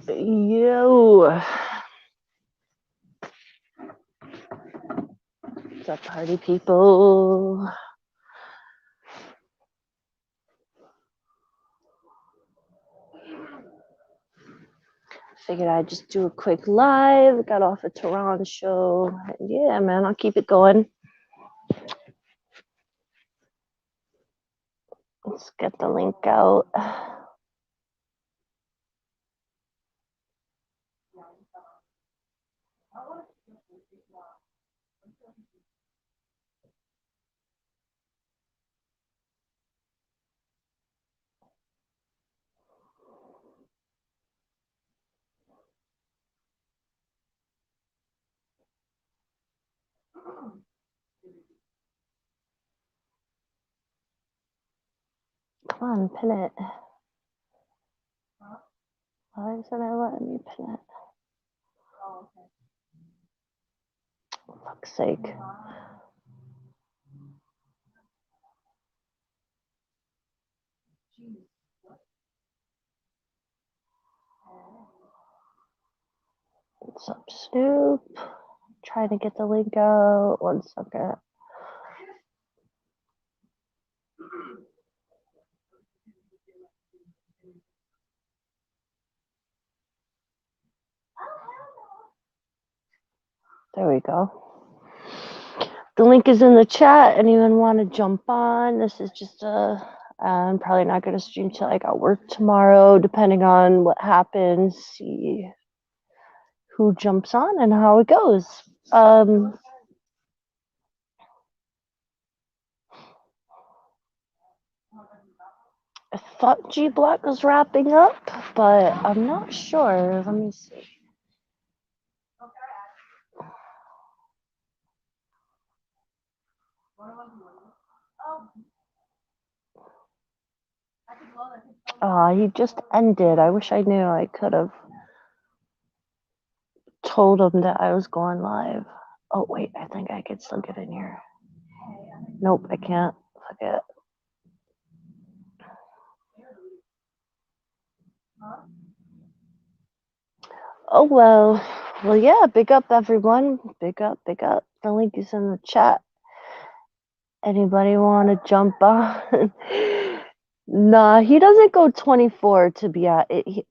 Yo. What's up, party people? Figured I'd just do a quick live. Got off a Toronto show. Yeah, man, I'll keep it going. Let's get the link out. Come on, pin it. Why isn't it letting me pin it? For fuck's sake. What's up, Snoop? Trying to get the link out. 1 second. There we go. The link is in the chat. Anyone want to jump on? This is just I'm probably not going to stream till I got work tomorrow, depending on what happens. See who jumps on and how it goes. I thought G Block was wrapping up, but I'm not sure. Let me see. He just ended. I wish I knew. I could have told him that I was going live. Oh, wait, I think I could still get in here. Nope, I can't. Fuck it. Oh, well. Well, yeah, big up, everyone. Big up, big up. The link is in the chat. Anybody want to jump on? Nah, he doesn't go 24 to be at it.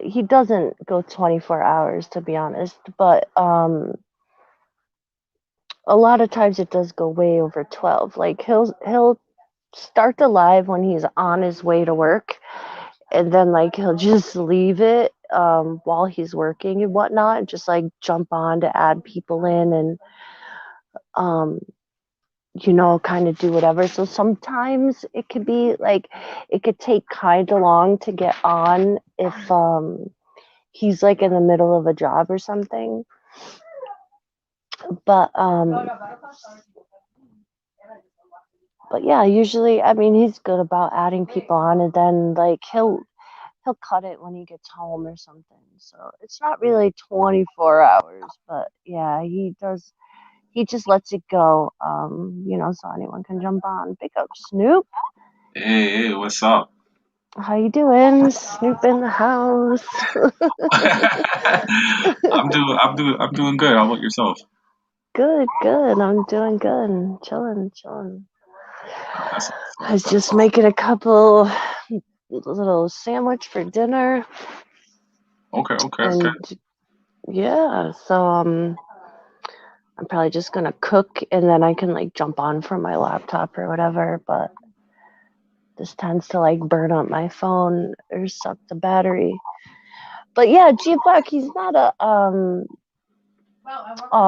He doesn't go 24 hours to be honest, but a lot of times it does go way over 12. Like he'll start the live when he's on his way to work, and then like he'll just leave it while he's working and whatnot, and just like jump on to add people in and kind of do whatever. So sometimes it could be like, it could take kind of long to get on if he's like in the middle of a job or something. But yeah, usually, I mean, he's good about adding people on, and then like he'll cut it when he gets home or something. So it's not really 24 hours, but yeah, he does. He just lets it go, so anyone can jump on. Big up, Snoop. Hey, what's up? How you doing? Snoop in the house. I'm doing good. How about yourself? Good. I'm doing good. Chilling. That's I was just making a couple little sandwich for dinner. okay. And yeah, so I'm probably just gonna cook and then I can like jump on from my laptop or whatever, but this tends to like burn up my phone or suck the battery. But yeah, G Black, he's not a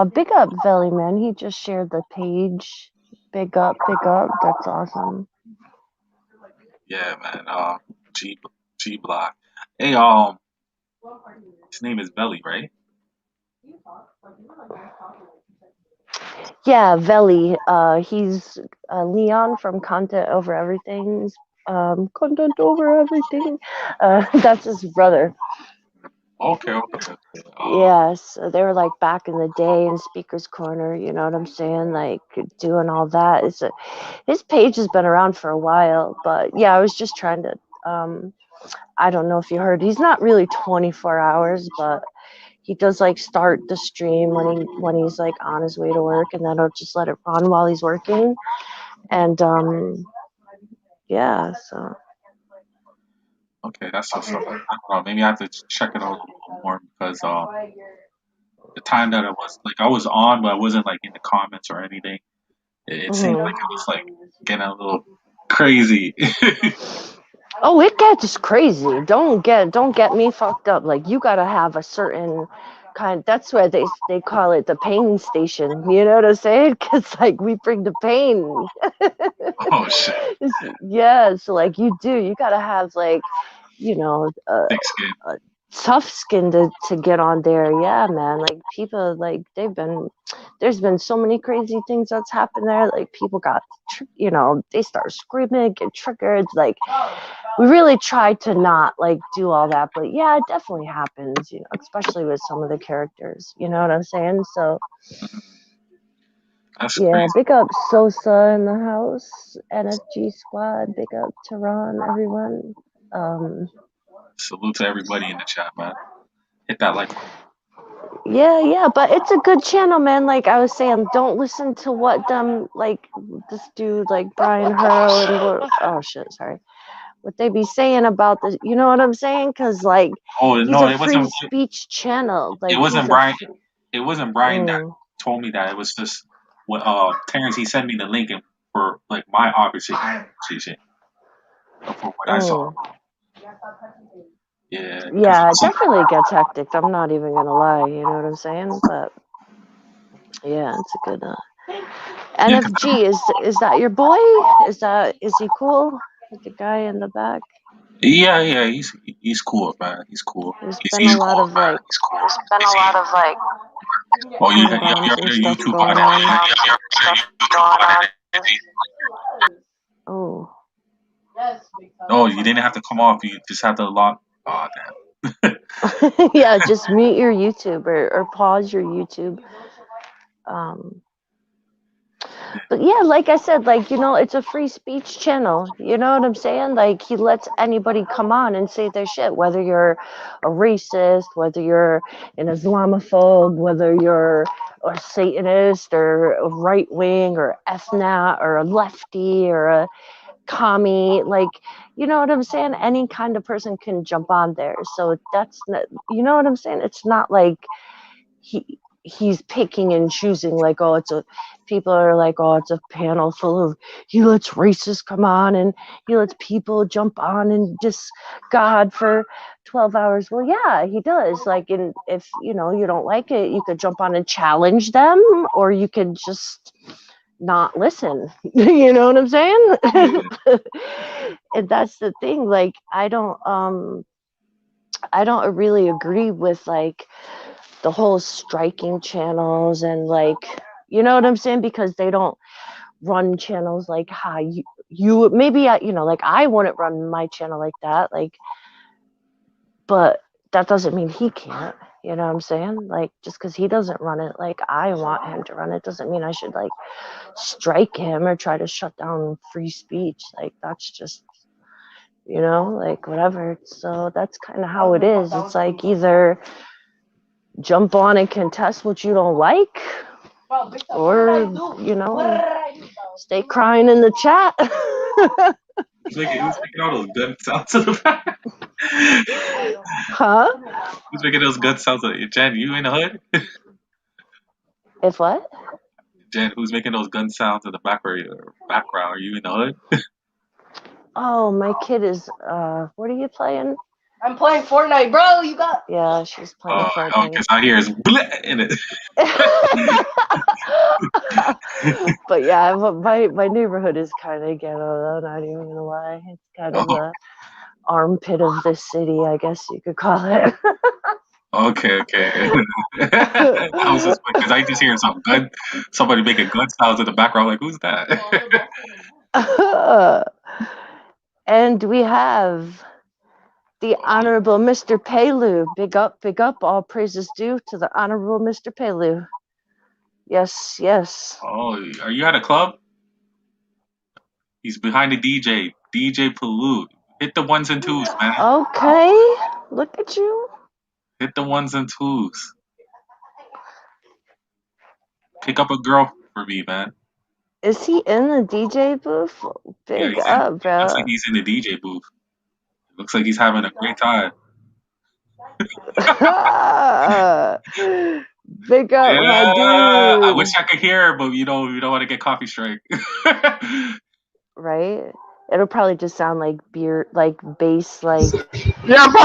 big up Layman. He just shared the page. Big up. That's awesome. Yeah, man. G Block. Hey, his name is Belly, right? Yeah, Veli. He's Leon from Content Over Everything. Content Over Everything. That's his brother. Okay, okay, okay. Yeah, so they were like back in the day in Speaker's Corner, you know what I'm saying? Like doing all that. His page has been around for a while, but yeah, I was just trying to I don't know if you heard, he's not really 24 hours, but he does like start the stream when he's like on his way to work, and then I'll just let it run while he's working. And yeah, so okay, that's what's up. I don't know. Maybe I have to check it out a little more because the time that I was like I was on, but I wasn't like in the comments or anything. It seemed like it was like getting a little crazy. oh, it gets crazy. Don't get me fucked up. Like you gotta have a certain kind. That's why they call it the pain station. You know what I'm saying? Because like we bring the pain. Oh shit, Yeah, so like you gotta have like thick skin. a tough skin to get on there. Yeah, man. Like people like there's been so many crazy things that's happened there. Like people got they start screaming, get triggered. Like we really try to not like do all that, but yeah, it definitely happens, especially with some of the characters. You know what I'm saying? So Mhm. That's yeah, crazy. big up Sosa in the house, NFG squad, big up Tehran, everyone. Um, Salute to everybody in the chat, man. Hit that like button. yeah, but it's a good channel, man. Like I was saying, don't listen to what them like this dude like Brian Hurl and oh shit, sorry, what they be saying about this. You know what I'm saying? Because like Oh he's no, a it free wasn't. speech channel. It Like wasn't he's a Brian. It wasn't Brian that mm, told me that. It was just what Terrence. He sent me the link for like my conversation for what I saw. mm. Yeah, because Yeah, it definitely gets hectic. I'm not even gonna lie. You know what I'm saying? But yeah, it's a good. yeah, because NFG is that your boy? Is he cool? Like the guy in the back? yeah, he's cool, man. He's cool. There's He's been a he's lot cool. of like There's been a lot of like. Oh, gang bombs and your stuff YouTube going on on. it. Oh, No, you didn't have to come off. You just have to log. Oh, damn. yeah. Just mute your YouTube or pause your YouTube. Um, but yeah, like I said, like it's a free speech channel. You know what I'm saying? Like he lets anybody come on and say their shit, whether you're a racist, whether you're an Islamophobe, whether you're a Satanist or a right wing or ethna or a lefty or a commie. Like you know what I'm saying? Any kind of person can jump on there. So that's not, you know what I'm saying? It's not like he's picking and choosing, like, oh, it's a people are like, oh, it's a panel full of, he lets racists come on and he lets people jump on and just God for 12 hours. Well, yeah, he does. Like, and if you don't like it, you could jump on and challenge them, or you could just not listen. You know what I'm saying? Yeah, And that's the thing. Like, I don't really agree with like the whole striking channels and like you know what I'm saying, because they don't run channels like how you maybe like I wouldn't run my channel like that, like, but that doesn't mean he can't. You know what I'm saying? Like just because he doesn't run it like I want him to run it doesn't mean I should like strike him or try to shut down free speech. Like that's just like whatever. So that's kind of how it is. It's like either jump on and contest what you don't like, or stay crying in the chat. who's making all those good sounds in the back? Huh? Who's making those good sounds? Jen, you in the hood? If what? Jen, who's making those gun sounds in the background? Are you in the hood? Oh, my kid is what are you playing? I'm playing Fortnite, bro. You got. Yeah, she's playing Oh, Fortnite. because I hear is bleh in it. But yeah, my neighborhood is kind of ghetto though, not even gonna lie. It's kind of Oh, the armpit of the city, I guess you could call it. okay, okay. I was just because I just hear somebody making gun sounds in the background. Like, who's that? And we have The Honorable Mr. Pelu. Big up. All praises due to the Honorable Mr. Pelu. Yes, yes. Oh, are you at a club? He's behind the DJ. DJ Pollute. Hit the ones and twos, man. Okay, look at you. Hit the ones and twos. Pick up a girl for me, man. Is he in the DJ booth? Yeah, Big he's in. up, It looks like bro. he's in the DJ booth. It looks like he's having a great time. Big up, my Yeah, I wish dude. I could hear, but you know, you don't want to get coffee strike. Right? It'll probably just sound like beer, like bass, like. Yeah, boy.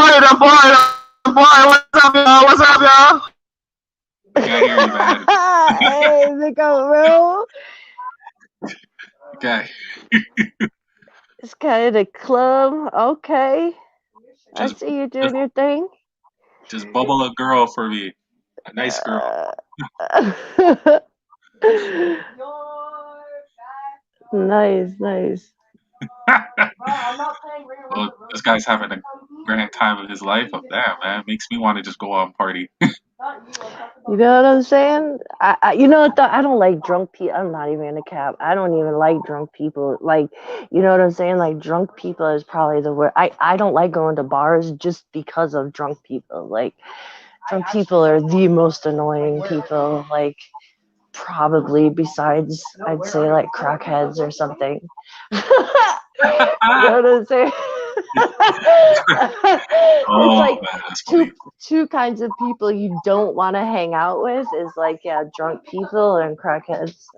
What's up, y'all? What's up, y'all? Can't hear you, man. Hey, big up, bro. Okay, It's kind of the club. Okay. I just, see you just, doing your thing. just bubble a girl for me. A nice girl. Nice. Well, this guy's having a grand time of his life up there, man. Makes me want to just go out and party. You know what I'm saying? You know what? I don't like drunk people. I'm not even in a cab. I don't even like drunk people. Like, you know what I'm saying? Like, drunk people is probably the word. I don't like going to bars just because of drunk people. Like, drunk people are the most annoying people. Like, probably besides, I'd say, like crackheads or something. You know what I'm saying? It's Oh like man, that's funny. two kinds of people you don't want to hang out with is like, yeah, drunk people and crackheads.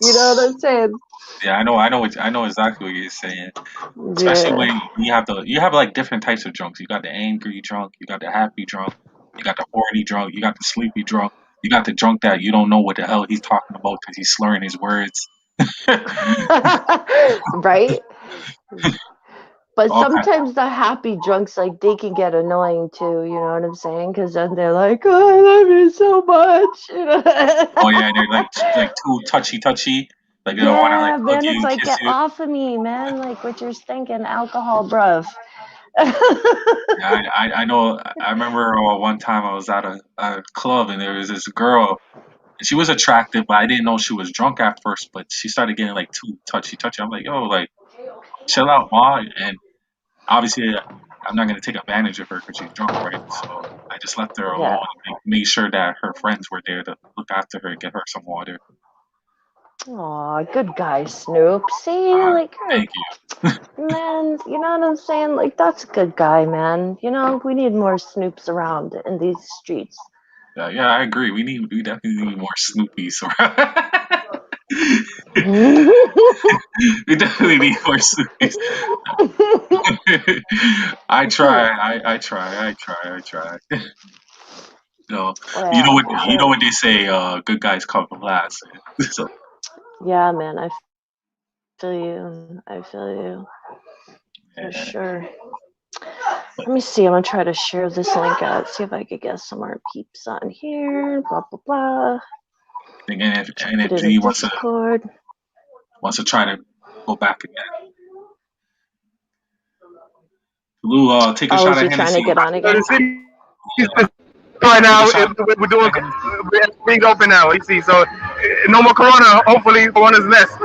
You know what I'm saying? Yeah, I know exactly what you're saying. Especially Yeah. when you have like different types of drunks. You got the angry drunk, you got the happy drunk, you got the horny drunk, you got the sleepy drunk, you got the drunk that you don't know what the hell he's talking about because he's slurring his words. Right? But All kind. sometimes the happy drunks, like, they can get annoying too, you know what I'm saying? Because then they're like, oh, I love you so much. You Oh yeah, know? and they're like too touchy. Like they don't want to like Yeah, hug man, you it's and like, kiss get you. off of me, man. Like, what you're stinking alcohol, bruv. Yeah, I know. I remember one time I was at a club and there was this girl. And she was attractive, but I didn't know she was drunk at first. But she started getting like too touchy. I'm like, yo, like chill out, ma. And obviously, I'm not gonna take advantage of her because she's drunk, right? So I just left her Yeah. alone and made sure that her friends were there to look after her and get her some water. Aw, good guy, Snoop. See, like, Thank you. man, you know what I'm saying? Like, that's a good guy, man. You know, we need more Snoops around in these streets. Yeah, I agree. We definitely need more Snoopies. We definitely need more Snoopies. I try. No, Yeah, for you know sure. what they say. Good guys come from last. So Yeah, man, I feel you. I feel you. For yeah. sure. Let me see. I'm gonna try to share this link out. See if I could get some more peeps on here. Blah blah blah. I think Put it in NFG Discord. wants to try to go back again. Lou, take a Oh, shot is of he trying to Hennessy. get on So the again? city Yeah, right take now, a shot. we're doing Of Hennessy. being open now. You see, so no more Corona. Hopefully, Corona's less.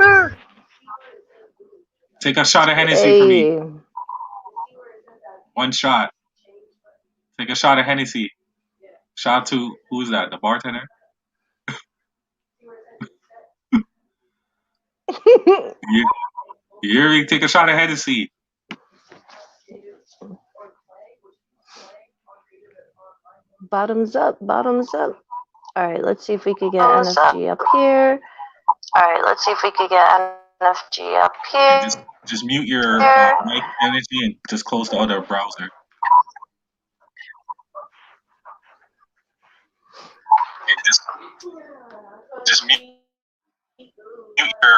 Take a shot of Hennessy for me. Hey. One shot. Take a shot of Hennessy. Shout out to who's that? The bartender. You, you hear me? Take a shot of Hennessy. Bottoms up, bottoms up. All right, let's see if we could get NFG up here. And just mute your mic energy and just close the other browser. Just mute your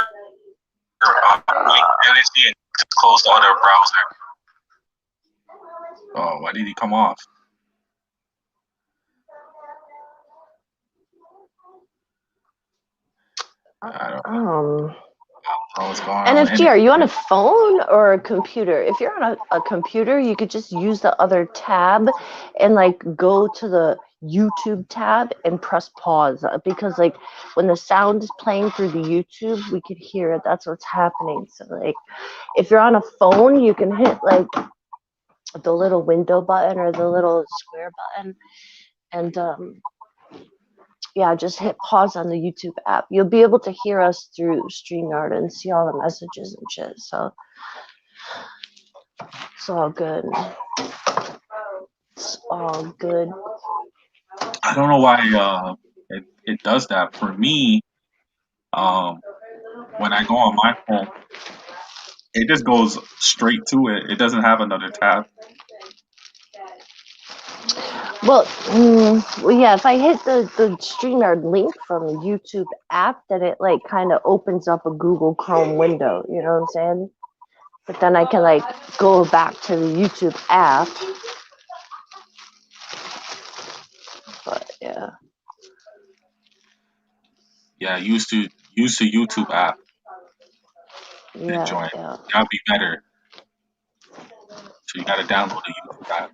mic energy and just close the other browser. Oh, why did he come off? I don't know. what's going on with NFG, are you on a NFG? phone or a computer? If you're on a computer, you could just use the other tab and like go to the YouTube tab and press pause, because like when the sound is playing through the YouTube, we could hear it. That's what's happening. So like if you're on a phone, you can hit like the little window button or the little square button, and yeah, just hit pause on the YouTube app. You'll be able to hear us through StreamYard and see all the messages and shit. So it's all good. It's all good. I don't know why it does that for me. Um, when I go on my phone, it just goes straight to it. It doesn't have another tab. Well, well, yeah, if I hit the StreamYard link from the YouTube app, then it like kind of opens up a Google Chrome window. You know what I'm saying? But then I can like go back to the YouTube app. But yeah. Yeah, use the YouTube app to Yeah, join. yeah. That'd be better. So you got to download the YouTube app.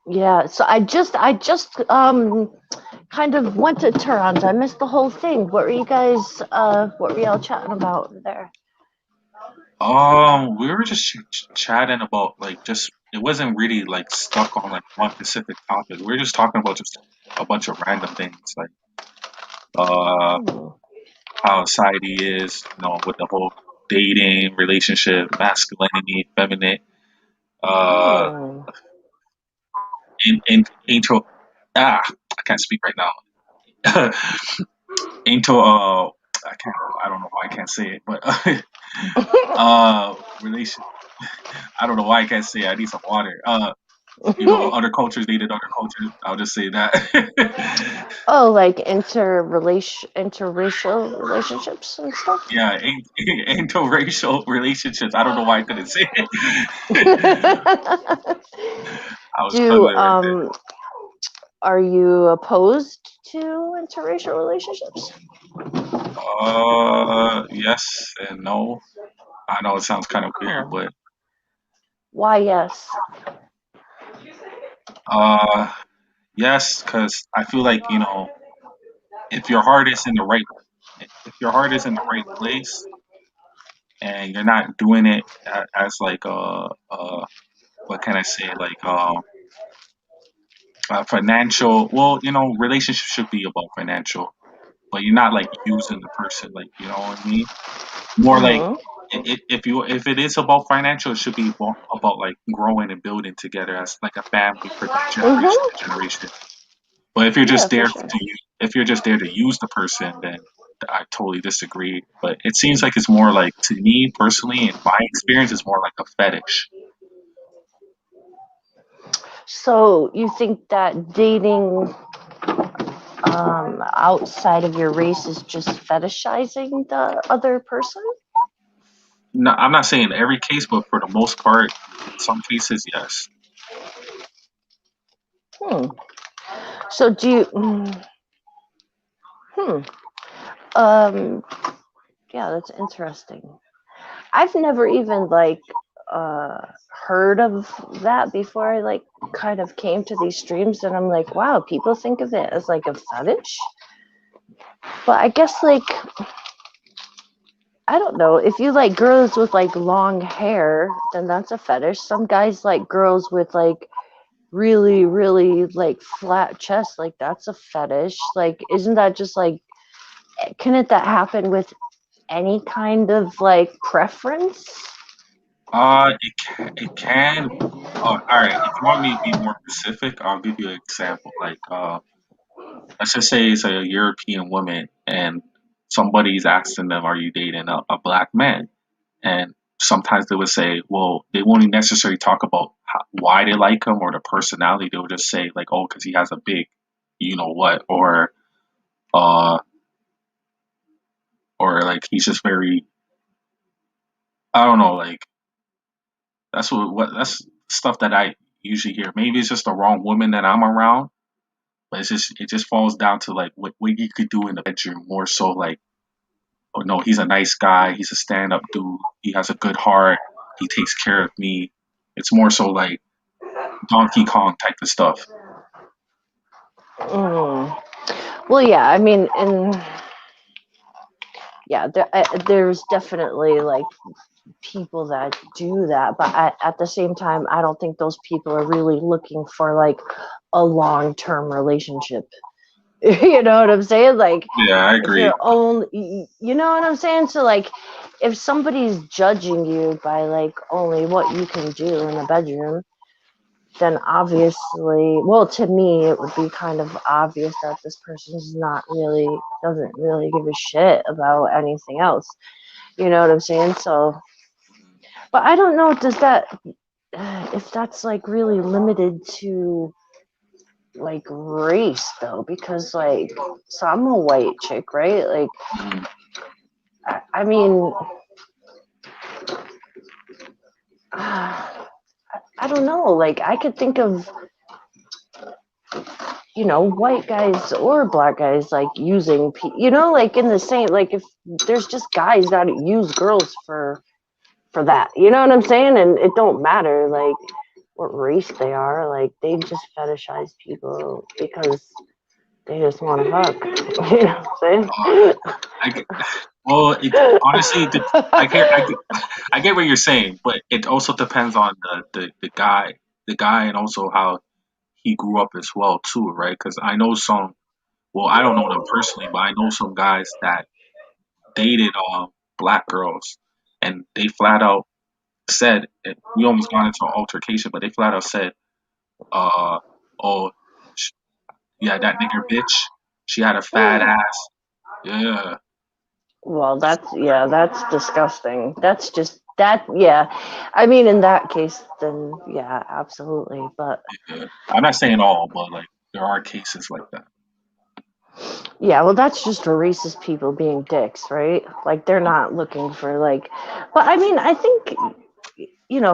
Yeah, so I just kind of went to Toronto. I missed the whole thing. What were y'all chatting about over there? We were just chatting about like just it wasn't really like stuck on like one specific topic. We were just talking about just a bunch of random things like uh Hmm. how society is, with the whole dating, relationship, masculinity, feminine, uh, Hmm. in intro. I can't speak right now. Intro. I can't. I don't know why I can't say it, but relation. I don't know why I can't say it. I need some water. Other cultures dated other cultures. I'll just say that. Oh, like interracial relationships and stuff. Yeah, interracial relationships. I don't know why I couldn't say it. I was Do struggling right there. are you opposed to interracial relationships? Yes and no. I know it sounds kind of weird, Oh, but why yes? uh, yes, because I feel like if your heart is in the right, if your heart is in the right place, and you're not doing it as like what can I say, like financial. Well, relationships should be about financial, but you're not like using the person, like what I mean. More like Mm-hmm. if it is about financial, it should be about like growing and building together as like a family for like generation to Mm-hmm. generation. But if you're Yeah, just for there sure. to if you're just there to use the person, then I totally disagree. But it seems like it's more like, to me personally, in my experience, it's more like a fetish. So you think that dating outside of your race is just fetishizing the other person? No, I'm not saying every case, but for the most part, in some cases, yes. Hmm. So do you? Hmm. Um. Yeah, that's interesting. I've never even like heard of that before. I like kind of came to these streams, and I'm like, wow, people think of it as like a fetish. But I guess like I don't know. If you like girls with like long hair, then that's a fetish. Some guys like girls with like really, really like flat chest, like that's a fetish. Like, isn't that just like, couldn't that happen with any kind of like preference? It can. All right. If you want me to be more specific, I'll give you an example. Like, let's just say it's a European woman, and somebody's asking them, "Are you dating a black man?" And sometimes they would say, well, they won't even necessarily talk about why they like him or the personality. They'll just say like, oh, because he has a big, what, uh, or like he's just very, I don't know, like that's stuff that I usually hear. Maybe it's just the wrong woman that I'm around, but it just falls down to like what you could do in the bedroom more so like oh no, he's a nice guy, he's a stand-up dude, he has a good heart, he takes care of me. It's more so like Donkey Kong type of stuff. Mm. Well, yeah, I mean, and yeah, there's definitely like people that do that, but at the same time, I don't think those people are really looking for like a long-term relationship. You know what I'm saying? Like, Yeah, I if agree. you're only, you know what I'm saying? So, like, if somebody's judging you by like only what you can do in the bedroom, then obviously, well, to me, it would be kind of obvious that this person's not really, doesn't really give a shit about anything else. You know what I'm saying? So, but I don't know, does that, if that's like really limited to like race though, because like, so I'm a white chick, right? Like, Mhm. I mean, I don't know. Like, I could think of, white guys or black guys like using, like in the same, like if there's just guys that use girls for that, you know what I'm saying? And it don't matter like what race they are. Like they just fetishize people because they just want to fuck. You know what Uh, I get, well, it honestly, I get what you're saying, but it also depends on the guy, and also how he grew up as well too, right? Because I know some, well, I don't know them personally, but I know some guys that dated black girls, and they flat out said, we almost got into an altercation, but they flat out said, uh, oh, sh- yeah, that nigger bitch, she had a fat saying? ass, yeah. Well, that's disgusting. That's just that, yeah. I mean, in that case, then yeah, absolutely. But Yeah. I'm not saying all, but like there are cases like that. yeah, well, that's just racist people being dicks, right? Like they're not looking for like. But I mean, I think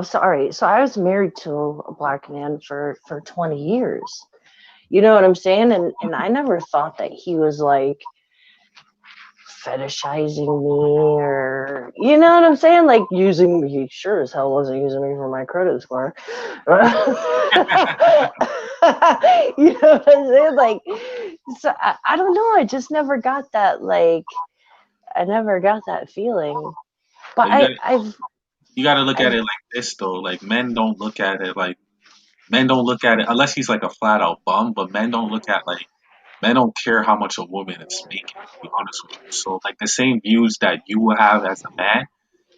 sorry. So I was married to a black man for 20 years. You know what I'm saying? And I never thought that he was like fetishizing me or you know what I'm saying? Like using me. He sure as hell wasn't using me for my credit score. You know what I'm saying? Like, so I don't know. I just never got that. Like, I never got that feeling. But But you got to look at I've, it like this though. Like men don't look at it unless he's like a flat out bum. But men don't care how much a woman is making. To be honest with you, so like the same views that you will have as a man,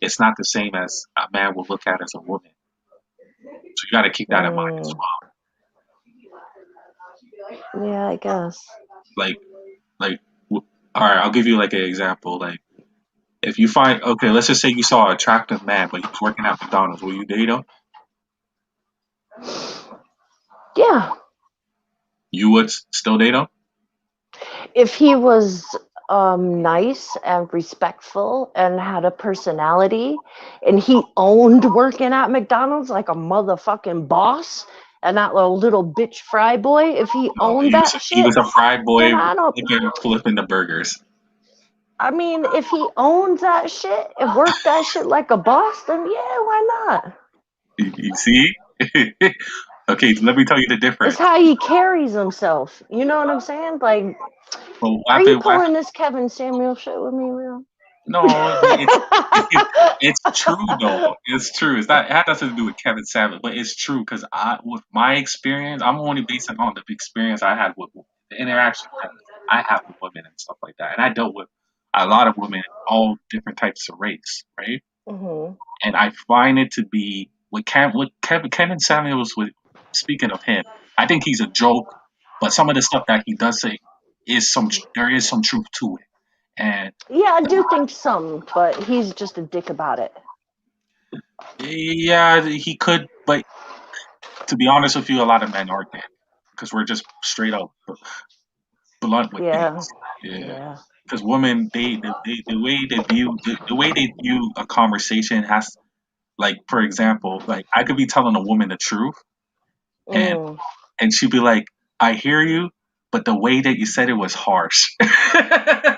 it's not the same as a man will look at as a woman. So you got to keep that in mind as mm, well. yeah, I guess. Like like, all right, I'll give you like an example. Like if you find, okay, let's just say you saw an attractive man, but he's working at McDonald's. Will you date him? Yeah, You would still date him? if he was nice and respectful and had a personality and he owned working at McDonald's like a motherfucking boss and not a little bitch fry boy, if he No, owned that he shit, was a fried boy then I don't. flipping the burgers. I mean, if he owns that shit and worked that shit like a boss, then yeah, why not? You see? Okay, let me tell you the It's difference. how he carries himself. You know what I'm saying? Like, But are you pulling this Kevin Samuel shit with me, real? no, it's true though. It's true. It's not. It had nothing to do with Kevin Savage, but it's true because with my experience, I'm only basing on the experience I had with the interaction that I have with women and stuff like that. And I dealt with a lot of women, all different types of race, right? Hmm. And I find it to be with Kevin Samuels. With speaking of him, I think he's a joke, but some of the stuff that he does say there is some truth to it. And Yeah, I do think some, but he's just a dick about it. yeah, he could, but to be honest with you, a lot of men are dead because we're just straight up blunt with Yeah, things. Yeah, yeah. because women, the way they view the way they view a conversation has, like, for example, like I could be telling a woman the truth, and Mm. she'd be like, "I hear you, but the way that you said it was harsh.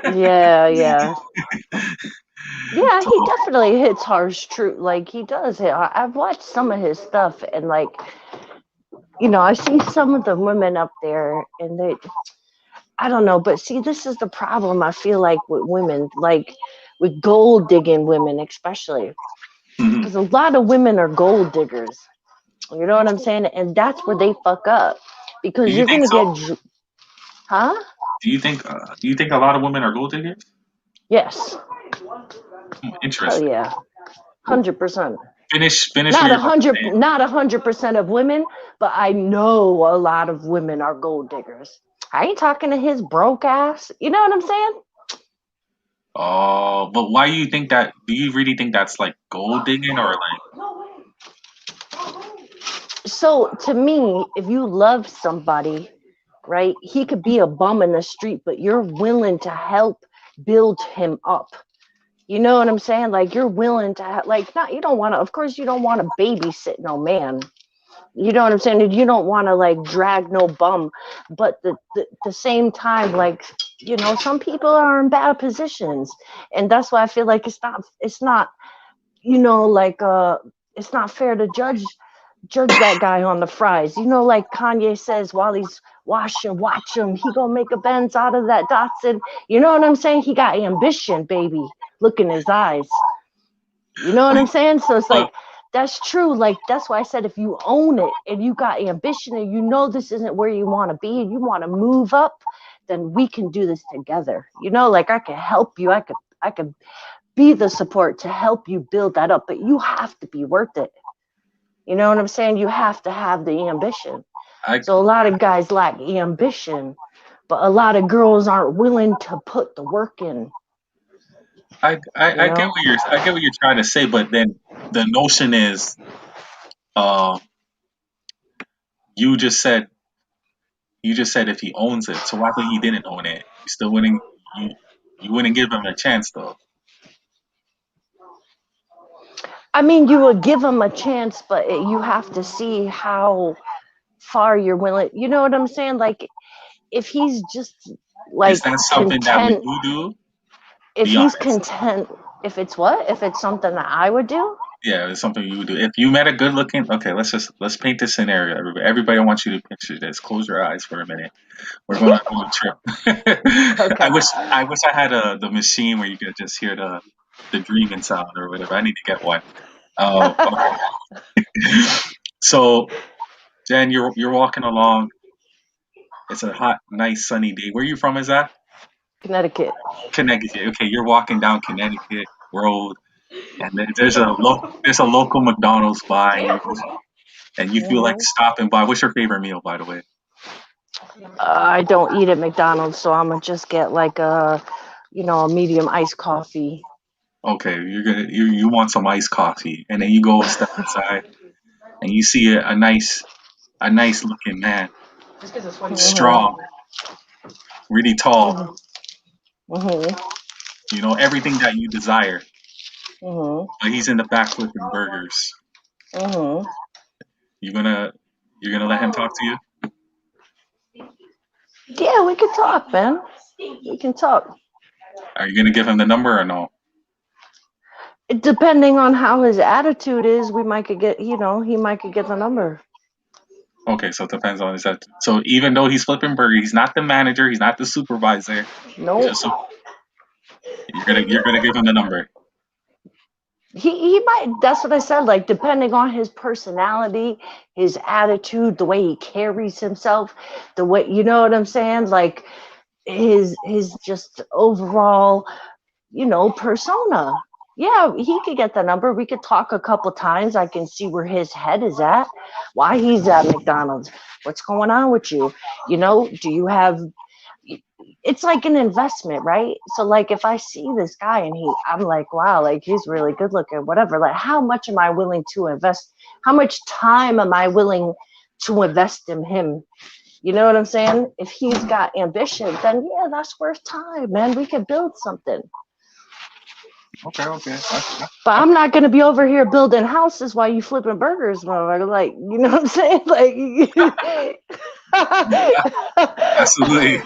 Yeah, yeah. Yeah, So, he definitely hits harsh truth. Like he does. I've watched some of his stuff, and like, I see some of the women up there, and I don't know, but see, this is the problem. I feel like with women, like with gold digging women, especially, mhm. because a lot of women are gold diggers. You know what I'm saying? And that's where they fuck up, Do because you you're think gonna so? huh? Do you think a lot of women are gold diggers? Yes. Hell Interesting. yeah, 100%. Finish what Not you're a about to hundred, say. not 100% of women, but I know a lot of women are gold diggers. I ain't talking to his broke ass. You know what I'm saying? Oh, but why do you think that? Do you really think that's like gold digging or like? So to me, if you love somebody, right, he could be a bum in the street, but you're willing to help build him up. You know what I'm saying? Like you're willing to like not you don't want to. Of course, you don't want to babysit no man. You know what I'm saying? You don't want to like drag no bum, but the same time, like some people are in bad positions, and that's why I feel like it's not like it's not fair to judge that guy on the fries. Like Kanye says, while he's washing, watch him. He gonna make a Benz out of that Datsun. You know what I'm saying? He got ambition, baby. Look in his eyes. You know what But, I'm saying? So it's but like that's true. Like that's why I said if you own it, if you got ambition and this isn't where you want to be and you want to move up, then we can do this together. Like I can help you. I could be the support to help you build that up, but you have to be worth it. You know what I'm saying? You have to have the ambition. I So a lot of guys lack ambition, but a lot of girls aren't willing to put the work in, you I get know? what you're trying to say, but then the notion is, uh, you just said if he owns it. So why think he didn't own it? You still wouldn't you wouldn't give him a chance though. I mean, you would give them a chance, but you have to see how far you're willing. You know what I'm saying? Like, if he's just Is like that something that would content, you do? if Be he's honest. content, if it's what? If it's something that I would do, Yeah, it's something you would do. If you met a good looking, okay, let's paint this scenario. Everybody wants you to picture this. Close your eyes for a minute. We're going on a trip. okay. I wish I had the machine where you could just hear the dreaming sound or whatever. I need to get one. Okay. So Jen, you're walking along. It's a hot, nice, sunny day. Where you from? Is that Connecticut. Connecticut? Okay, you're walking down Connecticut Road, and there's a local McDonald's by you, and you feel like hmm stopping by. What's your favorite meal, by the way? I don't eat at McDonald's, so I'm gonna just get like a medium iced coffee. Okay, you want some iced coffee, and then you go step inside, and you see a nice looking man, hmm strong, really tall. hmm hmm Everything that you desire. hmm But he's in the back flipping burgers. hmm You gonna you're gonna let him talk to you? Yeah, we can talk, man. We can talk. Are you gonna give him the number or no? Depending on how his attitude is, we might could get, he might could get the number. Okay, so it depends on his attitude. So even though he's flipping burgers, he's not the manager, he's not the supervisor. Nope. Just so you're gonna give him the number. He might. That's what I said. Like depending on his personality, his attitude, the way he carries himself, the way you know what I'm saying. Like his just overall, persona. Yeah, he could get the number. We could talk a couple times. I can see where his head is at, why he's at McDonald's, what's going on with you. Do you have it's like an investment, right? So like if I see this guy and I'm like, wow, like he's really good looking, whatever. Like how much am I willing to invest? How much time am I willing to invest in him? You know what I'm saying? If he's got ambition, then yeah, that's worth time, man. We could build something. Okay. But I'm not gonna be over here building houses while you flipping burgers, motherfucker. Like, you know what I'm saying? Like Absolutely,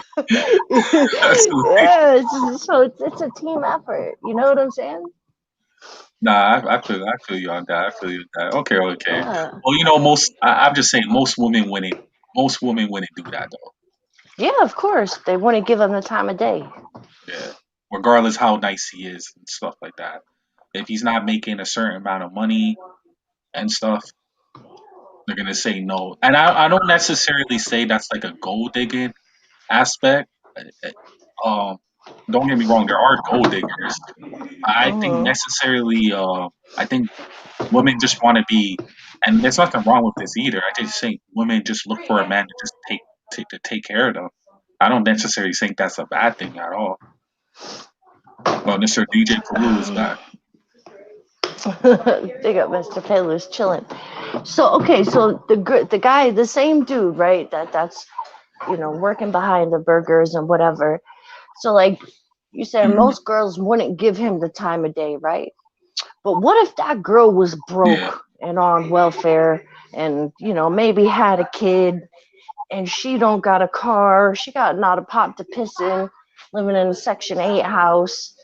absolutely. Yeah, so it's a team effort. You know what I'm saying? Nah, I feel you on that. I feel you on that. Okay, okay. Yeah. Well, I'm just saying, most women wouldn't do that though. Yeah, of course. They wouldn't give him the time of day. Yeah, regardless how nice he is and stuff like that. If he's not making a certain amount of money and stuff, they're gonna say no. And I don't necessarily say that's like a gold digging aspect. Uh, Um, don't get me wrong, there are gold diggers. I think Hmm. necessarily, I think women just want to be, and there's nothing wrong with this either. I just think women just look for a man to just take care of them. I don't necessarily think that's a bad thing at all. Well, Mr. DJ Paloo is back. Big up, Mr. Paler's chilling. So okay, so the guy, the same dude, right? That's working behind the burgers and whatever. So like you said, Hmm. most girls wouldn't give him the time of day, right? But what if that girl was Yeah. broke and on welfare and maybe had a kid and she don't got a car, she got not a pot to piss in, living in a Section 8 house.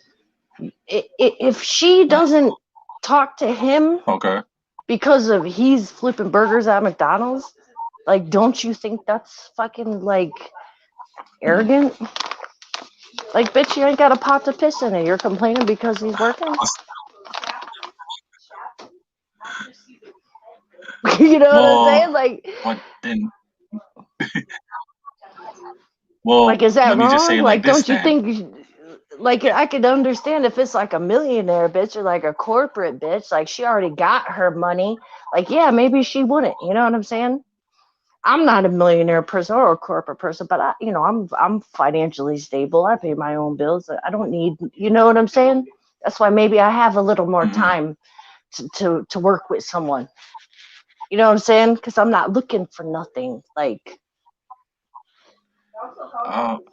If she doesn't talk to him Okay. because of he's flipping burgers at McDonald's, like, don't you think that's fucking like Hmm. arrogant? Like, bitch, you ain't got a pot to piss in it. You're complaining because he's working. You know what I'm saying? Well, but then, Like, well, is that let me just wrong? say it like Like, this don't you then. think? Like, I could understand if it's like a millionaire bitch or like a corporate bitch. Like, she already got her money. Like, yeah, maybe she wouldn't. You know what I'm saying? I'm not a millionaire person or a corporate person, but I'm financially stable. I pay my own bills. I don't need, you know what I'm saying? That's why maybe I have a little more Hmm. time to work with someone. You know what I'm saying? Because I'm not looking for nothing. Like,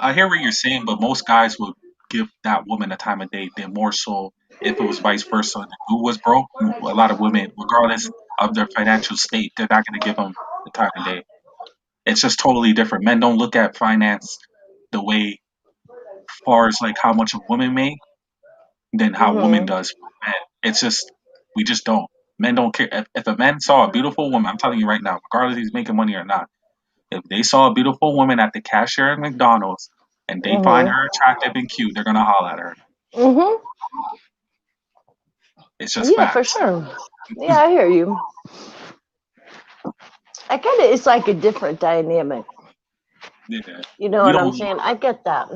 I hear what you're saying, but most guys would give that woman a time of day. Then more so, if it was vice versa, the dude was broke. A lot of women, regardless of their financial state, they're not going to give them the time of day. It's just totally different. Men don't look at finance the way far as like how much a woman make than how women mm-hmm, does for men. It's just we just don't. Men don't care. If a man saw a beautiful woman, I'm telling you right now, regardless if he's making money or not, if they saw a beautiful woman at the cashier at McDonald's and they find mm-hmm, her attractive and cute, they're gonna holler at her. mm-hmm. It's just Yeah, for facts. sure. Yeah, I hear you. I get it. It's like a different dynamic. Yeah. You know We what I'm don't saying? I get that.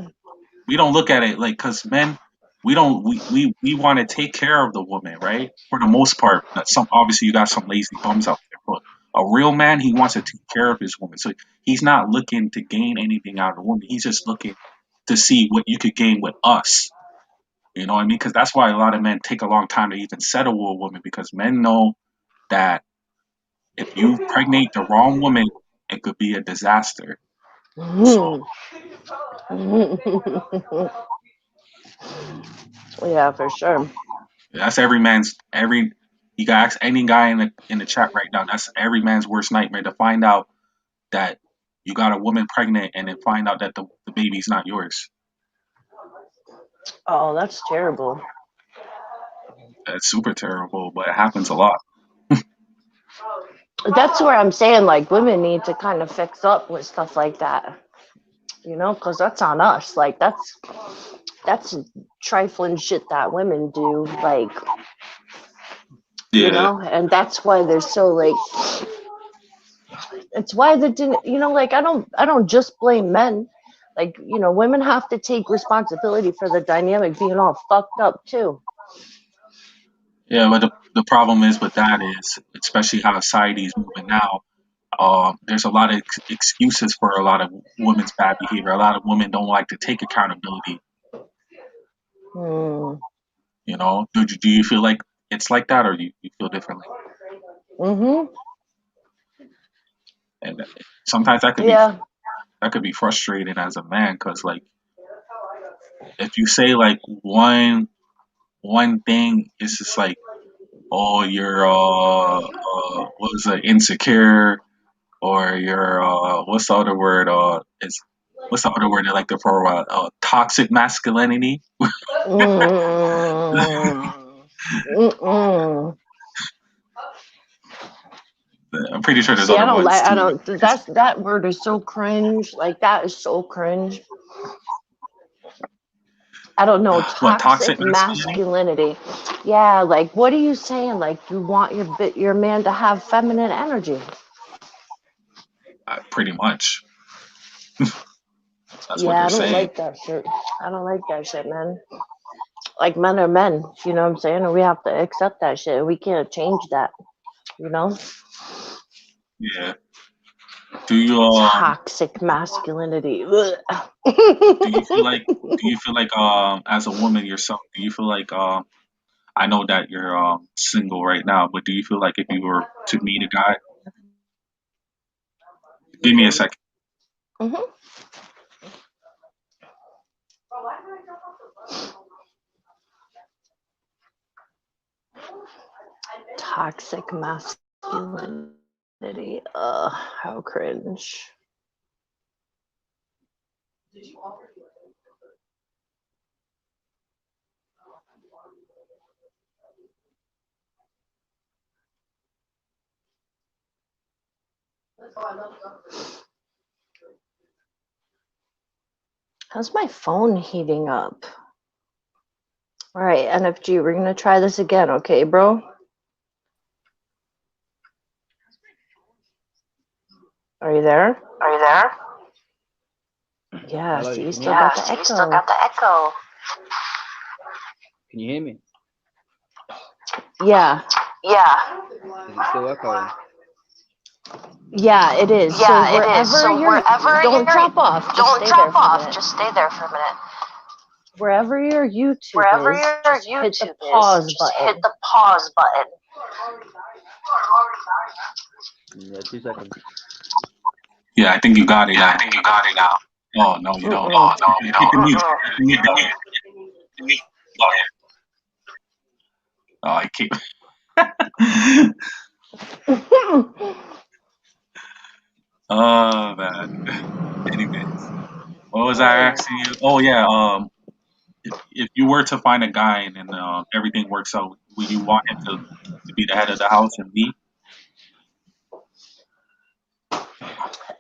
we don't look at it like because men we don't we want to take care of the woman, right? For the most part. Some obviously you got some lazy bums out there, but a real man he wants to take care of his woman. So he's not looking to gain anything out of the woman. He's just looking to see what you could gain with us. You know what I mean? Because that's why a lot of men take a long time to even settle with a woman because men know that if you pregnate the wrong woman, it could be a disaster. So Mhm. Yeah, for sure. that's every man's every. You can ask any guy in the chat right now. That's every man's worst nightmare to find out that you got a woman pregnant and then find out that the baby's not yours. Oh, that's terrible. That's super terrible, but it happens a lot. That's where I'm saying like women need to kind of fix up with stuff like that, because that's on us. Like that's trifling shit that women do, like, Yeah, and that's why they're so like. It's why they didn't, like I don't just blame men. Like, women have to take responsibility for the dynamic being all fucked up too. yeah, but the problem is with that is, especially how society is moving now. There's a lot of excuses for a lot of women's bad behavior. A lot of women don't like to take accountability. Hmm. You know, do you feel like it's like that, or you feel differently? Mhm. And sometimes Yeah. that could be frustrating as a man because like if you say like one thing, it's just like oh you're what is it insecure or your what's the other word? Is what's the other word they like to throw around? Toxic masculinity. Mm, mm-mm. I'm pretty sure there's See, I other don't ones like. I too. don't. That word is so cringe. Like that is so cringe. I don't know. What toxic Toxic masculinity? masculinity. Yeah, like what are you saying? Like you want your man to have feminine energy. Pretty much. That's what Yeah, they're I don't saying. like that shit. I don't like that shit, man. Like men are men, you know what I'm saying? And we have to accept that shit. We can't change that, you know? Yeah. Do you Toxic masculinity. do you feel like as a woman yourself, do you feel like I know that you're single right now, but do you feel like if you were to meet a guy, give me a second. Mhm. Toxic masculinity. How cringe. How's my phone heating up? All right, NFG, we're gonna try this again, okay, bro? Are you there? Are you there? Yeah, Hello, see, you can you still hear me? got Yeah, the so you still echo. got the echo. Can you hear me? Yeah, Yeah. Is it still echoing? yeah, it is. So Yeah, it is. wherever So you're, wherever don't you're, drop off. Just don't stay there drop for a off. minute. Just stay there for a minute. Wherever your YouTube Wherever is, your just hit the YouTube is, pause just hit button. the pause button. Yeah, 2 seconds. Yeah, I think you got it Yeah, I now. think you got it now. Oh no, you don't. Mm-mm. Oh, no, you Hit don't. the mute. Hit the mute button. Oh, I keep. Oh man. Anyways, what was I asking you? Oh yeah. If you were to find a guy and everything works out, would you want him to be the head of the house and me?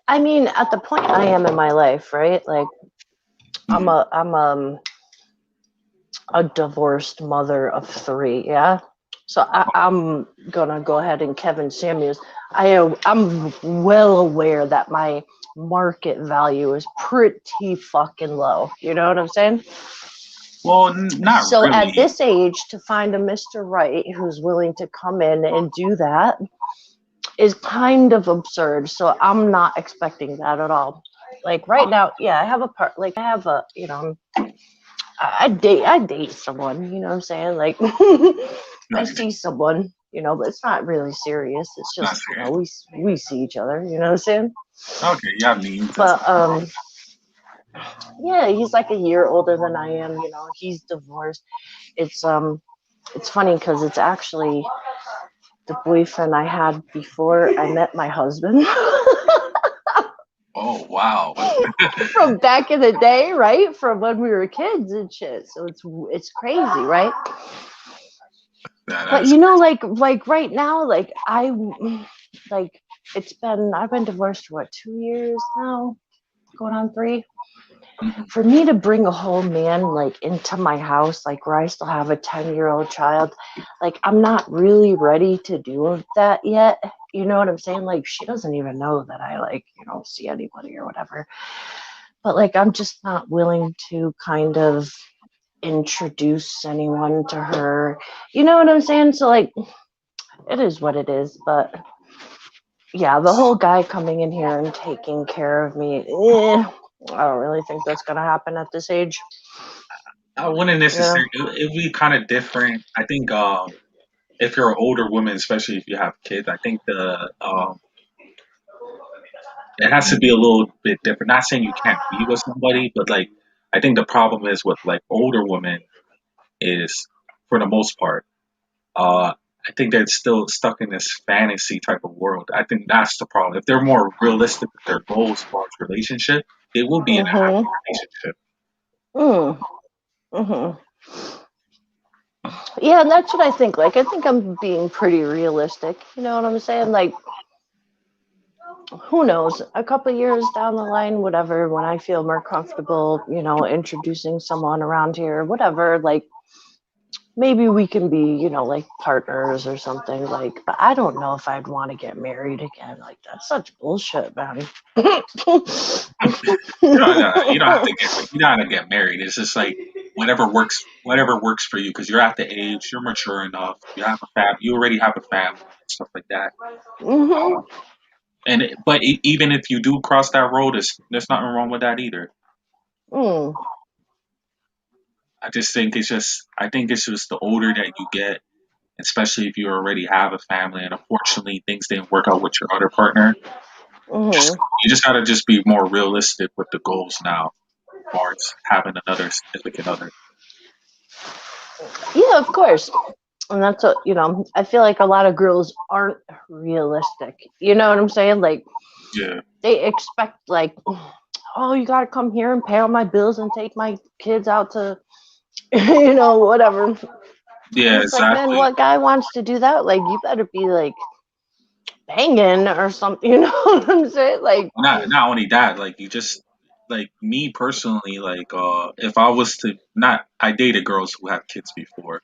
I mean, at the point I am in my life, right? Like, Mhm. I'm a divorced mother of three. Yeah. So I'm gonna go ahead and Kevin Samuels. I'm well aware that my market value is pretty fucking low. You know what I'm saying? Well, not So at really. this age, to find a Mr. Right who's willing to come in and do that is kind of absurd. So I'm not expecting that at all. Like right now, yeah, I have a part. Like I have a, I date someone. You know what I'm saying? Like I Right. see someone, but it's not really serious. It's Not just serious. we see each other. You know what I'm saying? Okay, you have needs and But stuff. yeah, he's like a year older than I am. He's divorced. It's funny because it's actually the boyfriend I had before I met my husband. Oh wow. From back in the day, right? From when we were kids and shit. So it's crazy, right? That But is. like right now, like I've been divorced for what, 2 years now, going on 3. Mhm. For me to bring a whole man like into my house, like where I still have a 10-year-old child, like I'm not really ready to do that yet. You know what I'm saying? Like she doesn't even know that I like, see anybody or whatever. But like I'm just not willing to kind of introduce anyone to her. You know what I'm saying? So like it is what it is, but yeah, the whole guy coming in here and taking care of me, I don't really think that's gonna happen at this age. I wouldn't Yeah. necessarily. It'd be kind of different. I think if you're an older woman, especially if you have kids, I think it has to be a little bit different. Not saying you can't be with somebody, but like I think the problem is with like older women is for the most part, uh, I think they're still stuck in this fantasy type of world. I think that's the problem. If they're more realistic with their goals as far as relationship, they will be in a happy Mhm. relationship. Mm. Mhm. Yeah, and that's what I think. Like, I think I'm being pretty realistic. You know what I'm saying? Like, who knows? A couple years down the line, whatever, when I feel more comfortable, introducing someone around here, whatever, like, maybe we can be, like partners or something. Like, but I don't know if I'd want to get married again. Like, that's such bullshit, man. You don't have to get married. It's just like whatever works for you because you're at the age, you're mature enough, you already have a family and stuff like that. Hmm. But even if you do cross that road, there's nothing wrong with that either. Mm. I think it's just the older that you get, especially if you already have a family and unfortunately things didn't work out with your other partner. Hmm. You just gotta just be more realistic with the goals now, as far as having another significant other. Yeah, of course. And that's what, I feel like a lot of girls aren't realistic. You know what I'm saying? Like, Yeah, they expect, like, oh, you got to come here and pay all my bills and take my kids out to, whatever. yeah, It's like, man, exactly. what guy wants to do that? Like, you better be like banging or something. You know what I'm saying? Like, Not only that, like you just like me personally, like if I was to not I dated girls who have kids before.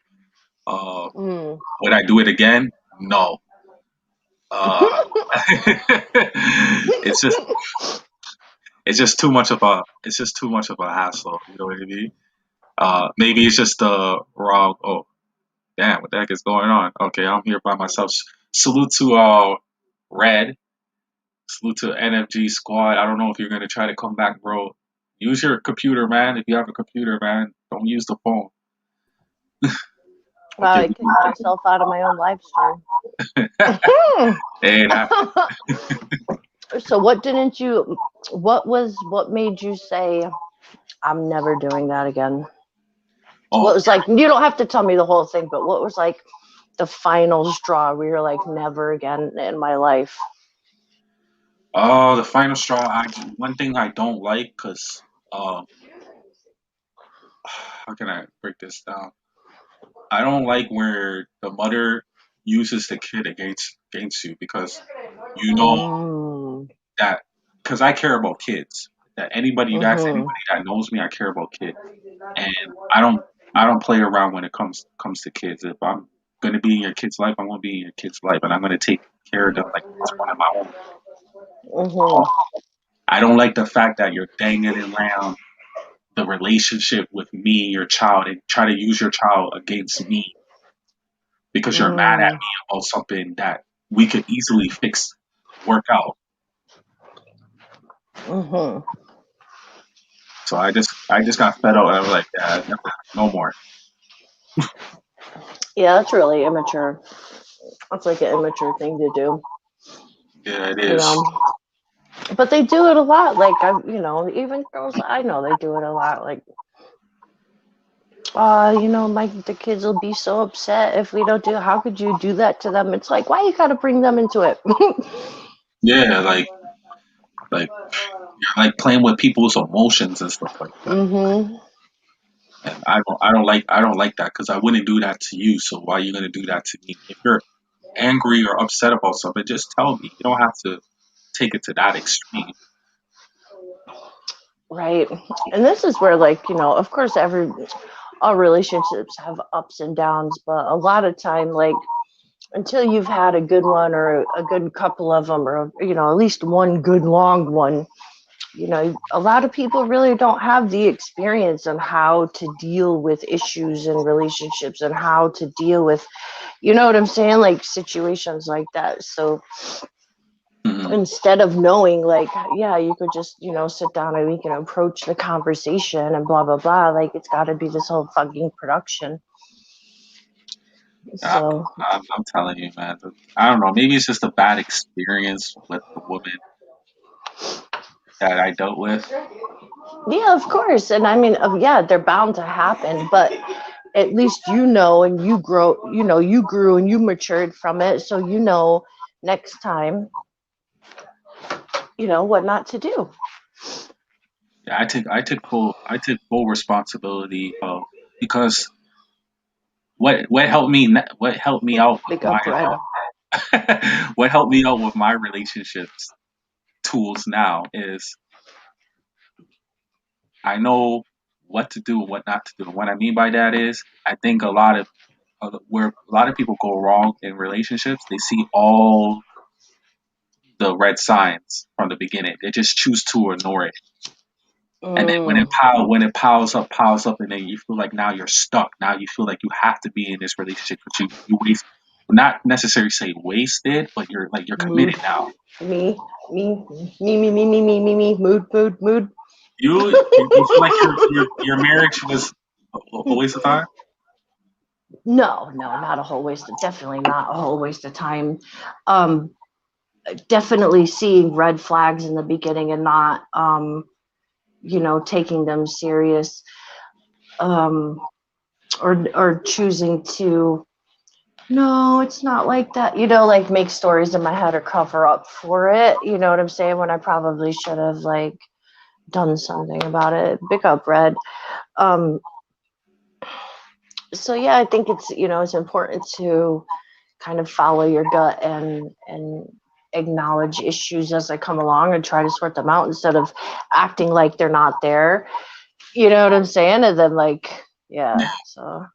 Uh mm. would I do it again? No. Uh it's just it's just too much of a hassle, you know what I mean? Maybe it's just the wrong damn, what the heck is going on? Okay, I'm here by myself. Salute to Red. Salute to NFG squad. I don't know if you're gonna try to come back, bro. Use your computer, man. If you have a computer, man, don't use the phone. Wow, Okay. I kicked myself out of my own live stream. Hey, that, So what made you say, I'm never doing that again? What oh, was like, you don't have to tell me the whole thing, but what was like the final straw where you're like, never again in my life? the final straw. One thing I don't like, cause how can I break this down? I don't like where the mother uses the kid against you because you know Mm. that because I care about kids. That anybody you ask Mm-hmm. anybody that knows me, I care about kids. And I don't I don't play around when it comes to kids. If I'm gonna be in your kid's life, I'm gonna be in your kid's life, and I'm gonna take care of them like it's one of my own. Mm-hmm. I don't like the fact that you're dangling around the relationship with me, your child, and try to use your child against me because you're mad at Mm. me about something that we could easily work out. Mm-hmm. So I just got fed up, and I was like, yeah, no more. Yeah, that's really immature. That's like an immature thing to do, Yeah, it you is. know. But they do it a lot. Like even girls I know, they do it a lot. Like, the kids will be so upset if we don't do. How could you do that to them? It's like, why you gotta bring them into it? Yeah, like you're like playing with people's emotions and stuff like that. Mm-hmm. And I don't like that because I wouldn't do that to you. So why are you gonna do that to me? If you're angry or upset about something, just tell me. You don't have to take it to that extreme. Right. And this is where, like, of course, all relationships have ups and downs, but a lot of time, like, until you've had a good one or a good couple of them, or at least one good long one, a lot of people really don't have the experience on how to deal with issues in relationships and how to deal with, you know what I'm saying, like situations like that. So Hmm. instead of knowing, like, yeah, you could just sit down and we can approach the conversation and blah blah blah, like it's got to be this whole fucking production. I, So I'm telling you, man. I don't know. Maybe it's just a bad experience with the woman that I dealt with. yeah, of course. And I mean, yeah, they're bound to happen, but at least you know, and you grow, you grew and you matured from it, so next time, what not to do. Yeah, I took full responsibility of because what helped me out with Big my up, Red. what helped me out with my relationships tools now is I know what to do and what not to do. And what I mean by that is I think where a lot of people go wrong in relationships, they see all the red signs from the beginning. They just choose to ignore it. And then Mm, when it piles up, and then you feel like now you're stuck. Now you feel like you have to be in this relationship, but you waste, not necessarily say wasted, but you're mood. committed now. Me, me. Mood. You feel like your marriage was a waste of time. No, not a whole waste. Definitely not a whole waste of time. Um, Definitely seeing red flags in the beginning and not, taking them serious, or choosing to. No, it's not like that. Like make stories in my head or cover up for it. You know what I'm saying? When I probably should have like done something about it. Big up, Red. Um, so yeah, I think it's important to kind of follow your gut and acknowledge issues as they come along and try to sort them out instead of acting like they're not there. You know what I'm saying? And then Yeah, so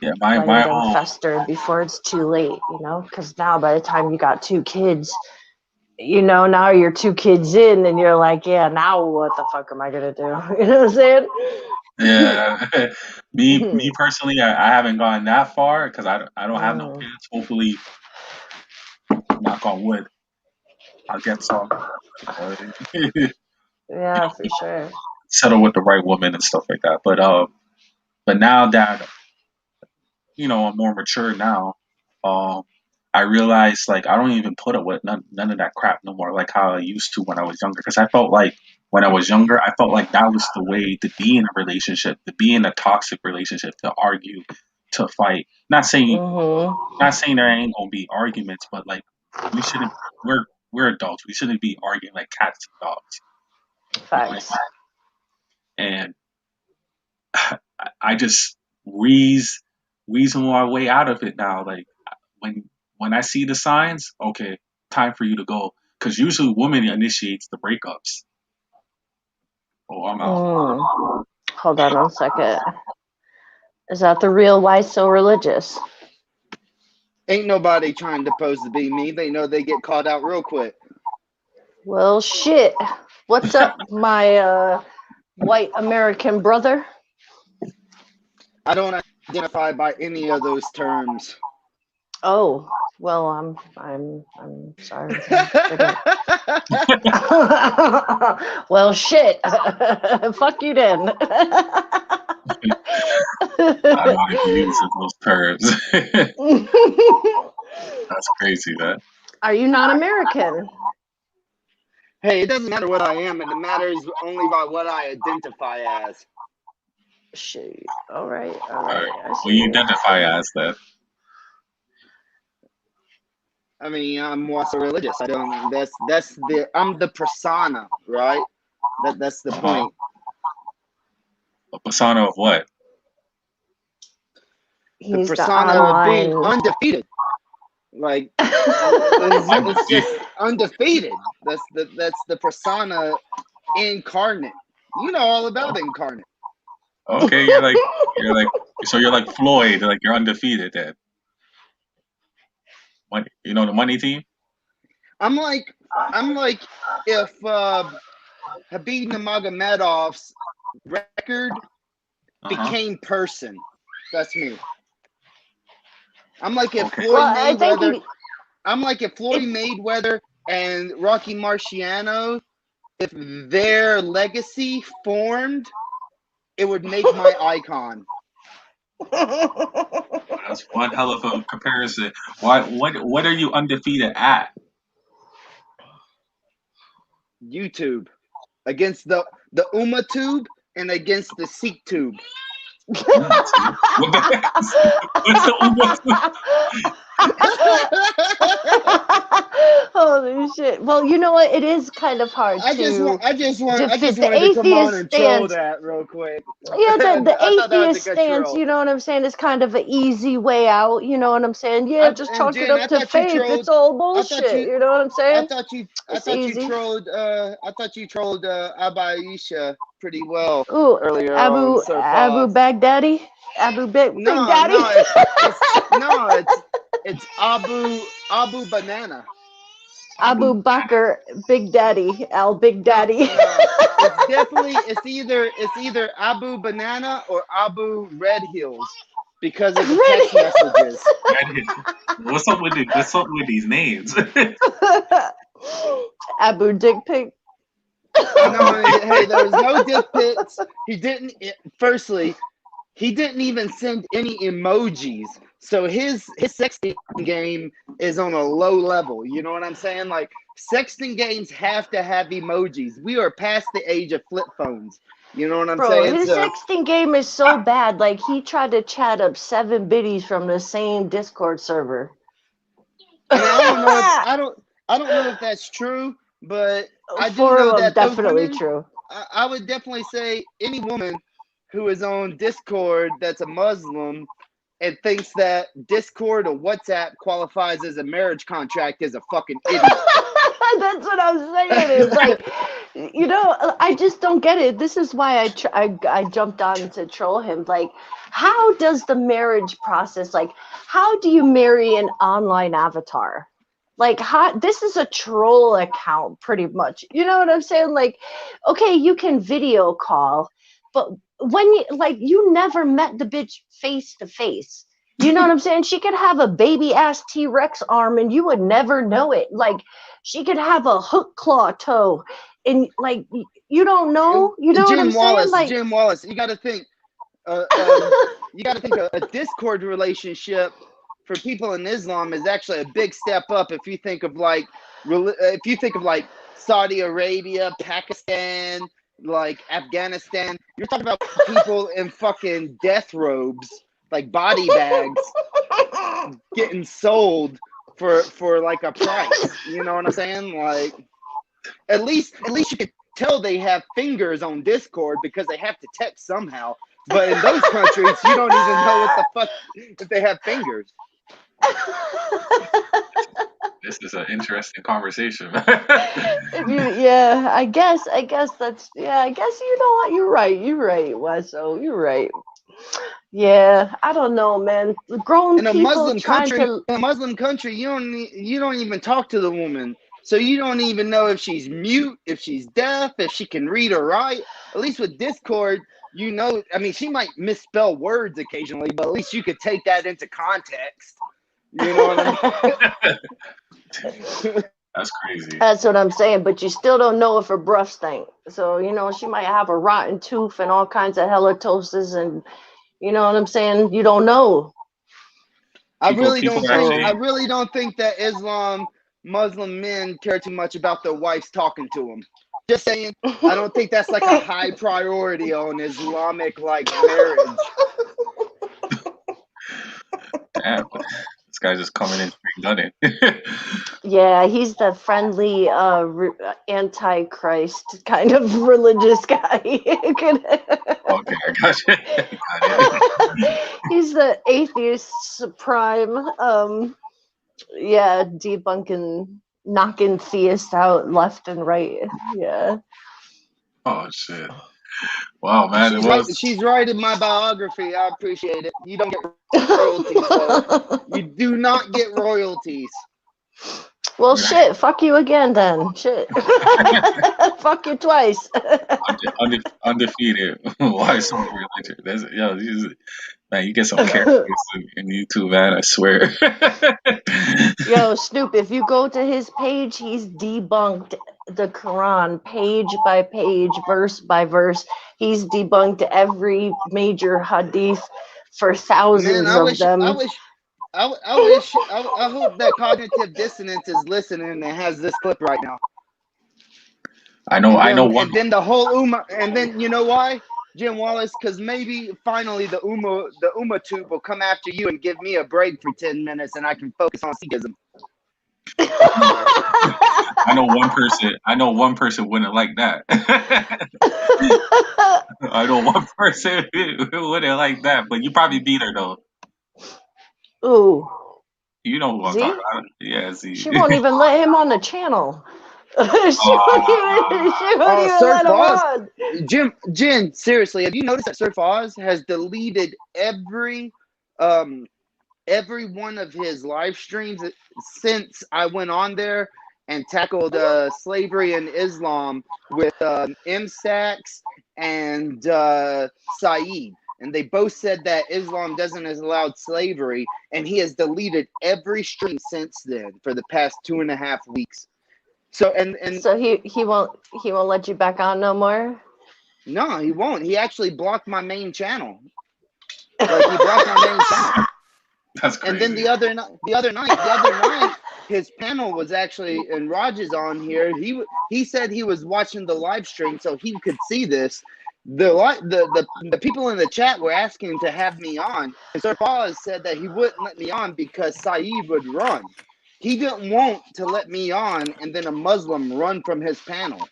yeah. My letting my them fester before it's too late, because now by the time you got two kids, now you're two kids in and you're like, yeah, now what the fuck am I going to do? You know what I'm saying? Yeah, me personally, I haven't gone that far because I don't have no Mm, kids. Hopefully, knock on wood, I'll get some. Uh, yeah, for sure. settle with the right woman and stuff like that. But now that I'm more mature now, um, I realize like I don't even put up with none of that crap no more, like how I used to when I was younger. Because I felt like when I was younger, I felt like that was the way to be in a relationship, to be in a toxic relationship, to argue, to fight. Not saying there ain't gonna be arguments, but like we shouldn't. We're adults. We shouldn't be arguing like cats and dogs. Like, Facts. and I just reason my way out of it now. Like when I see the signs, okay, time for you to go. Because usually woman initiates the breakups. Oh, I'm out. Hold on 1 second. Is that the real why so religious? Ain't nobody trying to pose to be me. They know they get called out real quick. Well, shit. What's up, my white American brother? I don't identify by any of those terms. Oh, well, I'm sorry. Well, shit. Fuck you then. I don't want to use those terms. That's crazy, man. Are you not American? Hey, it doesn't matter what I am, and it matters only by what I identify as. Shit. All right. All right. I Well, you see. identify as that. I mean, I'm also religious. I don't. I'm the persona, right? That's the Uh-huh. point. A persona of what? The He's the persona of being online. undefeated. Like it's You- just undefeated. That's the persona incarnate. You know all about incarnate. okay, you're like Floyd, like you're undefeated then. The money team? I'm like if Habib Nurmagomedov's record Uh-huh. became person. That's me. I'm like if Okay. Floyd Well, I think Mayweather. I'm like if Floyd it's Mayweather and Rocky Marciano, if their legacy formed, it would make my icon. That's one hell of a comparison. Why what are you undefeated at? YouTube against the Uma tube and against the Seek tube. What the heck? Holy shit. Well, you know what? It is kind of hard I just to defend the wanted to come on atheist and troll stance. that real quick. Yeah, the I thought that was a atheist good stance, troll. you know what I'm saying, is kind of an easy way out. You know what I'm saying? Yeah, just And chalk it Jen, up to faith. It's all bullshit. You know what I'm saying? I It's thought you easy. trolled Abba Aisha pretty well Ooh, earlier on Abu so far. Baghdadi, Big No, Daddy. no, it's Abu Banana. Abu Bakr Big Daddy, Al Big Daddy. No, it's either Abu Banana or Abu Red Heels because of the text messages. What's up with these names? Abu Dick Pig. No, hey, there was no dick pics. Firstly, he didn't even send any emojis. So his sexting game is on a low level. You know what I'm saying? Like, sexting games have to have emojis. We are past the age of flip phones. You know what I'm saying? His sexting game is so bad. Like, he tried to chat up 7 biddies from the same Discord server. And I don't know if that's true, but I do know that definitely those women, true. I would definitely say any woman who is on Discord that's a Muslim and thinks that Discord or WhatsApp qualifies as a marriage contract is a fucking idiot. That's what I'm saying. It's like, you know, I just don't get it. This is why I jumped on to troll him. Like, how does the marriage process, like, how do you marry an online avatar? Like, this is a troll account, pretty much. You know what I'm saying? Like, okay, you can video call, but when you never met the bitch face to face. You know what I'm saying? She could have a baby ass T-Rex arm and you would never know it. Like, she could have a hook claw toe and like you don't know. You know what I'm saying? Like, Jim Wallace, you got to think. A Discord relationship for people in Islam is actually a big step up. If you think of like Saudi Arabia, Pakistan, like Afghanistan, you're talking about people in fucking death robes, like body bags, getting sold for like a price. You know what I'm saying? Like, at least you can tell they have fingers on Discord because they have to text somehow. But in those countries, you don't even know what the fuck if they have fingers. This is an interesting conversation. Yeah, I guess that's, yeah, I guess, you know what, you're right, Wesso, you're right. Yeah, I don't know, man. Grown in a people Muslim trying country, to. in a Muslim country, you don't even talk to the woman, so you don't even know if she's mute, if she's deaf, if she can read or write. At least with Discord, you know. I mean, she might misspell words occasionally, but at least you could take that into context. You know what I mean? That's crazy. That's what I'm saying, but you still don't know if her breath stink. So, you know, she might have a rotten tooth and all kinds of halitosis, and you know what I'm saying? You don't know. I really don't think that Muslim men care too much about their wives talking to them. Just saying, I don't think that's like a high priority on Islamic like marriage. Damn, this guy's just coming in straight gunning. Yeah, he's the friendly anti-Christ kind of religious guy. Okay, I got you. He's the atheist supreme. Yeah, debunking, knocking theists out left and right. Yeah. Oh shit! Wow, man, she's right in my biography. I appreciate it. You don't get royalties, though. You do not get royalties. Well, shit. Fuck you again, then. Shit. Fuck you twice. Undefeated. Why so religious? Man, you get some characters in YouTube, man. I swear. Yo, Snoop, if you go to his page, he's debunked the Quran page by page, verse by verse. He's debunked every major hadith for thousands of them. I hope that cognitive dissonance is listening and has this clip right now. I know one. And then the whole Ummah, and then you know why? Jim Wallace, because maybe finally the Uma tube will come after you and give me a break for 10 minutes, and I can focus on Sikhism. I know one person. I know one person wouldn't like that. I know one person who wouldn't like that, but you probably beat her though. Ooh, You know who I'm Z? talking about? Yeah, Z. She won't even let him on the channel. She won't even Sir let him Foz. on. Jen, seriously, have you noticed that Sir Foz has deleted every one of his live streams since I went on there and tackled slavery and Islam with M-Sax and Saeed. And they both said that Islam doesn't allow slavery, and he has deleted every stream since then for the past 2.5 weeks. So So he won't let you back on no more? No, he won't. He actually blocked my main channel. Like, he blocked my main channel. That's crazy. And then the other night, his panel was actually, and Raj is on here. He said he was watching the live stream so he could see this. The people in the chat were asking to have me on, and Sir Fawaz said that he wouldn't let me on because Saeed would run. He didn't want to let me on, and then a Muslim run from his panel.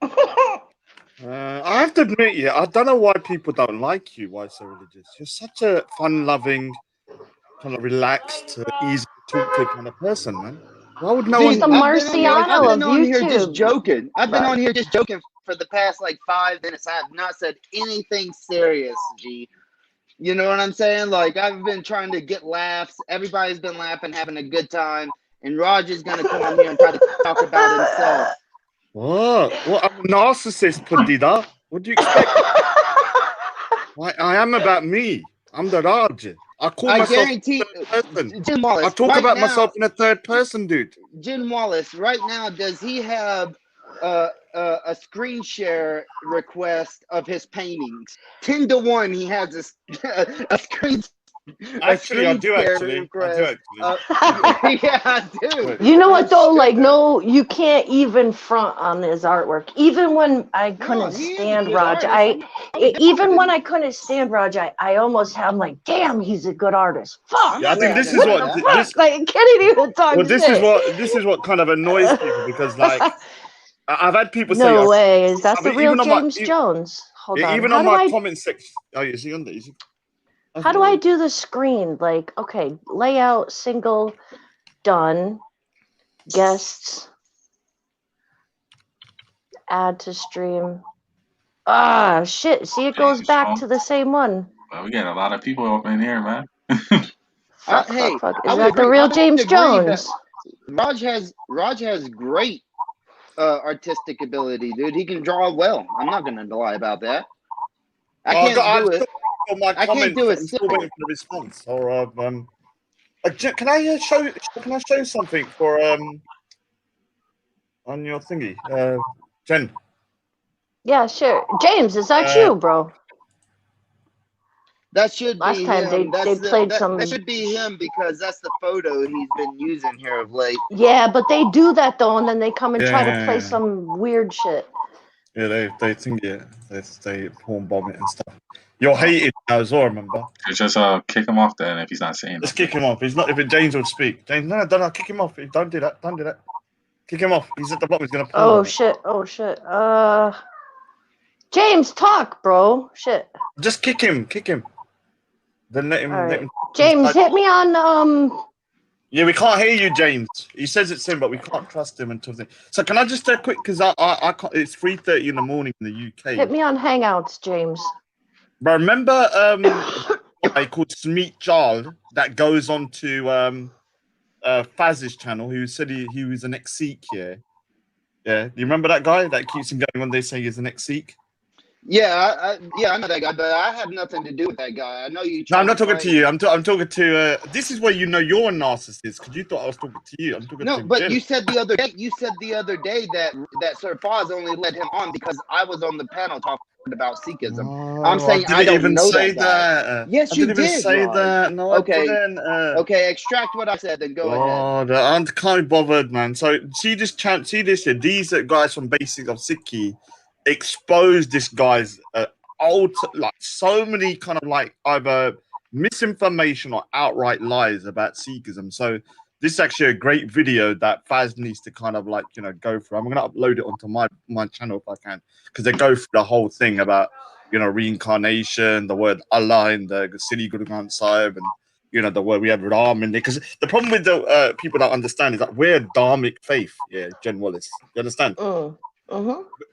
I have to admit, yeah, I don't know why people don't like you. Why so religious? You're such a fun-loving, kind of relaxed, easy to talk to kind of person, man. Why would no He's the one? Marciano of YouTube. I've been on here just joking for the past like 5 minutes. I have not said anything serious, G. You know what I'm saying? Like, I've been trying to get laughs. Everybody's been laughing, having a good time. And Raj is going to come on here and try to talk about himself. What? I'm a narcissist, Padida. What do you expect? I am about me. I'm the Raj. I call myself guarantee, third person. Jim Wallace, I talk right about now, myself in a third person, dude. Jim Wallace, right now, does he have a screen share request of his paintings? 10-1, he has a screen. Actually, I do actually. Yeah, I do. You know what though? Like, no, you can't even front on his artwork. Even when I couldn't stand Raj, even when I couldn't stand Raj, I almost have like, damn, he's a good artist. Fuck. Yeah, I think this is What what the fuck? Like, I can't even talk Well, this shit. is what kind of annoys people because, like, I've had people say, No way. Is that the real even on James Jones? Hold on. even on my comment section. Oh, is he on there? How do I do the screen? Like, okay, layout, single, done, guests, add to stream. Ah, shit. See, it goes back to the same one. Well, we got a lot of people up in here, man. Fuck. Is that the real James Jones? Raj has great artistic ability, dude. He can draw well. I'm not gonna lie about that. I can't do it. I can't do it. I'm still waiting for the response. Or can I show you something for on your thingy, Jen? Yeah, sure. James, is that you, bro? That should be last time him. they played some. That should be him because that's the photo he's been using here of late. Yeah, but they do that though, and then they come and try to play some weird shit. Yeah, they think they porn bomb it and stuff. You're hated now as well, remember? Just kick him off then if he's not saying. Let's kick him off. He's not. If James would speak, James, no, don't kick him off. Don't do that. Kick him off. He's at the bottom. He's gonna. Oh shit! James, talk, bro. Shit. Just kick him. Then let him. James, hit me on Yeah, we can't hear you, James. He says it's him, but we can't trust him until then. So can I just quick because I can't. It's 3:30 in the morning in the UK. Hit me on Hangouts, James. But remember, guy called Smeet Jal that goes on to Faz's channel, who said he was an ex-Sikh. Yeah. Do you remember that guy that keeps him going when they say he's an ex-Sikh? Yeah, I know that guy, but I have nothing to do with that guy. I know you. No, I'm not talking to you. I'm talking to. This is where you know you're a narcissist because you thought I was talking to you. I'm talking to. No, but you said the other day. You said the other day that Sir Fawaz only let him on because I was on the panel talking about Sikhism. Oh, I'm saying I don't even say that. Yes, you did. I didn't even say that. No, okay. I didn't. Okay, extract what I said, then go ahead. I can't be bothered, man. So see this here. These guys from Basics of Sikhi exposed this guy's like so many kind of like either misinformation or outright lies about Sikhism. So this is actually a great video that Faz needs to kind of like, you know, go through. I'm going to upload it onto my channel if I can, because they go through the whole thing about, you know, reincarnation, the word Allah in the Sri Guru Granth Sahib, and, you know, the word we have Ram in there. Because the problem with the people that understand is that we're a dharmic faith, yeah, Jen Wallace. You understand? The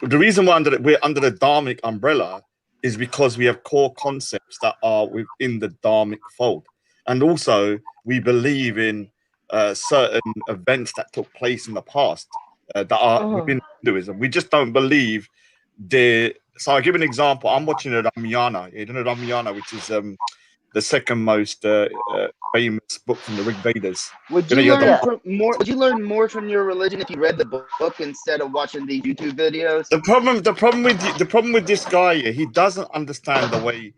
reason why we're under the dharmic umbrella is because we have core concepts that are within the dharmic fold. And also, we believe in certain events that took place in the past that are within Hinduism. We just don't believe the. So I'll give an example. I'm watching the Ramayana, you know, Ramayana, which is the second most famous book from the Rig Vedas. Would you learn more from your religion if you read the book instead of watching these YouTube videos? The problem with this guy, he doesn't understand the way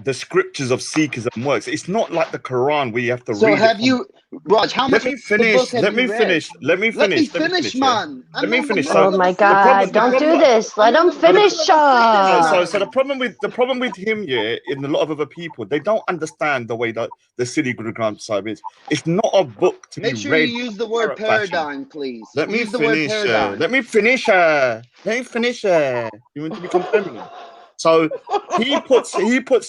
the scriptures of Sikhism works. It's not like the Quran where you have to read. So have you, Raj? How much? Let me finish, man. Let me finish. Oh my God! Don't do this. Let him finish. So the problem with him, yeah, and a lot of other people, they don't understand the way that the Sri Guru Granth Sahib is. It's not a book to be read. Make sure you use the word paradigm, please. Let me finish. Let me finish. You want to become feminine? So he puts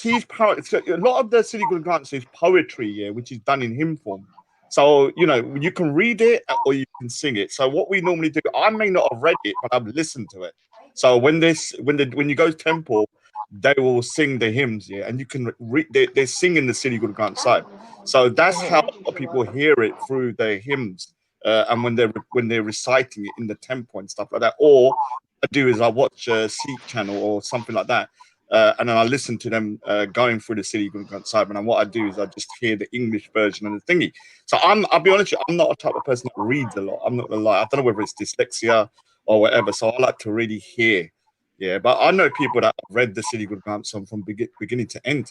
his power. A lot of the Sri Guru Granth is poetry, yeah, which is done in hymn form. So you know you can read it or you can sing it. So what we normally do, I may not have read it, but I've listened to it. So when you go to temple, they will sing the hymns, yeah, and you can read. They're singing the Sri Guru Granth Sahib. So that's how people hear it through their hymns, and when they're reciting it in the temple and stuff like that. Or I do is I watch a Sikh channel or something like that, and then I listen to them going through the Sri Guru Granth Sahib. And what I do is I just hear the English version of the thingy. So I'll be honest with you, I'm not a type of person that reads a lot. I'm not gonna lie. I don't know whether it's dyslexia or whatever. So I like to really hear. Yeah, but I know people that have read the Sri Guru Granth Sahib from beginning to end.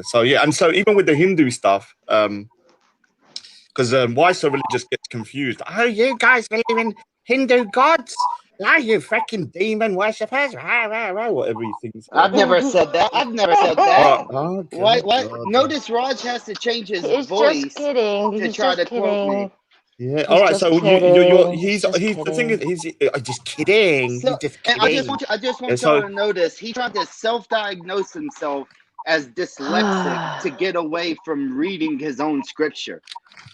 So yeah, and so even with the Hindu stuff, because why so religious gets confused. Oh, you guys believe in Hindu gods? Are you freaking demon worshippers? Whatever he thinks. I've never said that. Why? Notice Raj has to change his voice just kidding. to try to quote me. Yeah. All right. So he's the thing is he's just kidding. So, he's just kidding. I just want y'all to notice he tried to self-diagnose himself as dyslexic to get away from reading his own scripture.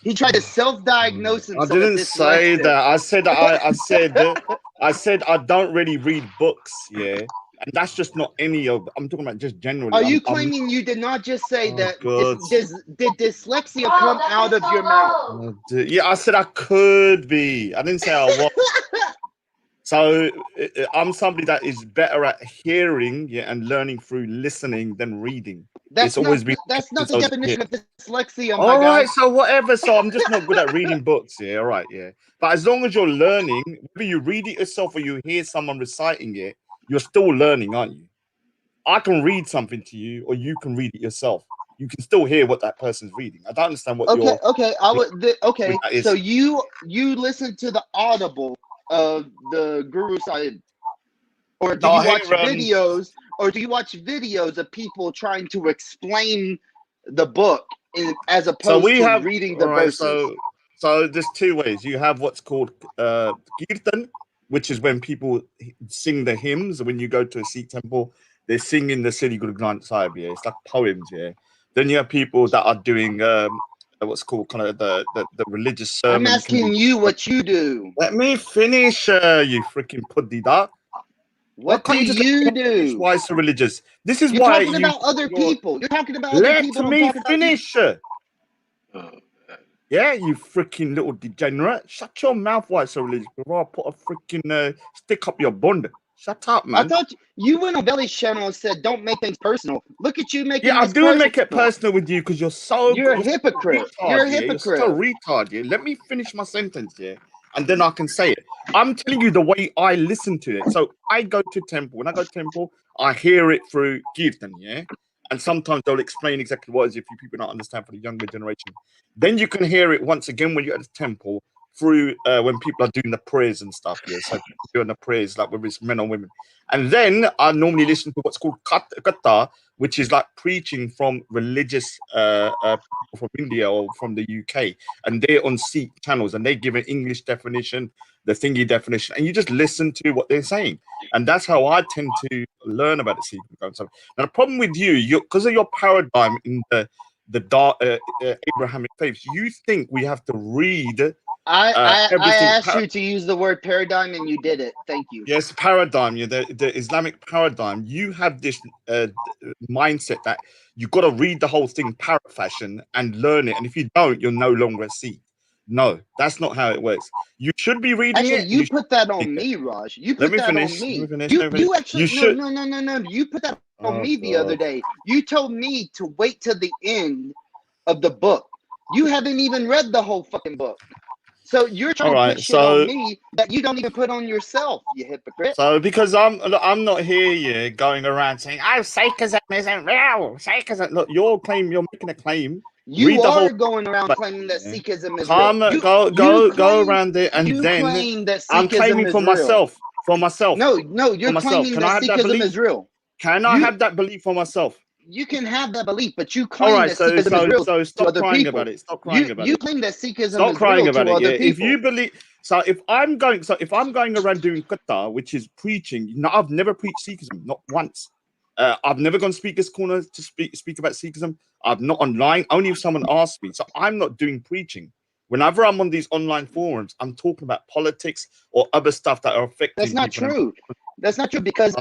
He tried to self-diagnose himself. I didn't say that. I said I don't really read books. Yeah. And that's just not any of. I'm talking about just generally. Are you claiming you did not just say that? Did dyslexia come out of your mouth? Yeah, I said I could be. I didn't say I was. So I'm somebody that is better at hearing, yeah, and learning through listening than reading. That's not the definition of dyslexia. All right, so whatever. So I'm just not good at reading books. Yeah, all right, yeah. But as long as you're learning, whether you read it yourself or you hear someone reciting it, you're still learning, aren't you? I can read something to you, or you can read it yourself. You can still hear what that person's reading. I don't understand what. Okay. So you listen to the audible of the Guru Sahib, or do you watch videos? Or do you watch videos of people trying to explain the book as opposed to reading the verses? So there's two ways. You have what's called kirtan, which is when people sing the hymns. When you go to a Sikh temple, they're singing the Sri Guru Granth Sahib. Yeah, it's like poems. Yeah. Then you have people that are doing what's called kind of the religious sermon. I'm asking you what you do. Let me finish, you freaking puddida. What do you do? Why so religious? This is You're why talking about other people. You're talking about other people. Let me finish. Yeah, you freaking little degenerate. Shut your mouth, why so religious? Before I put a freaking stick up your bund. Shut up, man. I thought you went on Belly's channel and said, "Don't make things personal." Look at you making. Yeah, I do make it personal with you because you're a hypocrite. You're a hypocrite. You're so retard. Yeah, let me finish my sentence. Yeah. And then I can say it. I'm telling you the way I listen to it. So I go to temple. When I go to temple, I hear it through kirtan, yeah? And sometimes they'll explain exactly what it is if you people don't understand for the younger generation. Then you can hear it once again when you're at the temple through when people are doing the prayers and stuff. Yeah, so doing the prayers, like whether it's men or women. And then I normally listen to what's called kata, which is like preaching from religious people from India or from the UK, and they're on Sikh channels, and they give an English definition, the thingy definition, and you just listen to what they're saying. And that's how I tend to learn about the Sikh. Now the problem with you, because of your paradigm in the dark Abrahamic faiths, you think we have to read I everything. asked you to use the word paradigm and you did it. Thank you. Yes, paradigm. Yeah, the Islamic paradigm. You have this mindset that you got to read the whole thing parrot fashion and learn it, and if you don't, you're no longer a Sikh. No, that's not how it works. You should be reading Actually, it. you put that on me, Raj. You Let put me that finish. on me. Let me finish. You actually You should. no. You put that on Oh, me the other God. day. You told me to wait till the end of the book. You haven't even read the whole fucking book. So you're trying to put shit on me that you don't even put on yourself, you hypocrite. So because I'm not here, yeah, going around saying, "Oh, Sikhism isn't real." Sikhism. Look, you're making a claim. You Read the whole. are going around claiming that Sikhism is Come, real. go around there, and you then claim that I'm Sikhism claiming is for real. myself. For myself. No, you're for myself. claiming Can that I have that Sikhism belief? is real. Can I have that belief for myself? You can have that belief, but you All claim right, that Sikhism is real so to stop other crying people. about it. Stop crying about You it. claim that Sikhism Stop is crying real about to it. other Yeah, people. if you believe, if I'm going around doing kata, which is preaching, I've never preached Sikhism, not once. I've never gone speakers corner to speak about Sikhism. I've not online, only if someone asks me. So I'm not doing preaching. Whenever I'm on these online forums, I'm talking about politics or other stuff that are affecting That's not people. true. That's not true because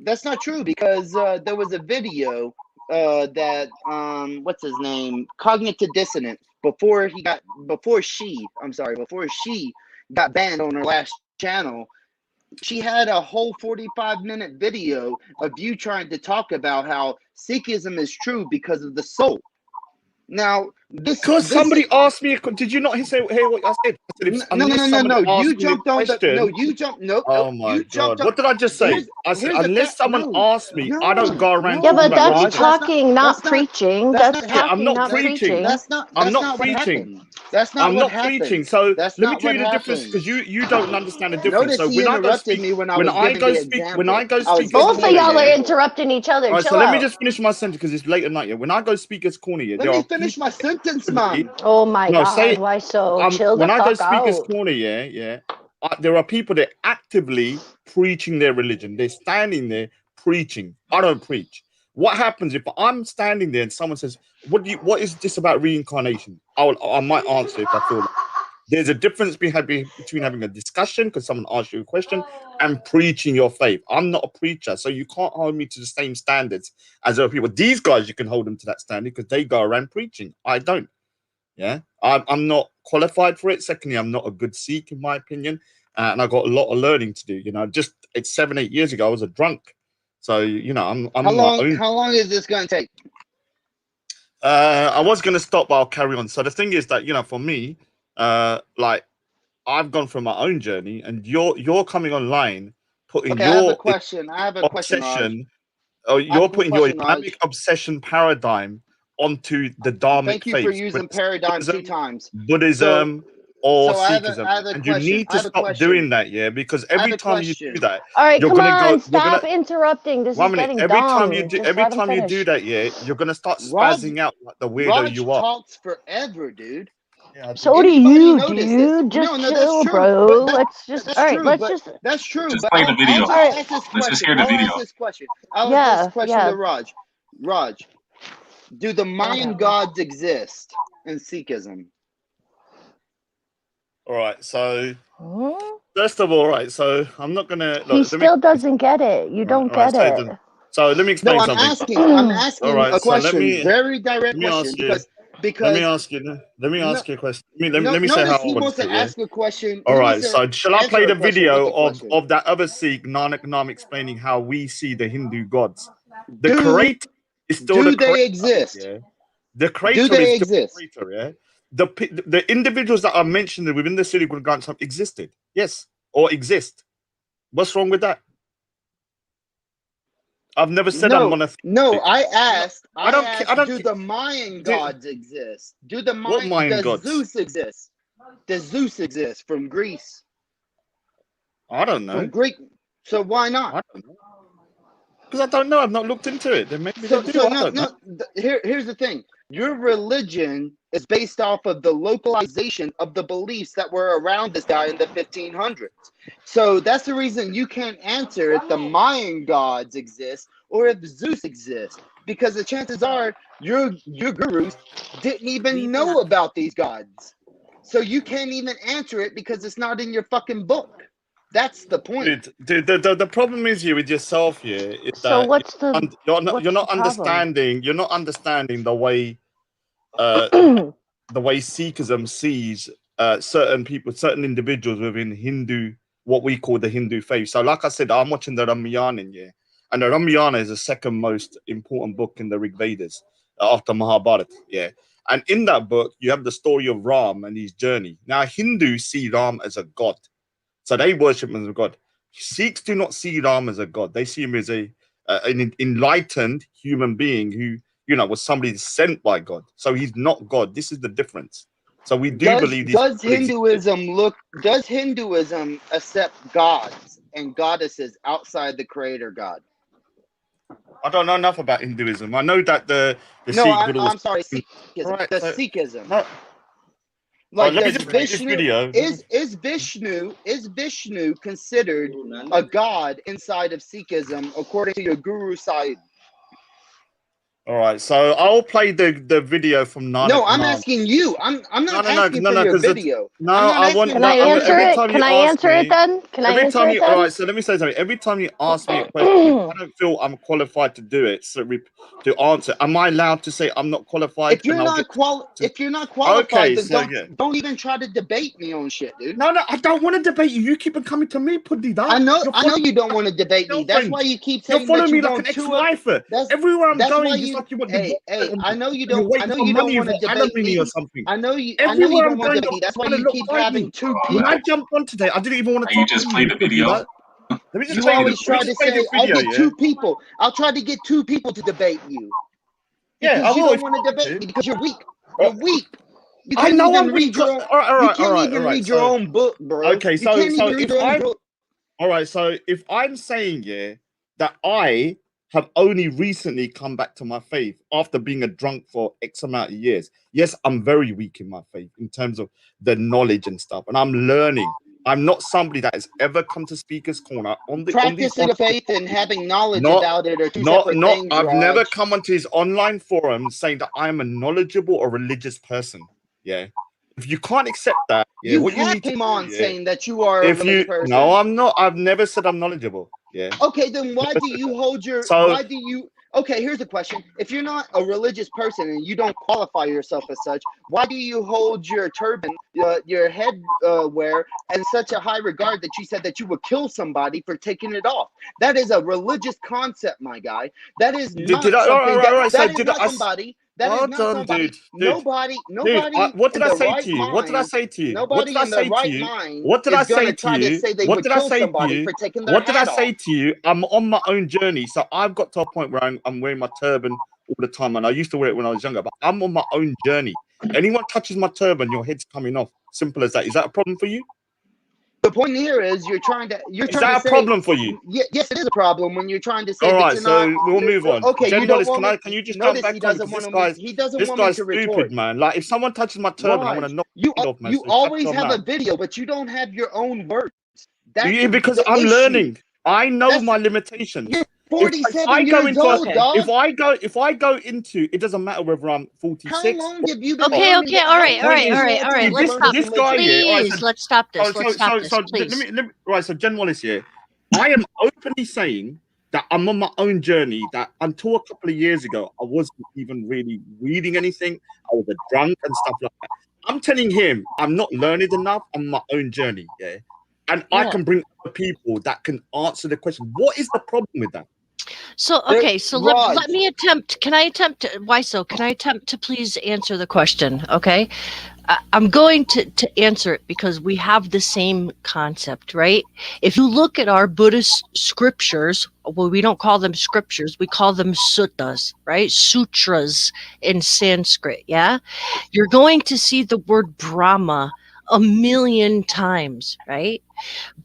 that's not true because there was a video that what's his name, cognitive dissonance, before she got banned on her last channel. She had a whole 45-minute video of you trying to talk about how Sikhism is true because of the soul. Now, because somebody asked me, did you not hear what I said? I said no. You jumped on the Oh my God! What did I just say? I said unless someone asks me, I don't go around. Yeah, but talking about that's religion. talking, not preaching. That's I'm talking, not not preaching. I'm not preaching. That's not I'm what not happened. preaching. So That's let me not tell what you the difference happened. because you don't understand the difference. Notice So he when I go interrupted speak, me when I when was I giving go the speak, example. when I go I was speak giving as Both of you y'all an are example. interrupting each other. All right, Chill so let me out. just finish my sentence because it's late at night. Yeah, when I go speak as corner, yeah, Let there me are finish people. my sentence, man. Oh my No, God, why so? Chill the when I go fuck speakers out. corner, there are people that actively preaching their religion. They're standing there preaching. I don't preach. What happens if I'm standing there and someone says, "What is this about reincarnation?" I might answer if I feel like. There's a difference between having a discussion because someone asks you a question and preaching your faith. I'm not a preacher, so you can't hold me to the same standards as other people. These guys, you can hold them to that standard because they go around preaching. I don't. Yeah, I'm not qualified for it. Secondly, I'm not a good Sikh in my opinion, and I got a lot of learning to do. Just it's 7-8 years ago, I was a drunk, so I'm How my own. long is this going to take? I was gonna stop, but I'll carry on. So the thing is that for me, like I've gone through my own journey, and you're coming online, putting Okay, I have a your question. Raj. obsession, or I have you're a putting your question, Raj. Islamic obsession paradigm onto the Dharmic Thank you for faiths, using paradigm 2 times. Buddhism, or So I have Sikhism, a and you question. need to stop doing that, because every time you do that, All right, you're come gonna go. on, stop interrupting. This 1 is minute. getting Every time dumb. you do, Just let him finish. that, you're gonna start Raj, spazzing out like the weirdo Raj you are. talks forever, dude. Yeah, So do you, dude. Just chill, bro. Let's just. All right, let's just. That's true. Just But play the video. I'll ask this Let's just question. hear the I'll video. ask this question. I'll ask this question to Raj. Raj, do the Mayan gods exist in Sikhism? All right. So first of all, right. So I'm not gonna. He still doesn't get it. You don't get it. So let me explain I'm something. I'm asking all right. a So question. Very direct question. Let me ask you. Let me ask you a question. Let me say how I he want wants to to ask a question. All right. So shall I play the video of that other Sikh, Nanak Nam, explaining how we see the Hindu gods? The creator is still the creator. Do they exist? Yeah. The creator is still the creator. Yeah. The individuals that are mentioned within the Siddhi Guru Granth Sahib existed. Yes. Or exist. What's wrong with that? I've never said I'm monotheistic. No, I asked. I don't. Do the Mayan gods exist? Do the Mayan? Mayan does gods? Zeus exist? Does Zeus exist from Greece? I don't know. From Greek. So why not? I don't know. Because I don't know. I've not looked into it. Then maybe they do. So I don't know. here's the thing. Your religion is based off of the localization of the beliefs that were around this guy in the 1500s. So that's the reason you can't answer if the Mayan gods exist or if Zeus exists, because the chances are your gurus didn't even know about these gods. So you can't even answer it because it's not in your fucking book. That's the point. Dude, the problem is here with yourself here is So that what's the you're what's not the problem? understanding the way Sikhism sees certain people, certain individuals within Hindu, what we call the Hindu faith. So like I said, I'm watching the Ramayana, yeah, and the Ramayana is the second most important book in the Rig Vedas after Mahabharata, yeah. And in that book, you have the story of Ram and his journey. Now, Hindus see Ram as a god. So they worship him as a god. Sikhs do not see Ram as a god. They see him as an enlightened human being who, was somebody sent by God. So he's not God. This is the difference. So we do believe these. Does Hinduism accept gods and goddesses outside the creator God? I don't know enough about Hinduism. I know that the No, Sikh I'm sorry, Sikhism. Right, Sikhism. No. Like, let me just play this video. Is Vishnu considered a god inside of Sikhism according to your guru side? All right, so I'll play the video from Nanak. No, I'm asking you. I'm not asking for your video. No, I want. Can I answer it? Can I answer it then? Can I answer it then? All right, so let me say something. Every time you ask me a question, I don't feel I'm qualified to do it. So to answer, am I allowed to say I'm not qualified? If you're not qualified, okay, then so don't even try to debate me on shit, dude. No, I don't want to debate you. You keep on coming to me, Puddy. I know you don't want to debate me. That's why you keep saying you're following that me like an ex-wifer. Everywhere I'm going, like you want to. Hey, I know you don't. I know you don't want to debate me or something. I know you Everywhere don't want to debate me. That's why you keep having two people. When I jumped on today, I didn't even want to. You just play the video. Let me just you always try to say, "I'll get two people." I'll try to get two people to debate you. Because you don't want to debate me because you're weak. You're weak. You can't even read your own. You can't even read your own book, bro. Okay, so all right, so if I'm saying that I have only recently come back to my faith after being a drunk for X amount of years. Yes, I'm very weak in my faith in terms of the knowledge and stuff, and I'm learning. I'm not somebody that has ever come to Speaker's Corner on the practicing the faith and having knowledge about it are two separate things. I've never come onto his online forum saying that I'm a knowledgeable or religious person. Yeah. If you can't accept that, you came on saying that you are a religious person. No, I'm not. I've never said I'm knowledgeable. Yeah. Okay, then why do you hold your? Okay, here's the question: if you're not a religious person and you don't qualify yourself as such, why do you hold your turban, your head wear, in such a high regard that you said that you would kill somebody for taking it off? That is a religious concept, my guy. That is not somebody. That is not somebody. Dude. Nobody. What did I say to you? What did I say to you? Nobody in their right mind. What did I say to you? What did I say to you? What did I say to you? I'm on my own journey, so I've got to a point where I'm wearing my turban all the time, and I used to wear it when I was younger. But I'm on my own journey. Anyone touches my turban, your head's coming off. Simple as that. Is that a problem for you? The point here is you're trying to. Is that a problem for you? Yes, it is a problem when you're trying to say. All right, so we'll move on. Okay, can you just come back on? He doesn't this want guy's me to stupid, retort. Man. Like if someone touches my turban, I want to knock it off, man. You always have a video, but you don't have your own words. Because I'm learning. I know my limitations. You're 47 years old, dog. If I go into, it doesn't matter whether I'm 46. How long have you been? Okay, all right. Let's stop. This guy please, let's stop this. Please. Right, so Jen Wallace here. I am openly saying that I'm on my own journey. That until a couple of years ago, I wasn't even really reading anything. I was a drunk and stuff like that. I'm telling him I'm not learned enough on my own journey. Yeah. And I can bring other people that can answer the question. What is the problem with that? So, okay, so let me attempt. Can I attempt? Why so? Can I attempt to please answer the question? Okay. I'm going to answer it because we have the same concept, right? If you look at our Buddhist scriptures, well, we don't call them scriptures, we call them suttas, right? Sutras in Sanskrit, yeah? You're going to see the word Brahma a million times, right?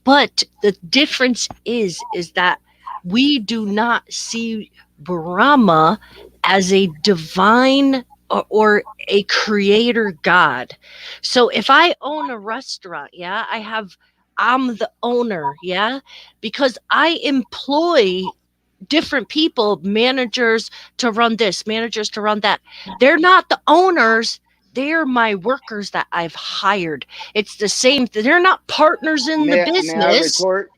But the difference is that we do not see Brahma as a divine or a creator God. So if I own a restaurant, yeah, I'm the owner, yeah, because I employ different people, managers to run this, managers to run that. They're not the owners. They're my workers that I've hired. It's the same. They're not partners in the May I business. retort?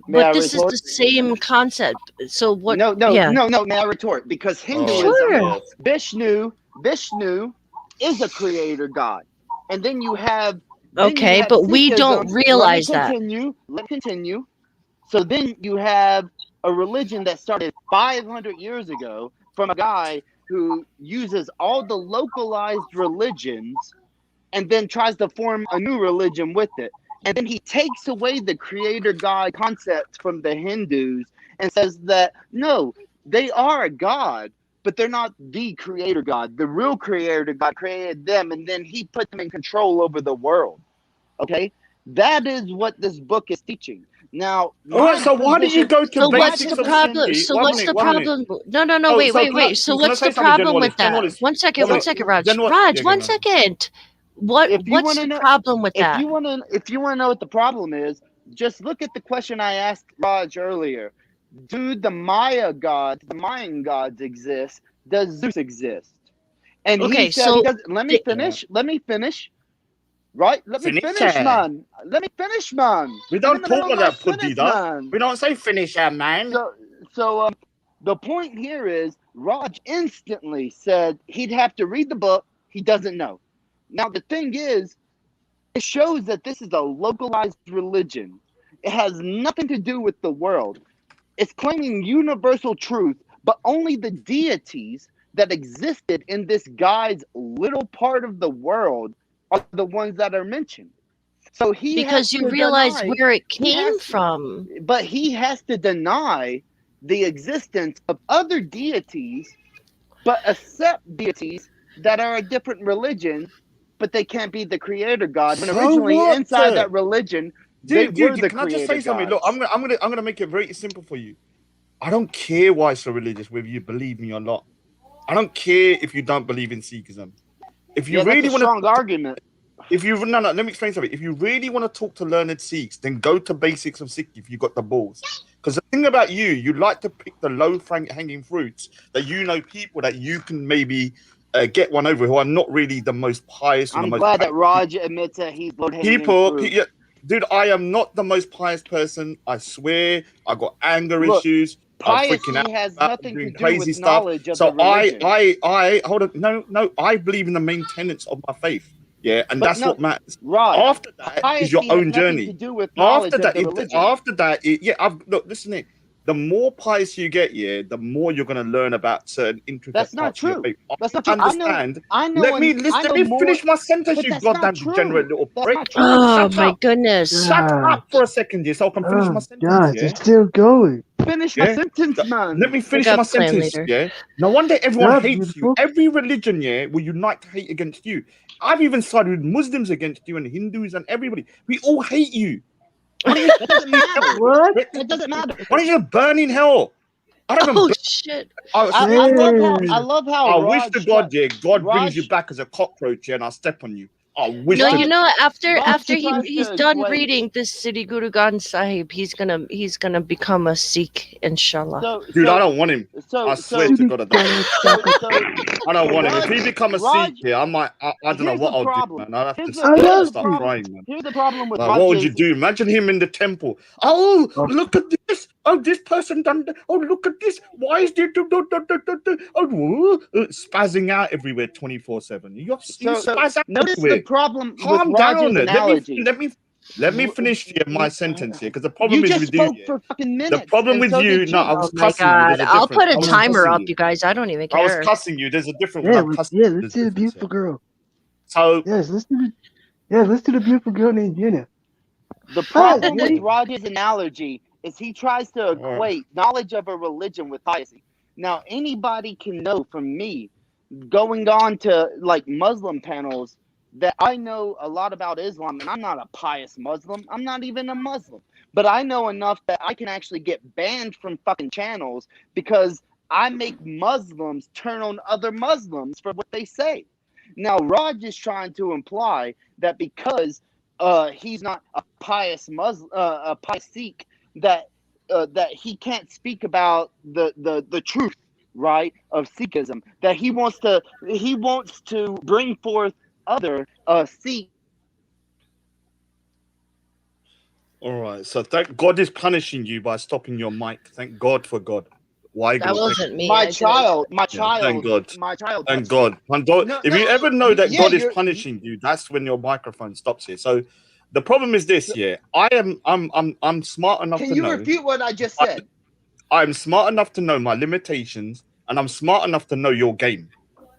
But I this is retort? the same concept. So what? No. Yeah. May I retort? Because Hinduism, Sure. Vishnu is a creator god, and then you have Okay, but we don't Sikhism. realize that. Let me continue. So then you have a religion that started 500 years ago from a guy who uses all the localized religions and then tries to form a new religion with it. And then he takes away the creator God concept from the Hindus and says that, no, they are a God, but they're not the creator God. The real creator God created them, and then he put them in control over the world. Okay? That is what this book is teaching. Now, all right. So why do you go to So what's basics the of problem? Sikhi? So One what's minute, the 1 minute. problem? No, Oh, wait. so can I So can I what's say the something, problem with that? Generalist? One second, One minute. Raj. General, Raj, yeah, one no. second. if you What's want the to know, problem with that? if you want to know what the problem is, just look at the question I asked Raj earlier. Do the Maya gods, the Mayan gods exist? Does Zeus exist? And Okay, he said he so doesn't. Let me finish. Right? Let me Finish finish, her. man. Let me finish, man. We I'm don't in the talk middle of like my that, sentence, Pudida. man. We don't say finish her, man. So the point here is Raj instantly said he'd have to read the book. He doesn't know. Now the thing is, it shows that this is a localized religion. It has nothing to do with the world. It's claiming universal truth, but only the deities that existed in this guy's little part of the world are the ones that are mentioned. So he has because you to realize deny, where it came from. but he has to deny the existence of other deities, but accept deities that are a different religion, but they can't be the creator God. When So originally what? inside that religion, they were the Can I just creator say something? gods. Look, I'm gonna make it very simple for you. I don't care why it's so religious, whether you believe me or not. I don't care if you don't believe in Sikhism. If you Yeah, that's really a want strong to, argument. if you no, let me explain something. If you really want to talk to learned Sikhs, then go to basics of Sikh if you got the balls. Because the thing about you like to pick the low hanging fruits that you know people that you can maybe get one over who are not really the most pious or the I'm most glad that Raj admits that he's low hanging people. fruit. Yeah, dude, I am not the most pious person. I swear, I got anger Look, issues. I'm freaking piety out has about nothing to doing do crazy with stuff. knowledge of the So religion. I hold on. No, I believe in the main tenets of my faith. Yeah, and But that's no, what matters. Raj, After that is your piety has own nothing journey. to do with knowledge of the religion. After that, yeah. Look, listen here. The more pious you get, yeah, the more you're going to learn about certain intricate That's not parts of your true. faith. That's not true. Understand? I know Let me more, finish my sentence, but you that's not goddamn degenerate true. little That's prick. not true. Oh Shut my up. goodness. Shut up for a second, yeah, so I can finish my sentence, God, yeah? it's still going. Finish my Yeah? sentence, man. Let me Pick finish up, my clan sentence, leader. yeah? No wonder everyone God, hates you. beautiful. Every religion, yeah, will unite to hate against you. I've even sided with Muslims against you and Hindus and everybody. We all hate you. Why don't you That doesn't matter. What? That doesn't matter. Why don't you just burn in hell? I don't even Oh burn. shit. I love Man. how I wish Raj to God, yeah, God brings you Raj back as a cockroach, yeah, and I step on you. I wish No, to you know, after Raj tries he's to done equate. reading this Sri Guru Granth Sahib, he's gonna become a Sikh, inshallah. Dude, I don't want him. So I swear to God, I don't. I don't want him. If Raj, he become a Raj, Sikh, yeah, I might. I don't know here's what the I'll do, problem. man. I'll have Here's to the, here's the start problem. crying, man. Here's the problem with Like, Raj what would you is, do? Imagine him in the temple. Oh, look at this. Oh, this person done that. Oh, look at this. Why is there spazzing out everywhere 24/7? You spaz out notice everywhere. the problem Calm with Raj's down. analogy. Let me finish here my sentence here, because the problem You is just with you. spoke for fucking minutes. The problem and with so you, did no, I Oh was my cussing you. god. There's a I'll difference. put a I was timer cussing up, you. you guys. I don't even I was care. cussing you. There's a difference when I'm cussing. Let's There's see the difference beautiful here. girl. So Yes, let's do the beautiful girl named Jenna. The problem Hi, with Jenny. Raj's analogy is he tries to equate knowledge of a religion with piety. Now, anybody can know from me going on to like Muslim panels that I know a lot about Islam, and I'm not a pious Muslim. I'm not even a Muslim. But I know enough that I can actually get banned from fucking channels because I make Muslims turn on other Muslims for what they say. Now, Raj is trying to imply that because he's not a pious Muslim, a pious Sikh, that he can't speak about the truth, right, of Sikhism. That he wants to bring forth other Sikh. All right. So thank God is punishing you by stopping your mic. Thank God for God. Why That God? wasn't me. My child. Thank God. My child. Thank God. If you ever know that God is punishing you, that's when your microphone stops here. So the problem is this, yeah. I'm smart enough to know. Can you refute what I just said? I'm smart enough to know my limitations, and I'm smart enough to know your game.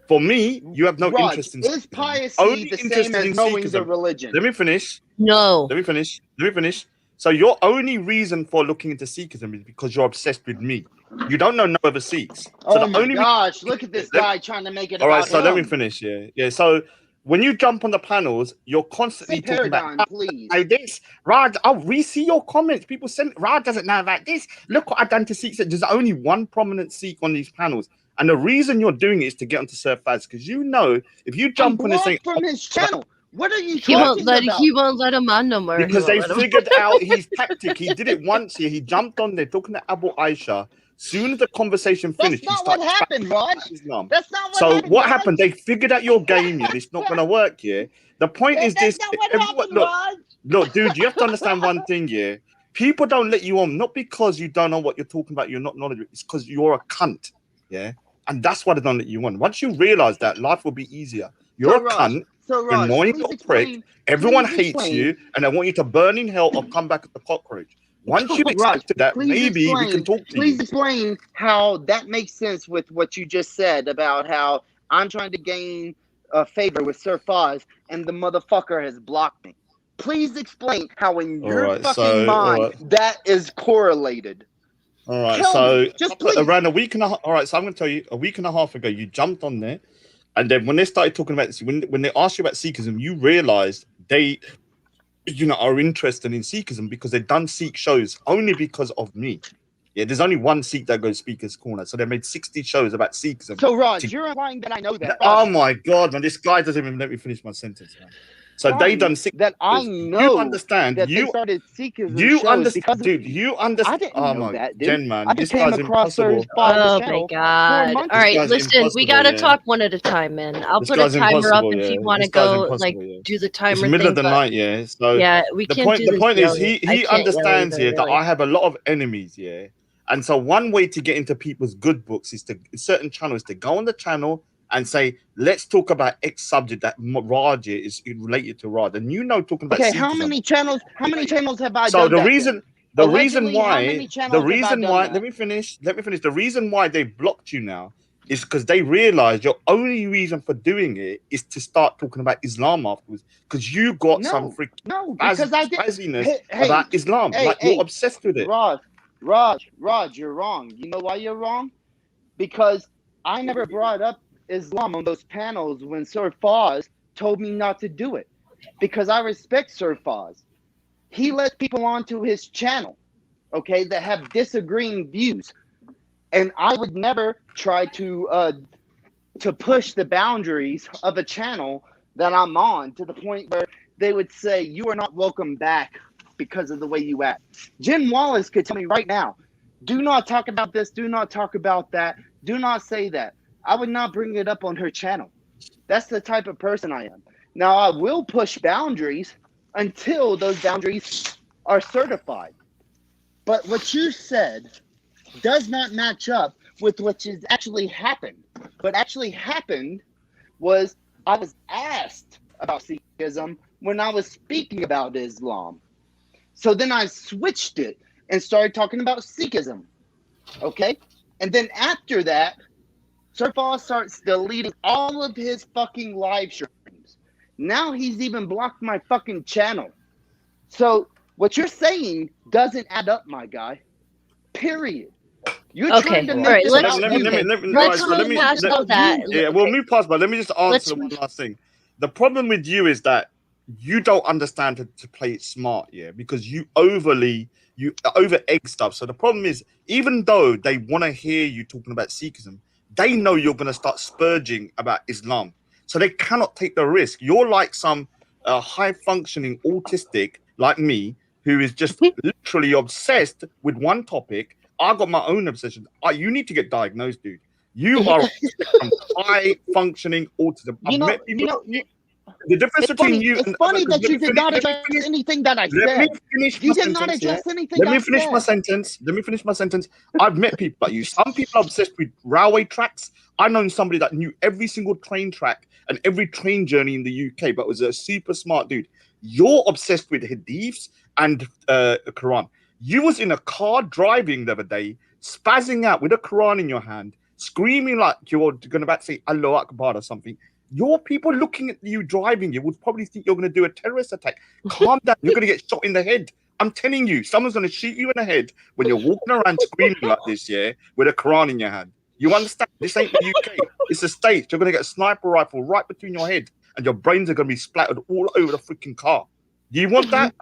For me, you have no interest in is piety the same as knowing the religion? Let me finish. No. Let me finish. So your only reason for looking into Sikhism is because you're obsessed with me. You don't know no other Sikhs. So my gosh, look at this guy trying to make it all about right, so him. let me finish. Yeah. So when you jump on the panels, you're constantly talking about please. Like this. Raj, we see your comments. People send Raj doesn't know about this. Look what I've done to Sikhs. There's only one prominent Sikh on these panels. And the reason you're doing it is to get onto Sir Faz, because you know if you jump on and say from his channel. What are you talking about? He won't let him on no more. Because they figured out his tactic. He did it once here. He jumped on there talking to Abu Aisha. Soon as the conversation finished, that's not what happened, Raj. Islam. That's not what so happened. What happened? They figured out your game here. It's not going to work here. The point is this. Look, dude, you have to understand one thing here. People don't let you on, not because you don't know what you're talking about, you're not knowledgeable. It's because you're a cunt. Yeah. And that's why they don't let you on. Once you realize that, life will be easier. You're a cunt. You're annoying little prick. Everyone hates you, and they want you to burn in hell or come back as a cockroach. Once you've accepted that, maybe we can talk to you. Please explain how that makes sense with what you just said about how I'm trying to gain a favor with Sir Faz, and the motherfucker has blocked me. Please explain how in your fucking mind that is correlated. All right, so around a week and a half. All right, so I'm going to tell you, a week and a half ago, you jumped on there, and then when they started talking about this, when they asked you about Sikhism, you realized they, are interested in Sikhism because they've done Sikh shows only because of me. Yeah, there's only one Sikh that goes Speaker's Corner, so they made 60 shows about Sikhism. So, Raj, you're implying that I know that. Oh my God, man, this guy doesn't even let me finish my sentence, man. So they done Sikh. That I know. You understand? That they started Sikhism. You understand, dude? You understand? I didn't know that, dude. Gen, man, this guy's impossible. Oh my God! All right, listen, we gotta talk one at a time, man. I'll put a timer up if you want to go, do the timer. It's middle of the night, yeah. So yeah, we can't do this. The point is, he understands here that I have a lot of enemies, yeah. And so one way to get into people's good books is to certain channels to go on the channel and say, let's talk about X subject that Raj is related to Raj. And talking about Sikhism. How many channels have I done? So the reason why, let me finish. The reason why they blocked you now is because they realized your only reason for doing it is to start talking about Islam afterwards. Because you got some freaking craziness about Islam. You're obsessed with it. Raj, you're wrong. You know why you're wrong? Because I never brought up Islam on those panels when Sir Faz told me not to do it, because I respect Sir Faz. He lets people onto his channel, okay, that have disagreeing views, and I would never try to push the boundaries of a channel that I'm on to the point where they would say you are not welcome back because of the way you act. Jen Wallace could tell me right now, do not talk about this, do not talk about that, do not say that. I would not bring it up on her channel. That's the type of person I am. Now, I will push boundaries until those boundaries are certified. But what you said does not match up with what has actually happened. What actually happened was I was asked about Sikhism when I was speaking about Islam. So then I switched it and started talking about Sikhism. Okay? And then after that, Sir Faz starts deleting all of his fucking live streams. Now he's even blocked my fucking channel. So what you're saying doesn't add up, my guy. Period. You're trying to make let's move past that. Yeah, we'll move past, but let me just answer one last thing. the problem with you is that you don't understand to play it smart, yeah, because you over egg stuff. So the problem is, even though they want to hear you talking about Sikhism, they know you're going to start spurging about Islam, so they cannot take the risk. You're like some high functioning autistic like me, who is just literally obsessed with one topic. I got my own obsession. You need to get diagnosed, dude. You are from high functioning autism. I've met people. The difference between you it's and funny that you did not address anything that I said. You did not address anything. Let me finish my sentence. Let me finish my sentence. I've met people like you. Some people are obsessed with railway tracks. I know somebody that knew every single train track and every train journey in the UK, but was a super smart dude. You're obsessed with hadiths and Quran. You was in a car driving the other day, spazzing out with a Quran in your hand, screaming like you're going to about to say Allah Akbar or something. Your people looking at you driving you would probably think you're going to do a terrorist attack. Calm down. You're going to get shot in the head. I'm telling you, someone's going to shoot you in the head when you're walking around screaming like this, yeah, with a Quran in your hand. You understand? This ain't the UK. It's the States. You're going to get a sniper rifle right between your head, and your brains are going to be splattered all over the freaking car. Do you want that?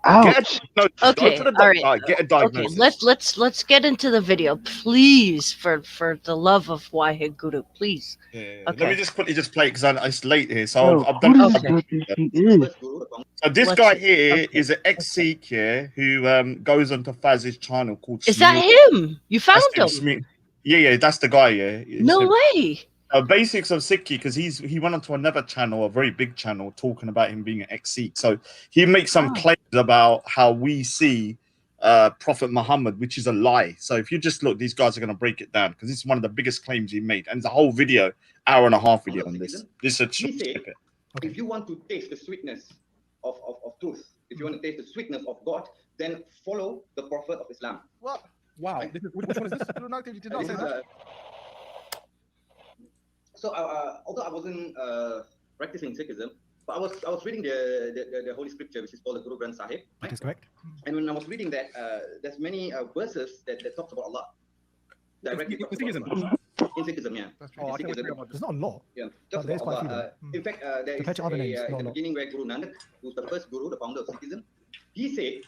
Ouch. Okay, go to the all doctor, right. get a diagnosis. Okay, let's get into the video, please, for the love of Wahid Guru, please. Yeah. Okay. Let me just quickly just play because it's late here. So Yo, I've who done. does this thing is? So this guy here is an ex-Sikh here who goes onto Faz's channel called. Is that him? You found him? Yeah, that's the guy. Yeah. No way. Basics of Sikhi, because he went onto another channel, a very big channel, talking about him being an ex-Sikh. So he makes some claims about how we see Prophet Muhammad, which is a lie. So if you just look, these guys are going to break it down because it's one of the biggest claims he made, and it's a whole video, hour and a half video on this. This is a short snippet. If you want to taste the sweetness of truth, if you want to taste the sweetness of God, then follow the Prophet of Islam. What? Wow. Which one is this? You did not say that. So, although I wasn't practicing Sikhism, but I was reading the Holy Scripture, which is called the Guru Granth Sahib. Right? That is correct. And when I was reading that, there's many verses that talks about Allah. Directly in Sikhism. In Sikhism, yeah. There's not a law. Yeah, talks about Allah. In fact, there is at the beginning where Guru Nanak, who's the first guru, the founder of Sikhism, he said,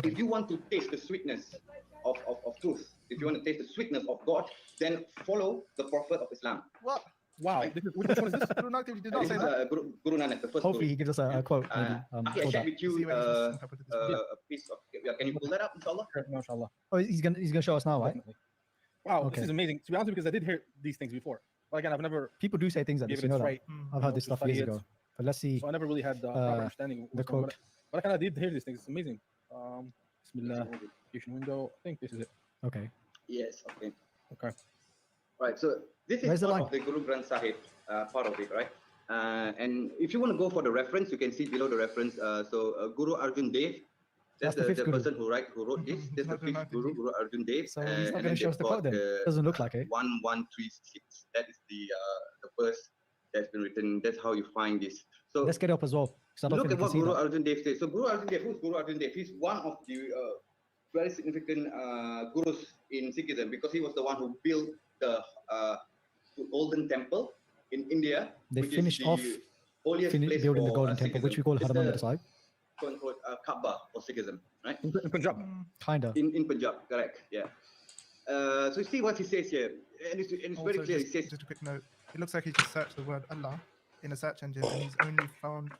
if you want to taste the sweetness of truth, if you want to taste the sweetness of God, then follow the Prophet of Islam. What? Wow. Right? Which one is this? Guru Nanak, you did not say that. Guru Nanak, the first Hopefully guru. he gives us a quote. Maybe, I shared with you a piece of. Can you pull that up, inshallah? Mashallah. Oh, he's gonna show us now, right? Wow, this is amazing. To be honest, because I did hear these things before. But again, I've never. People do say things like this. You know that. I've heard this stuff years ago. But let's see. So I never really had the understanding. The quote. But I kind of did hear these things. It's amazing. Bismillah. Application window. I think this is it. Okay. Yes. Okay. Okay. Right. So this is part of the Guru Granth Sahib, part of it, right? And if you want to go for the reference, you can see below the reference. So Guru Arjun Dev, that's the person who wrote this. That's the fifth Guru, Guru Arjun Dev. So he's not going to show us the quote then. Doesn't look like it. 1136. That is the verse that's been written. That's how you find this. So let's get it up as well. Look at what Guru Arjun Dev says. So Guru Arjun Dev, who's Guru Arjun Dev? He's one of the very significant gurus in Sikhism because he was the one who built the Golden Temple in India. They finished off building the Golden Temple, which we call Harmandir Sahib. Kaaba for Sikhism, right? In Punjab. Kind of. In Punjab, correct, yeah. So you see what he says here, and it's very clear. He says, just a quick note. It looks like he just searched the word Allah in a search engine, and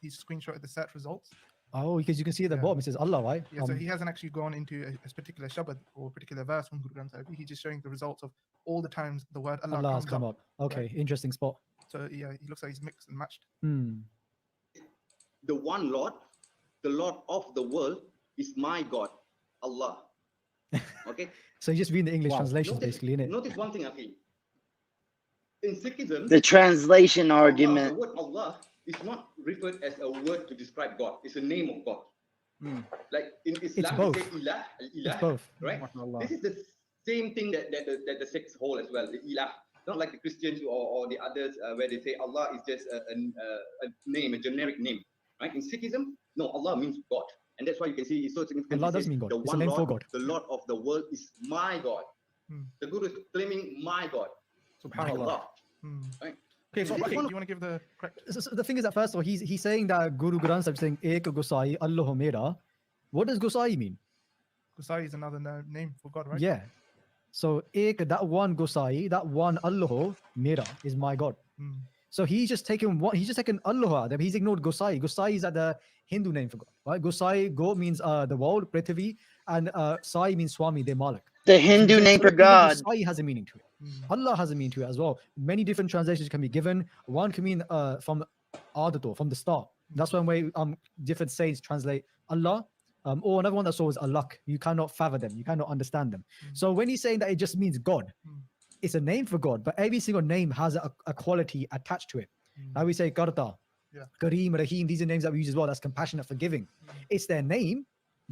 he's screenshotted the search results. Oh, because you can see at the bottom it says Allah, right? Yeah, so he hasn't actually gone into a particular shabad or a particular verse from Guru Granth Sahib. He's just showing the results of all the times the word Allah has come up. Okay, right. Interesting spot. So yeah, he looks like he's mixed and matched. The one Lord, the Lord of the world, is my God, Allah. Okay. So you just read the English translations, basically, innit? Notice one thing, Akhi. In Sikhism, the translation argument. The word Allah is not referred as a word to describe God. It's a name of God. Like in Islam, they say ilah, it's both. Right? This is the same thing that the sects hold as well, the ilah. Not like the Christians or the others where they say Allah is just a name, a generic name. Right? In Sikhism, no, Allah means God. And that's why you can see it's so significant. Allah does mean God. It's a name for God. The Lord of the world is my God. The Guru is claiming my God. SubhanAllah. Right? Okay, so okay, do you want to give the correct? So the thing is that first of all, he's saying that Guru Granth Sahib saying Ek Gosai Allah Mera. What does Gosai mean? Gosai is another name for God, right? Yeah. So Ek, that one Gosai, that one Allah Mera is my God. So he's just taken Allah out of them. He's ignored Gosai. Gosai is the Hindu name for God, right? Gosai, Go means the world, Prithvi, and Sai means Swami, the Malik. The Hindu name for God. Gosai has a meaning to it. Allah has a meaning to it as well. Many different translations can be given. One can mean from Adato, from the start. That's one way different saints translate Allah. Or another one that's always Allah. You cannot fathom them. You cannot understand them. So when he's saying that it just means God, it's a name for God, but every single name has a quality attached to it. Now we say Karta, Kareem, Rahim, these are names that we use as well. That's compassionate, forgiving. It's their name,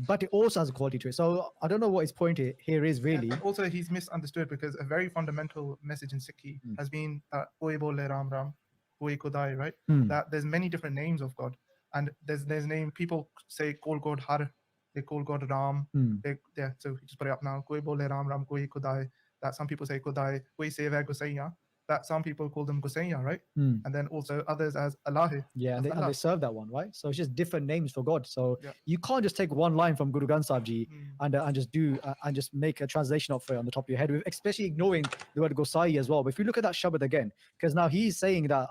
but it also has a quality to it. So I don't know what his point here is really. Yeah, also, he's misunderstood because a very fundamental message in Sikhi has been that Oi Bole Ram Ram, Oi Kodai, right? That there's many different names of God, and there's name people say call God Har, they call God Ram. So just put it up now. Koi Bole Ram Ram, Koi Kodai. That some people say Kodai, Koi Seva Gosaiya. That some people call them Gosaiya, right? And then also others as Allah. Yeah, and they serve that one, right? So it's just different names for God. So you can't just take one line from Guru Granth Sahib Ji and just make a translation of it on the top of your head, especially ignoring the word Gosai as well. But if you look at that Shabad again, because now he's saying that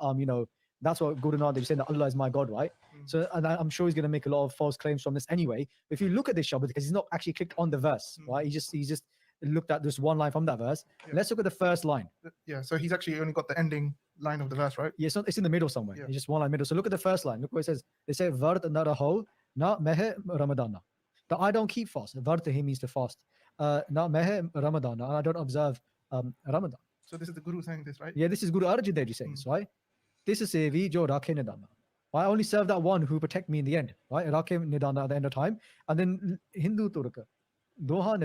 that's what Guru Nanak is saying, that Allah is my God, right? So and I'm sure he's going to make a lot of false claims from this anyway. But if you look at this Shabad, because he's not actually clicked on the verse, right? He just looked at this one line from that verse. Let's look at the first line. Yeah, so he's actually only got the ending line of the verse, right? Yeah, it's in the middle somewhere. It's just one line middle. So look at the first line. Look what it says. They say Vart naraho na mehe Ramadana. That I don't keep fast. Vart here means to fast. Na mehe Ramadana. And I don't observe Ramadan. So this is the Guru saying this, right? Yeah, this is Guru Arjan Dev Ji saying this, right? This is Sevi Jo Rakhe Nidana. I only serve that one who protect me in the end, right? Rakhe Nidana at the end of time. And then Hindu Turka. Doha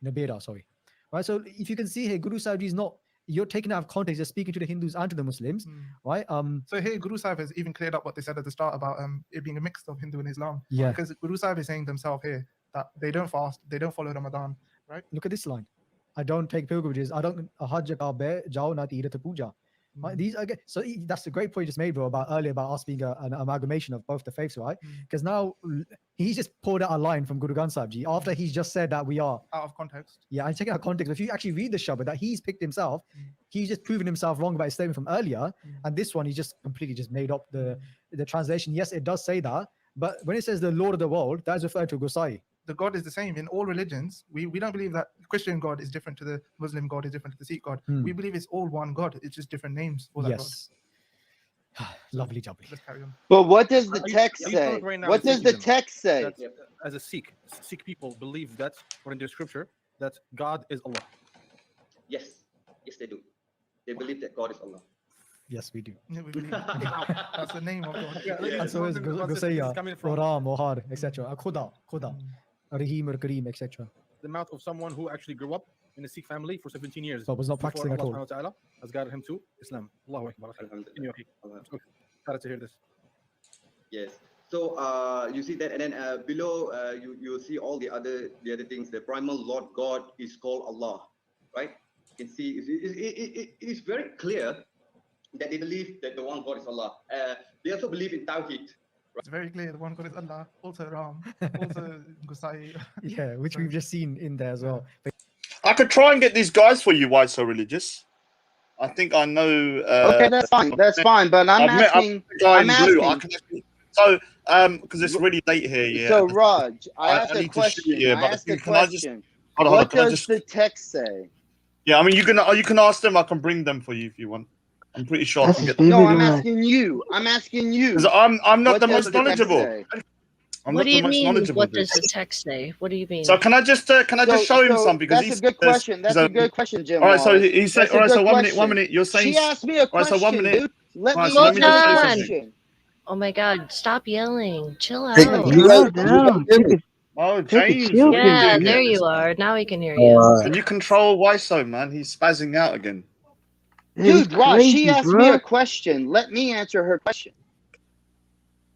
Nabera, sorry. Right, so if you can see here, Guru Sahib is not, you're taking out of context, you're speaking to the Hindus and to the Muslims, right? So here, Guru Sahib has even cleared up what they said at the start about it being a mix of Hindu and Islam. Yeah. Because Guru Sahib is saying themselves here that they don't fast, they don't follow Ramadan, right? Look at this line. I don't take pilgrimages. I don't hajj kabe jao na tirth puja. Right? These again. So that's a great point you just made, bro, about earlier about us being an amalgamation of both the faiths, right? Because now he's just pulled out a line from Guru Granth Sahib Ji after he's just said that we are out of context. Yeah, and check out context. If you actually read the Shabad that he's picked himself, he's just proven himself wrong about his statement from earlier, and this one he just completely just made up the translation. Yes, it does say that, but when it says the Lord of the world, that is referred to Gosai. The God is the same in all religions. We don't believe that Christian God is different to the Muslim God is different to the Sikh God. We believe it's all one God. It's just different names for that God. Lovely job. Let's carry on. But what does the text say? What does the text say? As a Sikh people believe that, according to Scripture, that God is Allah. Yes, they do. They believe that God is Allah. Yes, we do. Yeah, we believe that's the name of God. And so is Gosaiya, or Ram, or Har, etc. Khuda, Rahim, or Kareem, etc. The mouth of someone who actually grew up in a Sikh family for 17 years. But was not practicing at all. Allah Ta'ala has guided him to Islam. Allahu Akbar. Glad to hear this. Yes. So you see that, and then below you see all the other things. The primal Lord God is called Allah, right? You can see it is very clear that they believe that the one God is Allah. They also believe in Tawheed. Right? It's very clear the one God is Allah, also Ram, also Gosai. Yeah, which we've just seen in there as well. I could try and get these guys for you. Why so religious? I think I know. Okay, that's fine. That's fine. But I'm asking. So, because it's really late here. Yeah. So, Raj, I asked a question. What does the text say? Yeah, I mean, you can ask them. I can bring them for you if you want. I'm pretty sure I can get them. No, I'm asking you. Because I'm not the most knowledgeable. What do you mean? What does the text say? What do you mean? So can I just show him some, because that's a good question. That's a good question, Jim. All right, so he said. All right, so 1 minute. You're saying she asked me a question. All right, so 1 minute. Dude. Let me Hold on. Oh my God! Stop yelling. Chill out. Oh, James. Yeah, there you are. Now we can hear you. Can you control Waiso, man? He's spazzing out again. Dude, Ross, she asked me a question. Let me answer her question.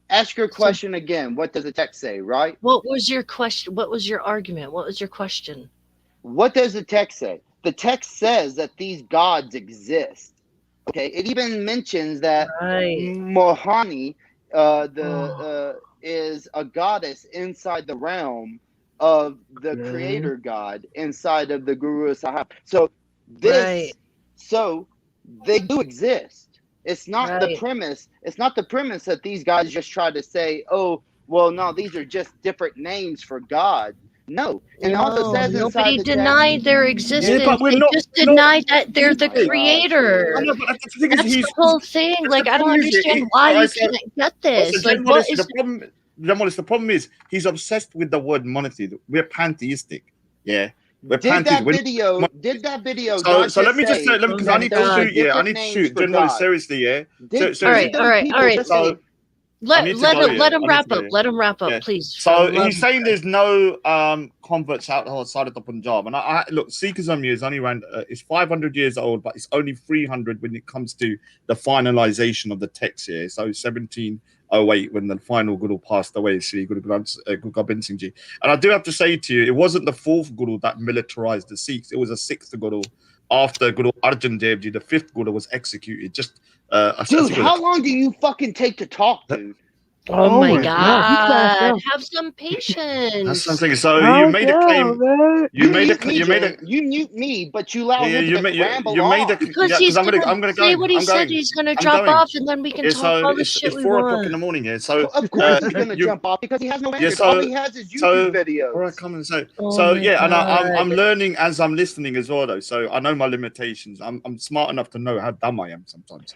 Ask your question again. What does the text say, right? What was your question? What was your argument? What was your question? What does the text say? The text says that these gods exist. Okay, it even mentions that Right. Mohani is a goddess inside the realm of the creator god inside of the Guru Sahib. So they do exist. It's not the premise. It's not the premise that these guys just try to say, oh, well, no, these are just different names for God. No, and it also says nobody inside the denied text, their existence. but we're They not. just denied that they're the gosh, creator. I know, but the thing is, That's he's the whole thing. Like, I don't understand why you can't get this. Like, what is the problem is he's obsessed with the word monotheism. We're pantheistic. Yeah. We're Did that pantheistic. video? So let me just say, because I need to shoot. Yeah, I need to shoot. Generally, seriously. Yeah. All right. So, let him wrap up. Let him wrap up, please. So he's saying there's no converts outside of the Punjab, and I look, Sikhism is only around it's 500 years old, but it's only 300 when it comes to the finalization of the text here. So 1708 when the final Guru passed away, Sri Guru Gobind Singh Ji. And I do have to say to you, it wasn't the fourth Guru that militarized the Sikhs; it was a sixth Guru. After Guru Arjan Dev Ji, the fifth Guru was executed. Just dude, how long do you fucking take to talk, dude? Oh my God! Have some patience. That's something. So you made a claim. You mute me, but you allow him to ramble because he's I'm gonna say what he said. He's gonna drop off, and then we can talk all the shit we want. It's 4 o'clock in the morning here, so of course he's gonna jump off because he has no answers. All he has is YouTube videos. All right, come and say. And I'm learning as I'm listening as well, though. So I know my limitations. I'm smart enough to know how dumb I am sometimes.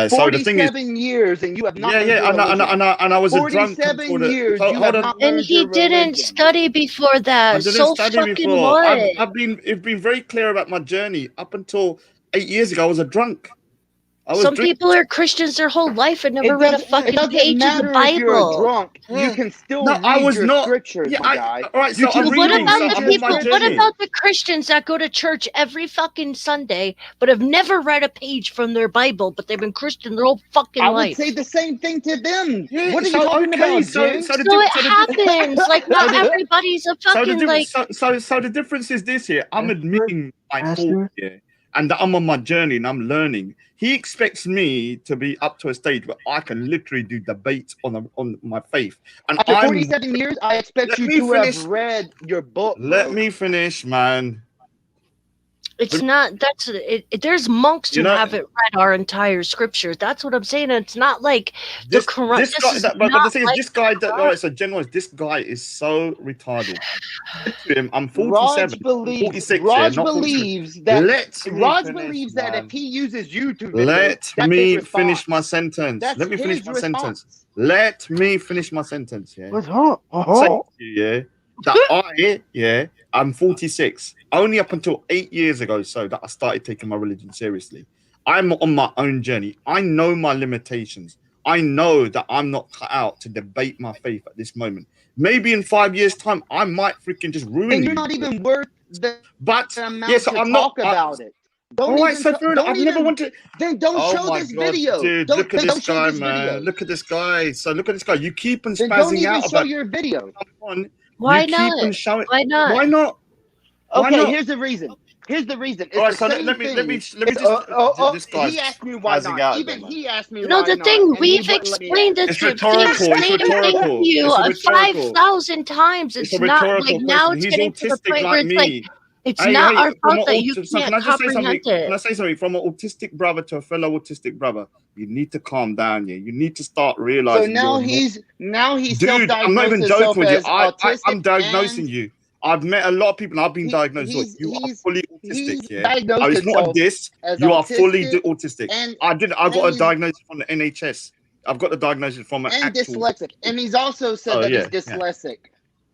So the thing is, 47 years, and you have not. And I was a drunk. 47 years, and he didn't study before that. So fucking what? I've been very clear about my journey. Up until 8 years ago, I was a drunk. Some people are Christians their whole life and never read a fucking page of the Bible. If you're drunk, you can still read your scriptures, my guy. All right, so what about the Christians that go to church every fucking Sunday but have never read a page from their Bible, but they've been Christian their whole fucking life? I would say the same thing to them. What are you talking about, so it happens. Like, not everybody's a fucking So the difference is this here. I'm admitting my fault here. And I'm on my journey and I'm learning. He expects me to be up to a stage where I can literally do debates on my faith. And after 47 years, I expect you to have read your book. Let me finish, man. It's not. There's monks who haven't read our entire scripture. That's what I'm saying. It's not like the Quran. This guy. All right, so general, this guy is so retarded. I'm 47. 46. Raj believes that if he uses YouTube, let me finish my sentence. Let me finish my sentence. Let me finish my sentence. Yeah. What's wrong? That I'm 46. Only up until 8 years ago, so that I started taking my religion seriously. I'm on my own journey. I know my limitations. I know that I'm not cut out to debate my faith at this moment. Maybe in 5 years' time, I might freaking just ruin you. And you're not even worth the amount to talk about it. I've never wanted. Then don't show this video. Dude, look at this guy, man. Look at this guy. So look at this guy. You keep on spazzing out. Don't even show your video. Why not? Why not? Why not? Okay, here's the reason. It's all right, so let me just. This guy. He asked me why not. Even he asked me why not. No, the thing we've explained this. It's rhetorical. To you 5,000 times. It's not like now. It's getting to the point where it's like. It's not our fault that you can't comprehend it. Can I say something? From an autistic brother to a fellow autistic brother, you need to calm down. Yeah, you need to start realizing. So now he's dude. I'm not even joking with you. I'm diagnosing you. I've met a lot of people. And I've been diagnosed. You are fully autistic. Yeah, it's not a diss. You are fully autistic. I got a diagnosis from the NHS. I've got the diagnosis from an dyslexic, and he's also said that he's dyslexic.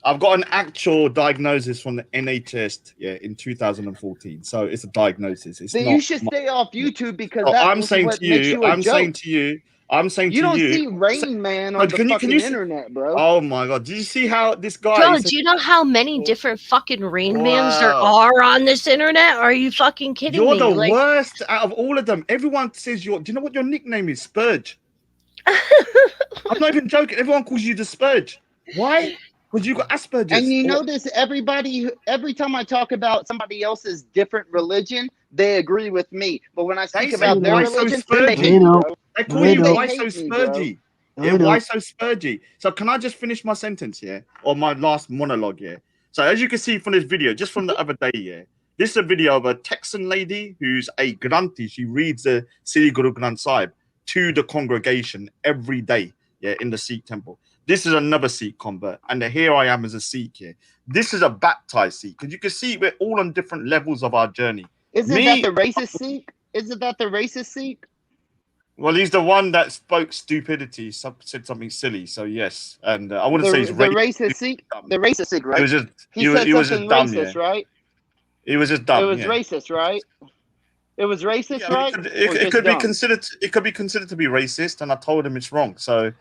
I've got an actual diagnosis from the NHS, in 2014. So it's a diagnosis. It's then not you should stay off YouTube because I'm saying to you. You don't see Rain Man on the fucking internet, bro. Oh my god! Did you see how this guy? Bro, do you know how many different fucking Rain Mans there are on this internet? Are you fucking kidding me? You're the worst out of all of them. Everyone says do you know what your nickname is? Spurge. I'm not even joking. Everyone calls you the Spurge. Why? Because you got Asperger's. And you notice every time I talk about somebody else's different religion, they agree with me. But when I speak about their religion, then they hate me, bro. They call you They why so hate me, bro. spurgy. Yeah, why so spurgy? So can I just finish my sentence here, or my last monologue here? So as you can see from this video, just from the other day, yeah, this is a video of a Texan lady who's a Granthi. She reads the Sri Guru Granth Sahib to the congregation every day, yeah, in the Sikh temple. This is another Sikh convert, and here I am as a Sikh here. This is a baptized Sikh, because you can see we're all on different levels of our journey. Isn't that the racist Sikh? Isn't that the racist Sikh? Well, he's the one that spoke stupidity, said something silly. So yes, and I wouldn't say he's the racist Sikh. The racist Sikh, right? He was just he said was something just dumb, racist, yeah. right? He was just dumb. It was yeah. racist, right? It was racist, Yeah, right? It could be considered. It could be considered to be racist, and I told him it's wrong. So,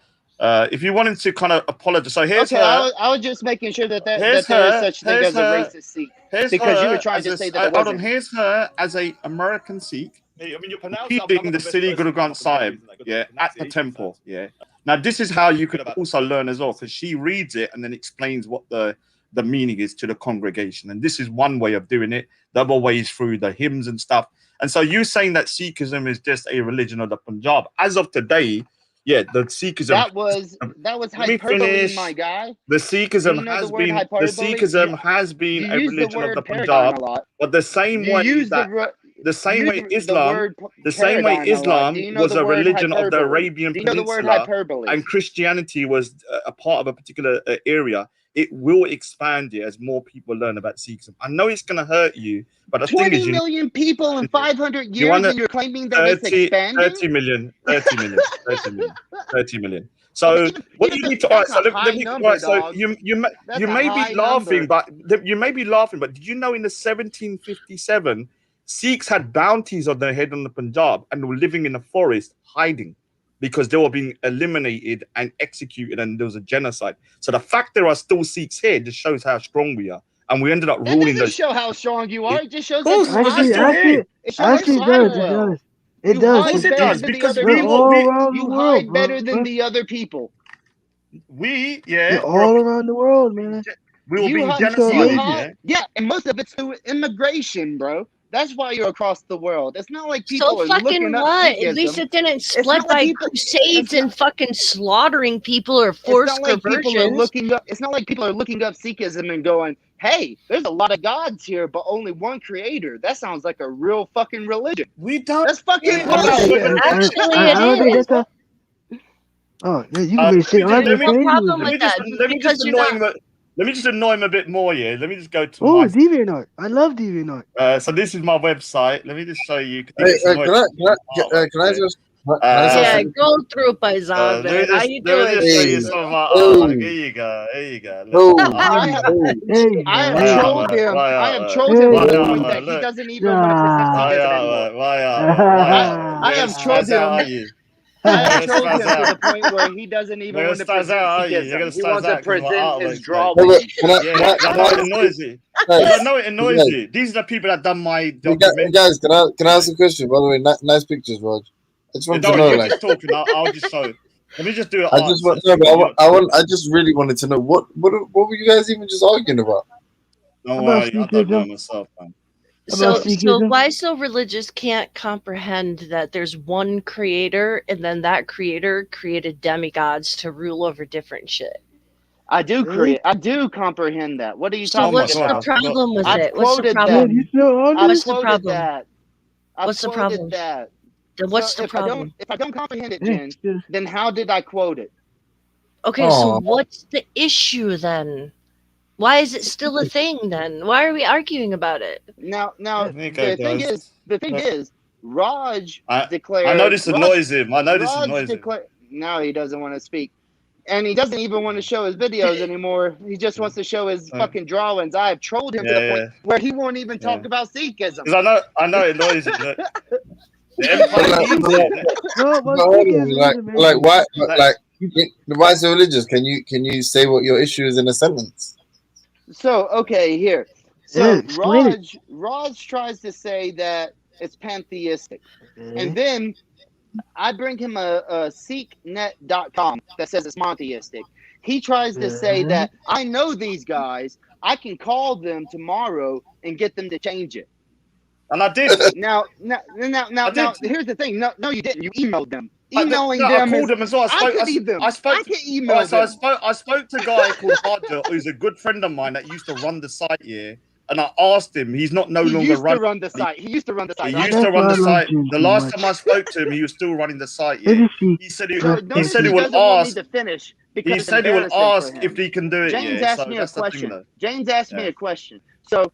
if you wanted to kind of apologize, so here's okay, her. I was just making sure that there Here's is her, such thing as a racist Sikh, Here's because her you were trying as to a- say that there hold on. wasn't. Here's her as a American Sikh. I mean, you pronounce Reading the Sri Guru Granth Sahib, yeah, at the temple, yeah. Now this is how you could also learn as well, because she reads it and then explains what the meaning is to the congregation, and this is one way of doing it. The other way is through the hymns and stuff. And so you saying that Sikhism is just a religion of the Punjab as of today? Yeah, the Sikhism. That was Let me hyperbole, finish. my guy. The Do you Sikhism know has the word been hyperbole? a You use the religion of word the paradigm Punjab, a lot. but the same You way use that the Islam, the same way paradigm a lot. Islam Do you know was the a word religion of the hyperbole? Arabian Do you know the word Peninsula, hyperbole? and Christianity was a part of a particular area. It will expand it as more people learn about Sikhism. I know it's going to hurt you, but the thing 20 is, million people in 500 you years, want and you're claiming that it's 30 expanding? million. So what you need to, all right, That's so a let high me, number, all right, so dog. you That's a may be high laughing, number. you may be laughing, but did you know in the 1757 Sikhs had bounties on their head on the Punjab and were living in the forest hiding because they were being eliminated and executed, and there was a genocide. So the fact there are still Sikhs here just shows how strong we are, and we ended up That ruling doesn't those. show how strong you are. It just shows Of course, that you because hide they're well. still here. It shows that you hide well. It You does. hide Of course it better does, than the because other We're we people. all we around the You world, hide better bro. than the other people. we We're yeah all around the world, man. we were You being hide, It's so you genocided. amazing. yeah, and most of it's through immigration, bro. That's why you're across the world. It's not like So people are fucking looking up what? At least Sikhism. it didn't It's split not like by people. crusades and fucking slaughtering people or It's forced not like people are conversions. looking up. It's not like people are looking up Sikhism and going, "Hey, there's a lot of gods here, but only one creator." That sounds like a real fucking religion. We don't. That's fucking Yeah, bullshit. Actually, I don't think it is. that's a. Oh, yeah, you can make shit There's argument no for problem anything. with that let me just because you're annoy not. him. Let me just annoy him a bit more. Yeah, let me just go to Oh, my. DeviantArt. I love DeviantArt. So this is my website. Let me just show you. Hey, can I just Yeah, go through Paisan, let me man. How just you let me doing? just show you some of my artwork. Here you go. Here you go. I have trolled him. I have trolled him to the point that he doesn't even want to present Sikhism anymore. I have trolled him. I have trolled him to the point where he doesn't even want to present Sikhism. He wants to present his drawings. Yeah, I know it annoys you. I know it annoys you. These are the people that done my documentary. Guys, can I ask a question? By the way, nice pictures, Rog. I just want to know, You're like, just talking. I'll just show. Let me just do it. I just really wanted to know what were you guys even just arguing about? Don't worry, I don't know myself, man. So why so religious can't comprehend that there's one creator and then that creator created demigods to rule over different shit? I do comprehend that. What are you So talking what's about? the problem with I've it? What's the quoted problem? What's the problem? What's the problem? That. Then what's So the problem? If I don't comprehend it, Jen, then how did I quote it? Okay, so what's the issue then? Why is it still a thing then? Why are we arguing about it? Now the thing is, Raj declared. I know this annoys him. I know this annoys him. Now he doesn't want to speak. And he doesn't even want to show his videos anymore. He just wants to show his fucking drawings. I have trolled him to the point where he won't even talk about Sikhism. Because I know it annoys him. The empire needs it. Like why? Like why so religious? Can you say what your issue is in a sentence? So okay, here. So Raj tries to say that it's pantheistic, and then I bring him a seeknet.com that says it's monotheistic. He tries to say that I know these guys. I can call them tomorrow and get them to change it. And I did. Now, here's the thing. No, you didn't. You emailed them. Emailing I them. called them as well. I spoke to a guy called Hardger, who's a good friend of mine that used to run the site here. And I asked him, he's not no longer running. He used to run the site. He used to run the site. The last time I spoke to him, he was still running the site. Yeah. He said he would ask. He said he would ask if he can do it. James asked me a question. James asked me a question. So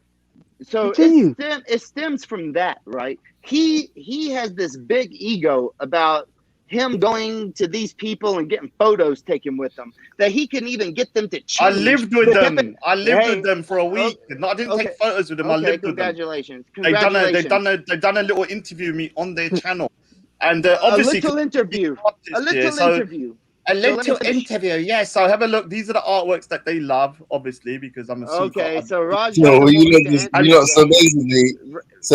it stems from that, right? He has this big ego about him going to these people and getting photos taken with them that he can even get them to change. I lived with them. I lived with them for a week. I didn't take photos with them. I lived with them. They've done a little interview with me on their channel, and obviously a little interview. Yeah, so have a look. These are the artworks that they love, obviously, because I'm a okay. So Raj, so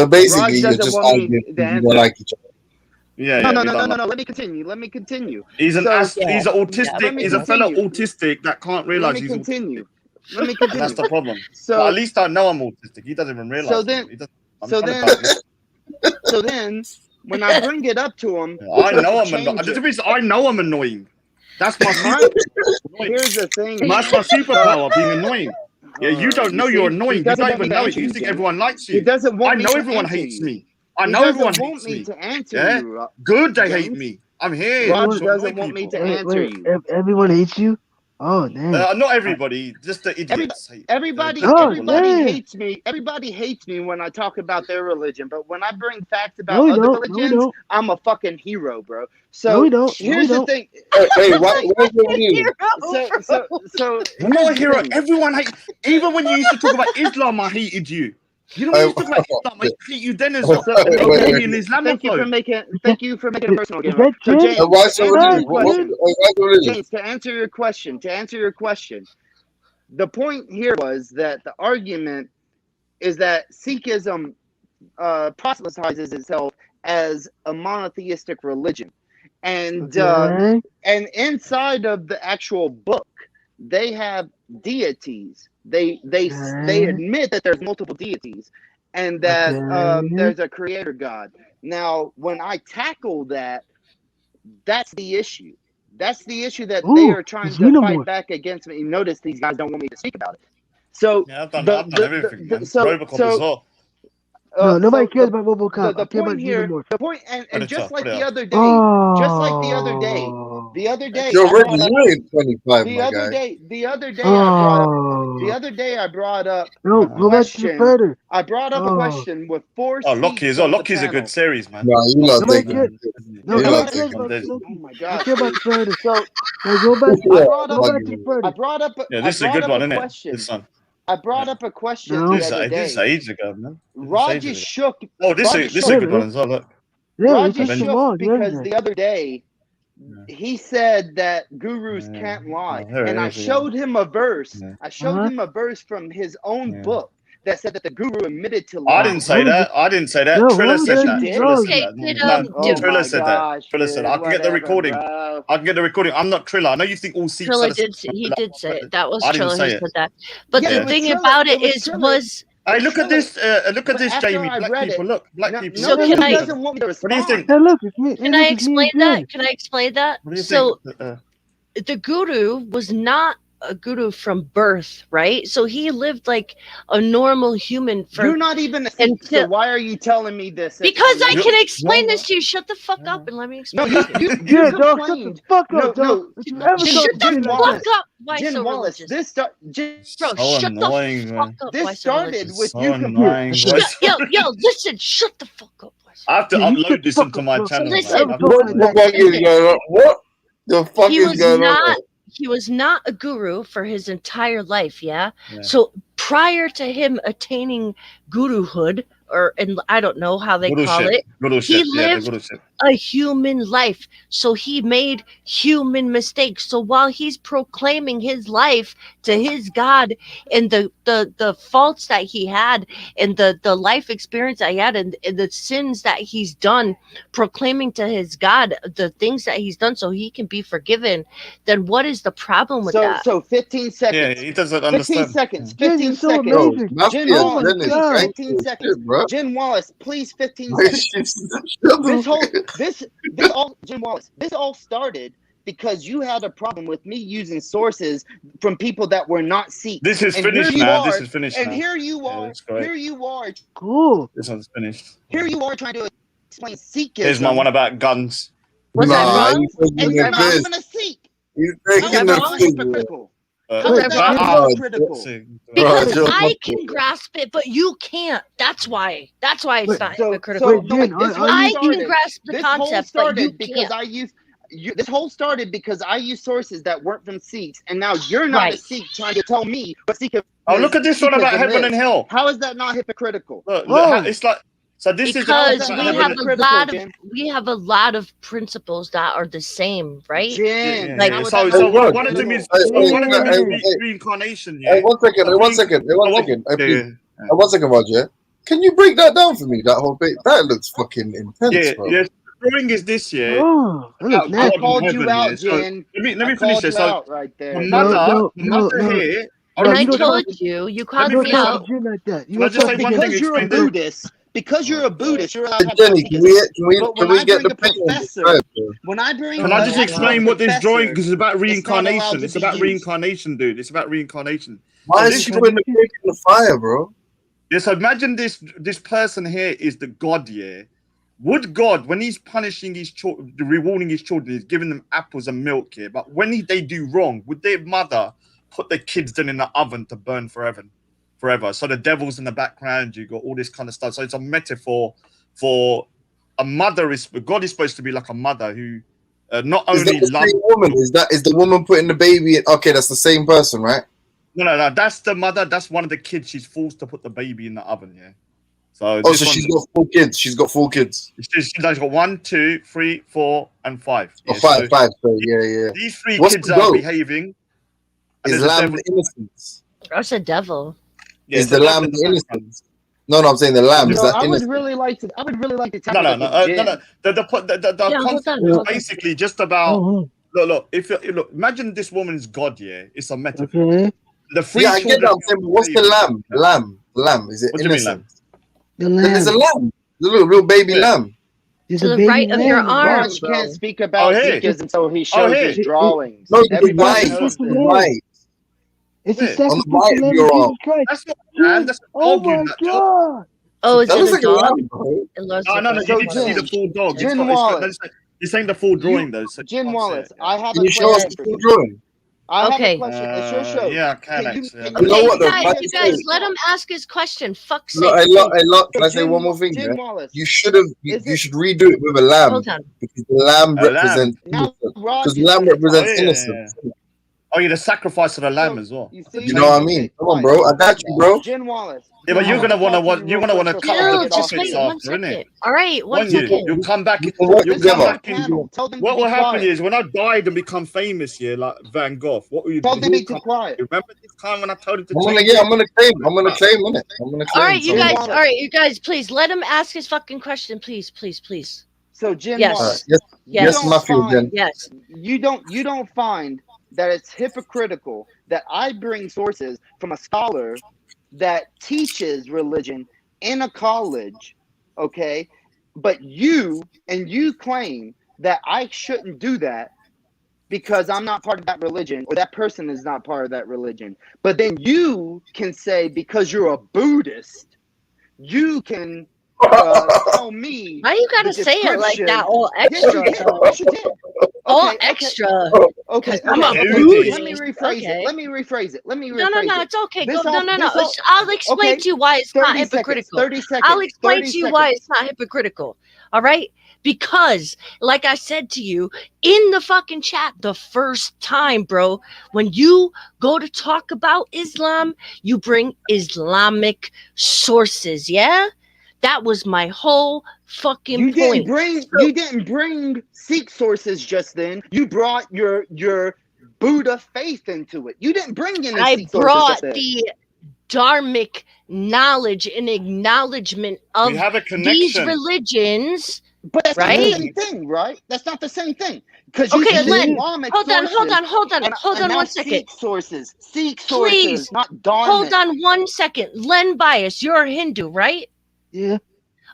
basically, you're just arguing you don't like each other. Yeah. No. Let me continue. He's an autistic. He's a fellow autistic that can't realize he's autistic. Let me continue. That's the problem. So at least I know I'm autistic. He doesn't even realize. So then, when I bring it up to him, I know I'm annoying. That's my superpower. Here's the thing. That's my superpower, being annoying. Yeah, you don't know you're annoying. You don't even know it. You think everyone likes you. I know everyone hates me. I know everyone hates me. Yeah? Good, they hate me. I'm here. Raj doesn't want me to answer you. Everyone hates you? Oh, damn. Not everybody, just the idiots. Everybody hates me. Everybody hates me when I talk about their religion, but when I bring facts about other religions, I'm a fucking hero, bro. So here's the thing. Hey, why you? So you're not a hero. Everyone hates. Even when you used to talk about Islam, I hated you. You know, when you used to talk about Islam, I hate you then as well. Thank you for making it personal again. So James, to answer your question, the point here was that the argument is that Sikhism proselytizes itself as a monotheistic religion, and inside of the actual book, they have deities. They admit that there's multiple deities, and that there's a creator God. Now, when I tackle that, that's the issue. That's the issue that they are trying to fight back against me. Notice these guys don't want me to speak about it. So I've done everything. Robocop as well. No, nobody cares about RoboCop. The point here, and just like the other day, the other day, you're already 25, the other day, I brought up no, go back to the further. I brought up a question with 4 Loki as well. Loki's a good series, man. No, you not taking it. Oh my god. I care about the further. So go back to the further. I brought up this is a good one, isn't it? This one. I brought up a question This is ages ago, man. Raj is shook. This is a good one as well. Look. Raj is shook because the other day he said that gurus can't lie, and I showed him a verse. I showed him a verse from his own book that said that the guru admitted to lie. I didn't say that. Triller said that. Triller said that. Triller said that. I can get the recording. I'm not Triller. I know you think all Sikhs. Triller he did say it. That was Triller who said that. But the thing about it was. Hey, look at this, Jamie. Black people, look. Black people. So can I? What do you think? Can I explain that? Can I explain that? So the guru was not a guru from birth, right? So he lived like a normal human. You're not even a Sikh, so why are you telling me this? Because I can explain this to you. Shut the fuck up and let me explain. No, you dog, shut the fuck up, dog. Shut the fuck up. Why Jen so Wallace, religious? Bro, shut the fuck up. This started with you. Yo, listen, shut the fuck up. I have to upload this into my channel. Listen, what the fuck is going on? He was not a guru for his entire life, yeah? So prior to him attaining guruhood, and I don't know how they call it, he lived a human life. So he made human mistakes. So while he's proclaiming his life to his God and the faults that he had and the life experience that he had and the sins that he's done, proclaiming to his God the things that he's done so he can be forgiven, then what is the problem with that? So 15 seconds. Yeah, he doesn't 15 understand. seconds. Jen, 15 you're so seconds. amazing. Jen Oh Wallace, my please, God. 15 seconds. bro. Jen Wallace, please, 15 Like, seconds. shut This the whole fuck- this all Jen Wallace, this all started because you had a problem with me using sources from people that were not Sikhs. This is And finished here you now. are, This is finished and now. here you Yeah, are, that's great. here you are, Cool. This one's finished. here you are trying to explain Here's my Sikhism. one about guns. Was Nah, that wrong? he's And taking you're the not piss. even a Sikh. He's How taking is that the that wrong? not piss. hypocritical? Uh, How is Wait, that not Bro, hypocritical? bro, Because just I fuck can it. grasp it, but you can't. That's why. That's why it's Wait, not So hypocritical. no, Jen, this whole are you I serious? can grasp the this whole concept, but you started because can't. I used this whole started because I used sources that weren't from Sikhs, and now you're not a Right. Sikh trying to tell me what Sikhism oh, look at this one about Sikhism heaven and is. hell. How is that not hypocritical? Look, Whoa. it's like so. This is the How is Because part that about not we have heaven. a hypocritical, lot of Jen? we have a lot of principles that are the same, right? Jen, Like how is So, that Hey, not bro, one of them is hypocritical? one of them is Jen. reincarnation. hey, Yeah. one second, So one second, one so what- second. Hey, yeah, please. One second, Roger. Can you break that down for me? That whole bit that looks fucking intense, yeah, bro. yeah. Drawing is this year. Oh, that looks About I God nasty. in called you heaven, yeah. out, So Jen. let I me finish called this. you So out right the there. No, mother no. here. And No, I you don't told talk. you You called don't me talk out. to Jen like that. You Can I don't just talk say to one Jen. thing? Because you're a Explain this. Buddhist, because you're a Buddhist, you're allowed Hey, to have Jenny, can we Sikhism. But can when we I get bring the a picture on the professor, side, bro? when I bring Can I an just actual explain what this drawing? professor, Because it's about it's not allowed reincarnation. to It's be about used. reincarnation, dude. It's about reincarnation. Why So is this she is putting the cake in the fire, bro? yeah, so imagine this person here is the God, yeah. Would God, when he's punishing his children, rewarding his children, he's giving them apples and milk here. But when they do wrong, would their mother put their kids then in the oven to burn forever? So the devil's in the background, you got all this kind of stuff. So it's a metaphor for a mother. God is supposed to be like a mother who not Is that only the loves. same woman? Is the woman putting the baby in? Okay, that's the same person, right? No. That's the mother. That's one of the kids. She's forced to put the baby in the oven. Yeah. So Oh, this so one's she's got 4 kids. She's got 4 kids. she's got 1, 2, 3, 4, and 5. Oh, Yeah, five, so 5. So yeah. these 3 What's kids the are goat? behaving. And Is there's a lamb devil. the innocence? That's a devil. Yeah, Is it's a the lamb devil in the the background. innocence? No, I'm saying the lamb. You Is know, that I would innocent? really like to No. tackle this with Jen. The Yeah, hold concept on, is hold on. basically just about. Oh, Look. Look, imagine this woman's God. Yeah, it's a metaphor. okay. The 3 Yeah, I get children. that. I'm saying, but what's the lamb? The lamb. The lamb. Is it What do you mean, lamb? innocent? The There's a lamb. lamb. The little real baby Where? lamb. There's To a the baby right of your lamb, bro. arm, Raj bro. can't speak about hey. Sikhism until he shows hey. his drawings. No, to the It's Everybody right. knows To the this. right. It's the Where? On the sacrificial right of lamb of your arm. Jesus Christ. That's not a lamb. Jen, That's a oh dog. You my nut job. God. Oh, is That it looks a like a dog? lamb, bro. It looks No, like you a So need to see the Jen, full dog. Jen It's Wallace, You're saying the full drawing though. So you Jen can't see Wallace, it, yeah. I have Can a you show us question the for full you. drawing? I have a Okay. question. It's your show. Yeah, I can Can you actually. can You know Okay, what you though? guys, Can I you say? guys, let him ask his question. Fuck's Look, sake, please. can I say one more thing? Jen Yeah? Wallace, You should have. is You it should redo it with a lamb Hold on. because the lamb A lamb. represents now innocence. Raj Because is lamb gonna represents talk? Yeah. innocence. Oh, yeah, the sacrifice of the lamb So as well. you The see, You know what I change. mean? okay, Come on, fine. bro. I got you, bro. Jen Wallace, Yeah, but I you're want gonna to wanna talk to you you real wanna quick wanna so cut I off can the Jill, get off just of wait here. one puppets after, innit? second. All right, one When you second. come back, You can work you This come is together. my back in. panel. Tell them to What be will happen quiet. is when I died and become famous here, like Van Gogh, what will you do? Tell them to He'll be come. quiet. Remember this time when I told him to I'm gonna, change yeah, it? I'm gonna claim. I'm gonna claim, innit? I'm gonna All claim right, you some. guys. All right, you guys. Please let him ask his fucking question. Please. So Jen Yes. Wallace, Yes, you yes, Yes. don't Matthew again. find Yes. you don't find that it's hypocritical that I bring sources from a scholar that teaches religion in a college, okay? But you claim that I shouldn't do that because I'm not part of that religion or that person is not part of that religion. But then you can say because you're a Buddhist, you can tell me Why you gotta the say it like description. that? All Yes, you extra. did. Yes, you did. All Okay, extra. Okay. I'm a Let Buddhist. me rephrase Okay. it. Let me rephrase it. No. It's okay. This Go. all, No. this all, I'll explain okay. to you why it's not 30 seconds. hypocritical. 30 seconds. I'll explain 30 to you why seconds. it's not hypocritical. All right? Because, like I said to you in the fucking chat the first time, bro, when you go to talk about Islam, you bring Islamic sources, yeah? That was my whole fucking You point. You didn't bring Sikh sources just then. You brought your Buddha faith into it. You didn't bring any I Sikh sources brought just then. the dharmic knowledge and acknowledgement of We have a these connection. religions. But that's right? not the same thing, right? That's not the same thing. Because Okay, said Len, Islamic hold on and one second. Sikh sources, Please, not dharmic. hold on 1 second. Len Bias, you're a Hindu, right? Yeah.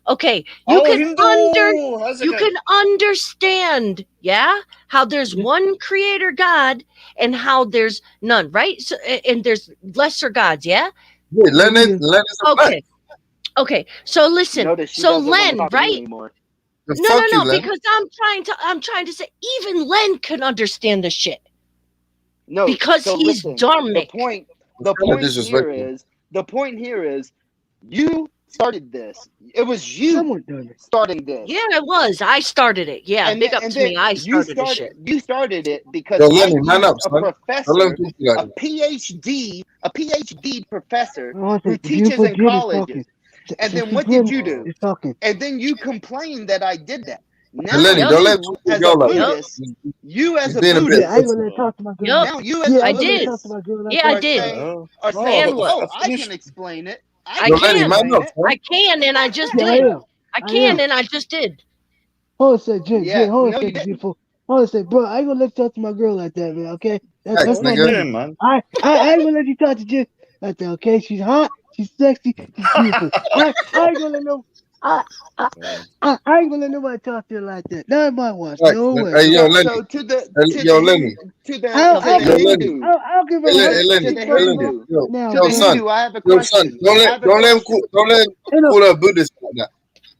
Okay, you Hindu. can understand, yeah, how there's one creator God and how there's none, right? So, and there's lesser gods, yeah. Yeah, Len is okay. Okay, so listen, Notice she so doesn't wanna Len, talk to me right? anymore. No, because I'm trying to say even Len can understand the shit. No, because so he's listen, dharmic. The point here is you started this. It was you starting this. Yeah, it was. I started it. Yeah, And big then- up and to me. then I started the shit. You started it because Yo, I Lenny, used man up, a son. professor, Don't let him talk to you like a PhD professor Oh, who the teaches beautiful in Jid is colleges. talking. And then Sister what did Jid you do? is talking. And then you complained that I did that. Now Lenny, don't let him you, talk to as your a girl like that. Buddhist, you as He's a being a bit Buddhist, I ain't gonna let her talk to my girl. now you as Yeah, a I ain't gonna let her talk Buddhist to my girl like Yeah, that. I did. are And saying, what? oh, I can explain it. I Yo, can. Lenny, man up, son. I can, and I just Yeah, I did. am. I I can, am. and I just did. Hold on a second, Jid. Yeah, Hold on no, a you second, didn't. beautiful. Hold on a second, bro. I ain't gonna let you talk to my girl like that, man. Okay, Thanks, that's my nigga. lady. Yeah, man. I ain't gonna let you talk to Jid like that. Okay, she's hot, she's sexy, she's beautiful. I ain't gonna let no. I ain't gonna let nobody talk to her like that. Not in my watch. Thanks, No man. way. Hey, yo, Lenny. So to the Yo, Lenny. I'll Hindu. give her Hey, a hey, Lenny. To the Hey, $150 Lenny. Hindu. Yo, now. To yo, the son. Hindu, I have a Yo, son. question. Don't I let have a don't let him question. call her Buddhist like that.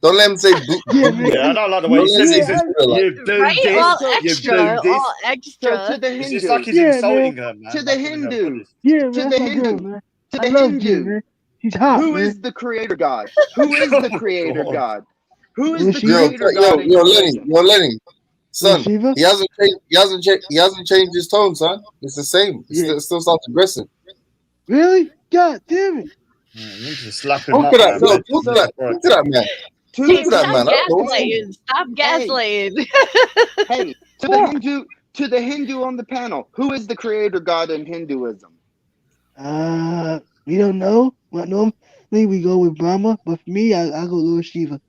Don't let him say Yeah, man. Yeah, I don't like the way he Don't let says him it. say He says, Buddha like you that. do Right? this, All you extra. do this. All So extra. to the It's Hindu. just like he's Yeah, insulting man. her, man. To the by calling her Hindu. Buddhist. Yeah, To man. That's the my girl, Hindu. man. To I the love Jid, Hindu. man. She's hot, Who man. is the creator God? Who is the Oh, creator God. God? Who is Was the she? creator God in your religion? Lenny. Was Son, Shiva? he hasn't changed his tone, son. It's the same. Yeah. It still sounds aggressive. Really? God damn it. Yeah, you need to slap him Talk up, to that, man. yo, Let talk him to that, destroy talk to that man. To Talk the to that Stop man. I don't know what's wrong. gaslighting. Stop gaslighting. Hey, to the Hindu on the panel, who is the creator God in Hinduism? We don't know. Well, normally we go with Brahma, but for me, I go Lord Shiva.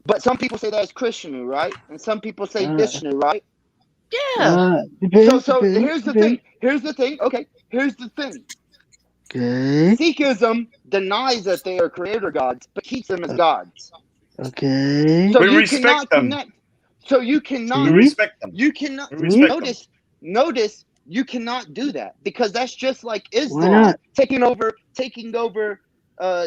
But some people say that's Krishna, right? And some people say Uh, Vishnu, right? Yeah. Depends. So Depends. here's the Depends. thing. Here's the thing. Okay, here's the thing. Okay. Sikhism denies that they are creator gods, but keeps them as gods. Okay. So We you respect cannot them. connect. So you cannot. We respect them. You cannot. We respect them. Notice. You cannot do that because that's just like Why Islam not? taking over.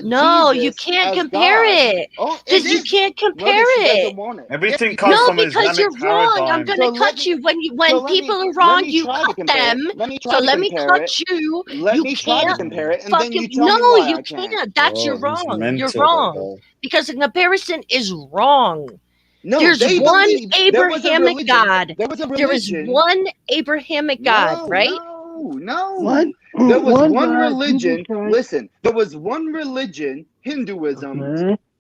No, Jesus you can't as compare God. it. Oh, it Because you is. can't compare Notice she it. doesn't want it. Everything Yes, comes No, from an because you're Islamic wrong. I'm paradigm. gonna cut you when people are wrong. You try to cut compare it. them. Let me So try to let me compare cut it. you. Let You me try to can't compare it, and then fucking you tell me no. why You I can't. can't. That's you're Oh, he's wrong. You're mental, that wrong guy. because the comparison is wrong. No, There's they one believe there was a Abrahamic religion. God. There was a There is religion. one Abrahamic God, right? No. There was One one God, Jesus religion. Christ. Listen, there was one religion, Hinduism,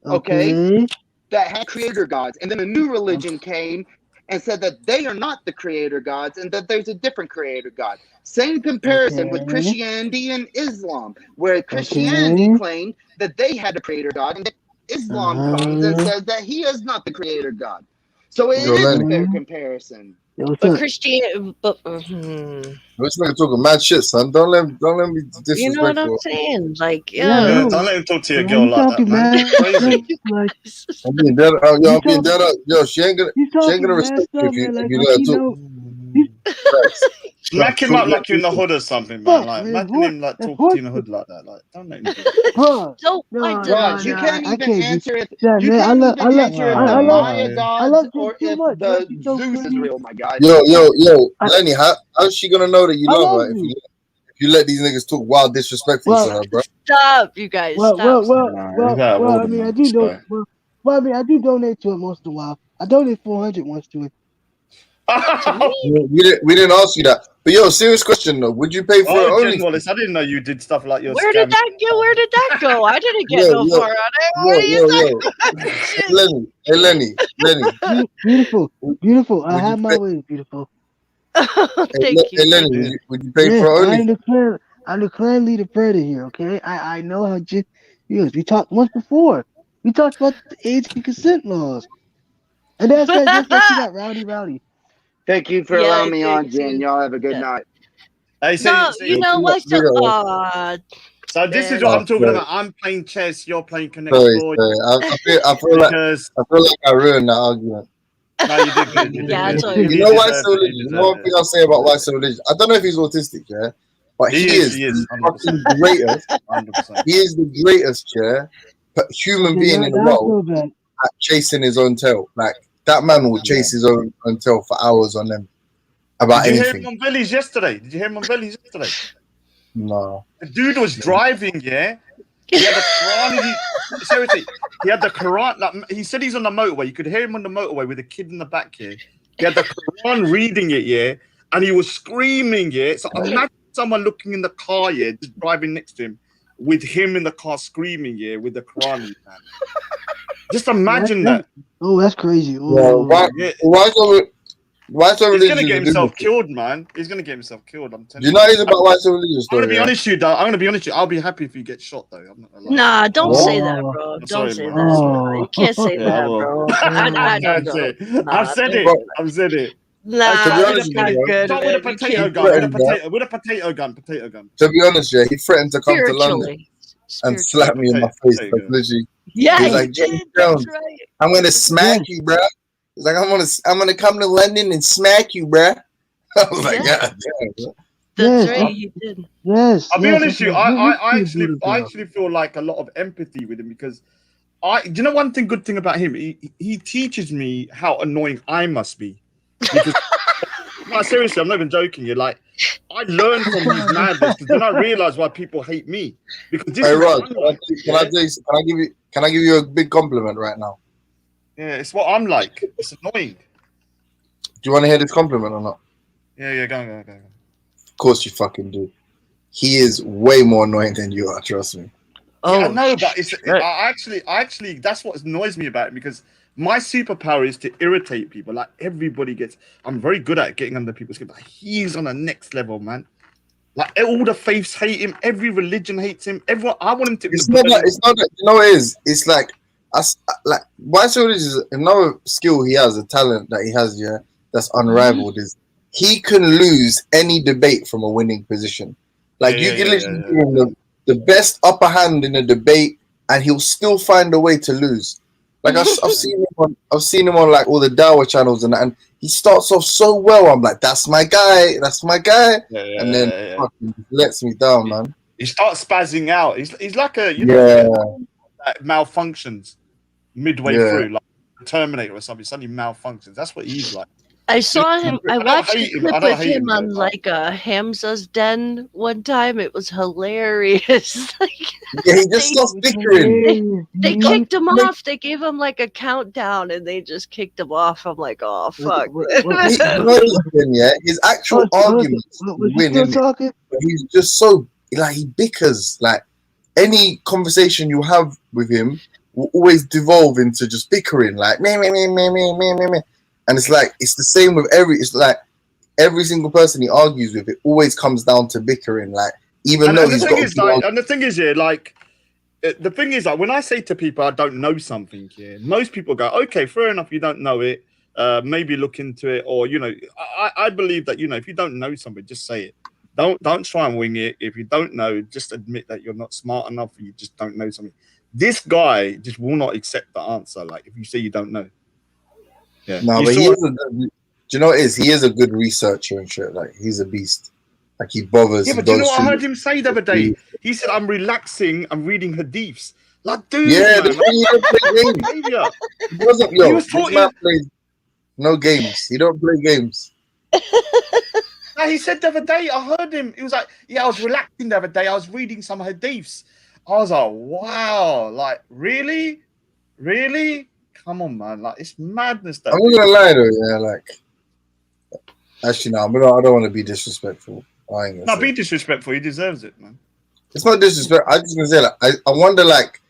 Okay. okay, that had creator gods. And then a new religion came and said that they are not the creator gods and that there's a different creator God. Same comparison with Okay. Christianity and Islam, where Christianity claimed that they had a creator God, and then Islam comes and says that he is not the creator God. So it Yo, is a Lenny. fair comparison. But Christian, but This nigga talking mad shit, son. Don't let him be you know what I'm disrespectful. saying? Like, Yeah, don't let him talk to your girl You like that, talking man. mad It's crazy. like I'm being dead. You I'm being dead up. Yo, she ain't you gonna talking mad respect you stuff, man. if Like you how let her she talk. know? Facts. Smack him up like you're in the hood or something, man. Fuck, Like, man. imagine What? him like That's talking to you in what? the hood like that. Like, don't let him do that. Bro, so Raj, you can't I even can't be. answer if Yeah, you man, can't even answer if the I love, Maya I gods love you or too if much, bro. the She's so Zeus is pretty. real, my guy. Yo, Lenny, how's she gonna know that you I love love her if you. you let these niggas talk wild disrespectful to her, bro? Stop, you guys. Well, Stop. I mean, I do donate. Well, I mean, I do donate to it once in a while. I donated 400 once to it. We didn't ask you that. But yo, serious question though. Would you pay for it Oh, only? Jen Wallace, I didn't know you did stuff like your Where did scam. that go? Where did that go? I didn't get no far on it. What are you talking Lenny, Beautiful, beautiful. I would you have my pay, way, beautiful. Thank you. Lenny, would you pay Yeah, for it only? I'm the clan leader further here, okay? I know how Jim is. We talked once before. We talked about the age and consent laws. And that's why she got rowdy. Thank you for allowing me on, Jen. Y'all have a good night. Hey, No, you know what? So, so this is man. what I'm talking about. I'm playing chess. You're playing Connect Sorry. Four. I feel like I ruined that argument. No, you did good. You did Yeah, good. You know why so religious? You know one thing I'll say about why so religious? I don't know if he's autistic, yeah, but he is the fucking greatest. 100%. He is the greatest, yeah, human being in the world at chasing his own tail. Like that man will chase his own tail for hours on them about Did you anything. hear him on Veli's yesterday? No. The dude was driving, yeah. He had the Quran. Seriously, he had the Quran. Like, he said he's on the motorway. You could hear him on the motorway with a kid in the back here. He had the Quran reading it, yeah, and he was screaming, yeah. So imagine someone looking in the car, yeah, just driving next to him, with him in the car screaming, yeah, with the Quran in his hand. Just imagine that. Oh, that's crazy. Yeah, why so He's religious? gonna get himself killed, man. He's gonna get himself killed. I'm telling Do you know anything about why so religious? I'm gonna be honest with you, though. I'm gonna be honest with you. I'll be happy if you get shot, though. I'm not gonna lie. Nah, don't say that, bro. I'm Don't sorry, say man. that. No, you can't say Yeah, that, I will. bro. I've said it. I've said it. Nah, To be that's honest not with you, good. Shot with a Man. You potato can't gun. do With a that. potato gun. To be honest, yeah, he threatened to come to London Spiritually. and slap me in my face. Like, literally, Yeah, he was he like, James did. That's Jones, right. I'm gonna smack you, bro. He's like, I'm gonna come to London and smack you, bro. I was like, Yeah. God damn, bro. That's Yes, right. He did. Yes. I'll be honest with you. I actually actually feel like a lot of empathy with him because do you know one good thing about him? He teaches me how annoying I must be. Because no, seriously, I'm not even joking. You're like, I learned from his madness because then I realized why people hate me. Because this Hey, is Rod, what I'm like. can I give you a big compliment right now? Yeah, it's what I'm like. It's annoying. Do you want to hear this compliment or not? Yeah, go. Of course you fucking do. He is way more annoying than you are, trust me. Yeah, I know, but I actually that's what annoys me about it because my superpower is to irritate people. Like everybody gets, I'm very good at getting under people's skin. But he's on the next level, man. Like all the faiths hate him, every religion hates him. Everyone, I want him to. It's not that. You know what it is? It's like why so is another skill he has, a talent that he has, yeah, that's unrivaled is he can lose any debate from a winning position. Like you can literally give him the best upper hand in a debate, and he'll still find a way to lose. Like I've seen him on like all the Dawa channels and he starts off so well. I'm like, that's my guy, and then fucking lets me down, man. He starts spazzing out. He's like a that malfunctions midway through, like Terminator or something. Suddenly malfunctions. That's what he's like. I saw him. I watched a clip with him on though. like Hamza's Den one time. It was hilarious. Yeah, he just starts bickering. They kicked him off. They gave him like a countdown, and they just kicked him off. I'm like, oh fuck. His actual arguments win. But he's just so like he bickers. Like any conversation you have with him will always devolve into just bickering. Like me. And it's like it's the same with every single person he argues with. It always comes down to bickering. Like even though he's got. And the thing is, yeah, like the thing is, like when I say to people I don't know something, yeah, most people go, okay, fair enough, you don't know it. Maybe look into it, or you know, I believe that if you don't know something, just say it. Don't try and wing it. If you don't know, just admit that you're not smart enough, or you just don't know something. This guy just will not accept the answer. Like if you say you don't know. Yeah. No, but do you know what it is? He is a good researcher and shit. Like he's a beast. Like he bothers. Yeah, but do you know what I heard him say the other day? He said, "I'm relaxing. I'm reading hadiths." Like, dude, yeah, man, he don't play games. He doesn't. Yo, this man plays no games. He don't play games. No, he said the other day. I heard him. He was like, "Yeah, I was relaxing the other day. I was reading some hadiths." I was like, "Wow! Like, really? Come on, man! Like, it's madness." I'm not gonna lie though, yeah, like Actually, no, I don't want to be disrespectful. I ain't gonna No, say. be disrespectful. He deserves it, man. It's not disrespect. I just gonna say like I wonder like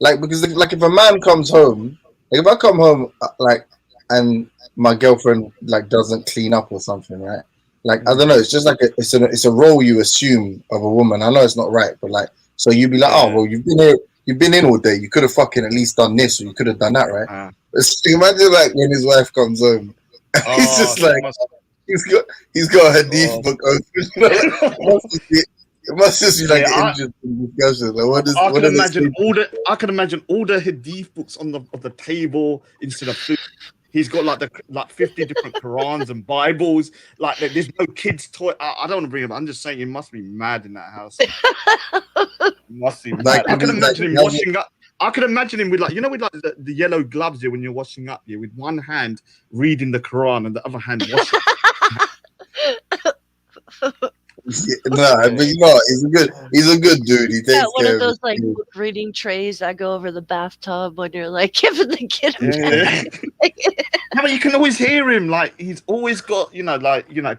because like if a man comes home, like if I come home like and my girlfriend like doesn't clean up or something, right? Like I don't know, it's just like it's a role you assume of a woman. I know it's not right, but like so you'd be like, oh well, you've been in all day. You could have fucking at least done this, or you could have done that, right? So imagine like when his wife comes home, he's just like he's got a hadith book open. It must just be like an interesting discussion. Like, what I can does imagine all the hadith books on the table instead of food. He's got like 50 different Qurans and Bibles. Like there's no kids' toy. I don't want to bring him. I'm just saying, he must be mad in that house. He must be mad. I can imagine him washing up. I can imagine him with like the yellow gloves here when you're washing up here, with one hand reading the Quran and the other hand washing. Nah, but you know, he's a good dude. He takes one care of those of like book reading trays that go over the bathtub when you're like giving the kid a bath. No, but you can always hear him. Like he's always got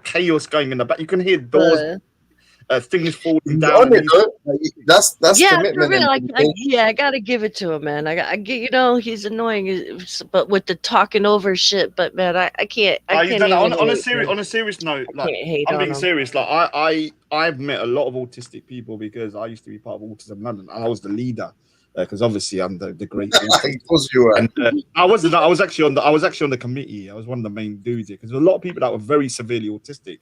chaos going in the back. You can hear doors, things falling down. That's Yeah, for commitment. real. I gotta give it to him, man. I get, he's annoying, but with the talking over shit. But man, I can't. I can't even on a serious note, like I'm being serious. Like I've met a lot of autistic people because I used to be part of Autism London, and I was the leader. Because obviously I'm the great. Of course you were. And, I was actually on the committee. I was one of the main dudes here because there's a lot of people that were very severely autistic.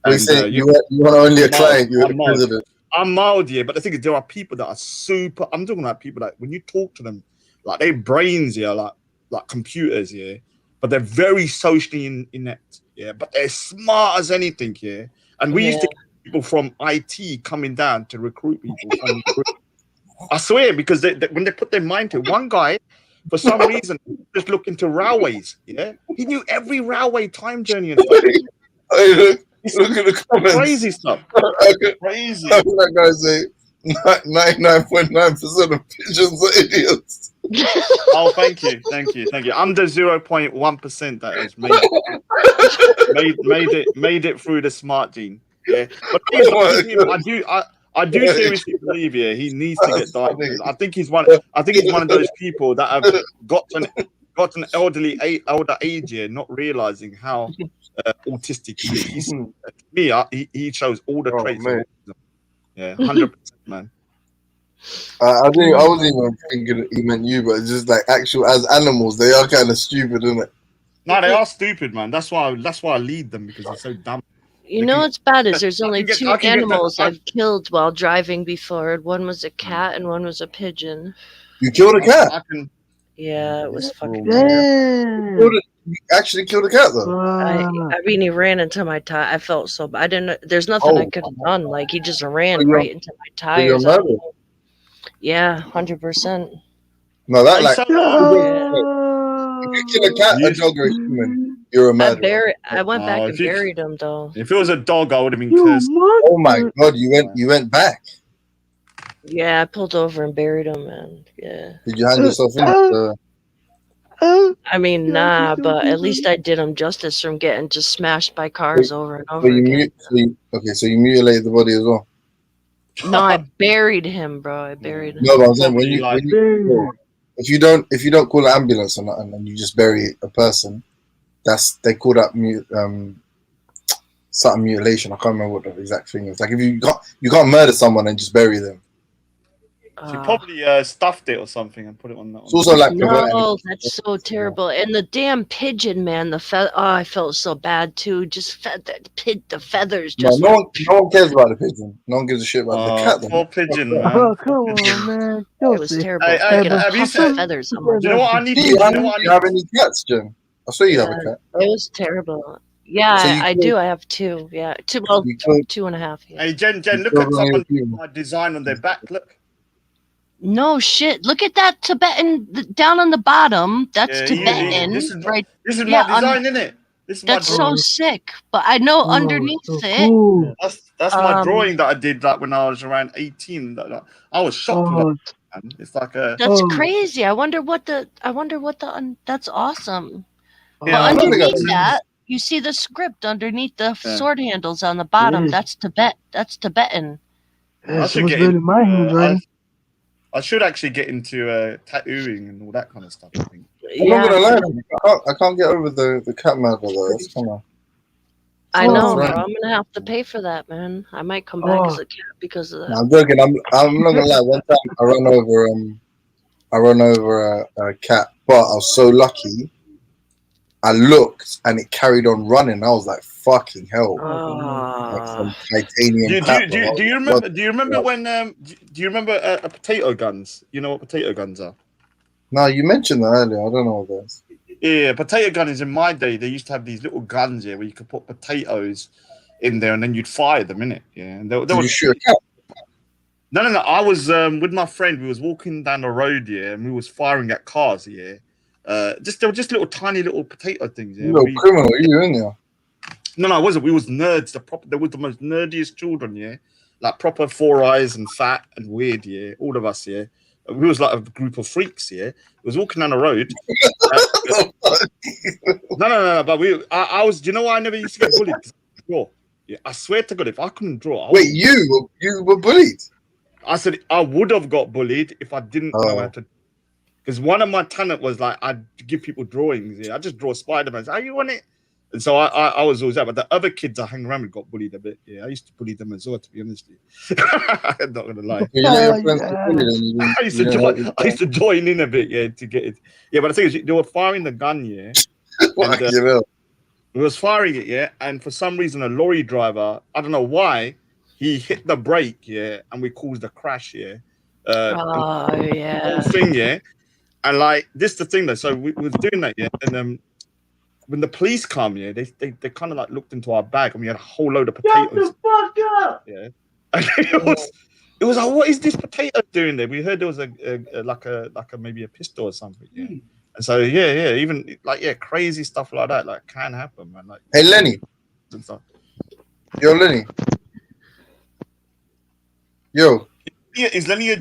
We say you were only a client. You were the president. I'm mild, yeah, but the thing is, there are people that are super. I'm talking about people that when you talk to them, like their brains, yeah, like computers, yeah, but they're very socially inept, yeah, but they're smart as anything, yeah. And we used to get people from IT coming down to recruit people. I swear, because when they put their mind to it, one guy, for some reason, just looked into railways. Yeah, he knew every railway time journey and stuff. Look at the comments. Crazy stuff. Crazy. That guy say 99.9% of pigeons are idiots. Oh, thank you. Under 0.1% that is made it through the smart gene. Yeah, but I do seriously believe he needs to get diagnosed. I think he's one of those people that have got an older age here, not realizing how autistic he is. He shows all the traits of autism. Yeah, 100%, man. I wasn't even thinking he meant you, but it's just like actual as animals, they are kind of stupid, isn't it? No, they are stupid, man. That's why I lead them, because they're so dumb. You know what's bad is there's only two animals I've killed while driving before. One was a cat and one was a pigeon. You killed a cat? Yeah, it was fucking You actually killed a cat, though? I mean, he ran into my tire. I felt so bad. I didn't. There's nothing I could have done. Like, he just ran right into my tires. Yeah, 100%. No, that like if you kill a cat, a dog, or a human, you're a murderer. I went back and buried him, though. If it was a dog, I would have been cursed. Oh my god, you went back. Yeah, I pulled over and buried him, man. Yeah. Did you hand yourself in? I mean, nah, but at least I did him justice from getting just smashed by cars over and over again. So you mutilated the body as well? No, I buried him, bro. I buried him. No, but I'm saying if you don't call an ambulance or nothing and you just bury a person, they call that something mutilation. I can't remember what the exact thing is. Like if you can't murder someone and just bury them. She probably stuffed it or something and put it on that. It's also like no, that's so terrible. And the damn pigeon, man. I felt so bad too. Just the feathers. Just no one cares about the pigeon. No one gives a shit about the cat. Poor pigeon, man. Oh, come on, man. It was terrible. Have you seen feathers? Do you know what I need? Do you have any cats, Jen? I saw you have a cat. It was terrible. Yeah, so I do. I have two. Yeah, 2.5. Yeah. Hey, Jen, look at someone my design on their back. Look. No shit. Look at that Tibetan down on the bottom. That's Tibetan. This is right. This is my design, isn't it? That's so sick. But I know underneath it. That's my drawing that I did when I was around 18. I was shocked with that. Man. It's like that's crazy. I wonder what the. That's awesome. Yeah, but underneath that, You see the script underneath the sword handles on the bottom. Yes. That's Tibet. That's Tibetan. Yeah, I so should much get better into, than my handwriting. I should actually get into tattooing and all that kind of stuff. I think. I'm not Yeah, gonna lie, I can't get over the cat murder though. That's kind of. I know, bro. Right. I'm gonna have to pay for that, man. I might come back as a cat because of that. No, I'm joking. I'm not gonna lie. One time I run over a cat, but I was so lucky. I looked and it carried on running. I was like, "Fucking hell!" Like some titanium cat. Do you remember? Do you remember when? Do you remember potato guns? You know what potato guns are? No, you mentioned that earlier. I don't know what that is. Yeah, potato gun is in my day. They used to have these little guns here where you could put potatoes in there and then you'd fire them in it. Yeah, and there Did was you shoot a cat? no. I was with my friend. We was walking down the road, yeah, and we was firing at cars, yeah. They were just little tiny little potato things. Yeah, You little criminal, you in there? No, I wasn't. We was nerds. They were the most nerdiest children, yeah. Like proper 4 eyes and fat and weird, yeah. All of us, yeah. We was like a group of freaks, yeah. We was walking down the road. No. But I was. Do you know why I never used to get bullied? Draw. Yeah, I swear to God, if I couldn't draw, Wait, you were bullied? I said I would have got bullied if I didn't know how to. Because one of my talent was like I'd give people drawings. Yeah, I just draw Spider-Man. How you want it? And so I was always that. But the other kids I hang around with got bullied a bit. Yeah, I used to bully them as well, to be honest with you. I'm not gonna lie. I used to join in a bit, yeah, to get it. Yeah, but the thing is, they were firing the gun, yeah. We was firing it, yeah, and for some reason a lorry driver, I don't know why, he hit the brake, yeah, and we caused a crash, yeah. Yeah. Whole thing, yeah. And like this the thing though, so we was doing that, yeah, and when the police come, yeah, they kind of like looked into our bag and we had a whole load of potatoes. Shut the fuck up! Yeah. And it was like, what is this potato doing there? We heard there was a maybe a pistol or something, yeah. And so yeah, even like crazy stuff like that like can happen, man. Like, hey Lenny. And stuff. Yo, Lenny. Yo. Yeah, is Lenny a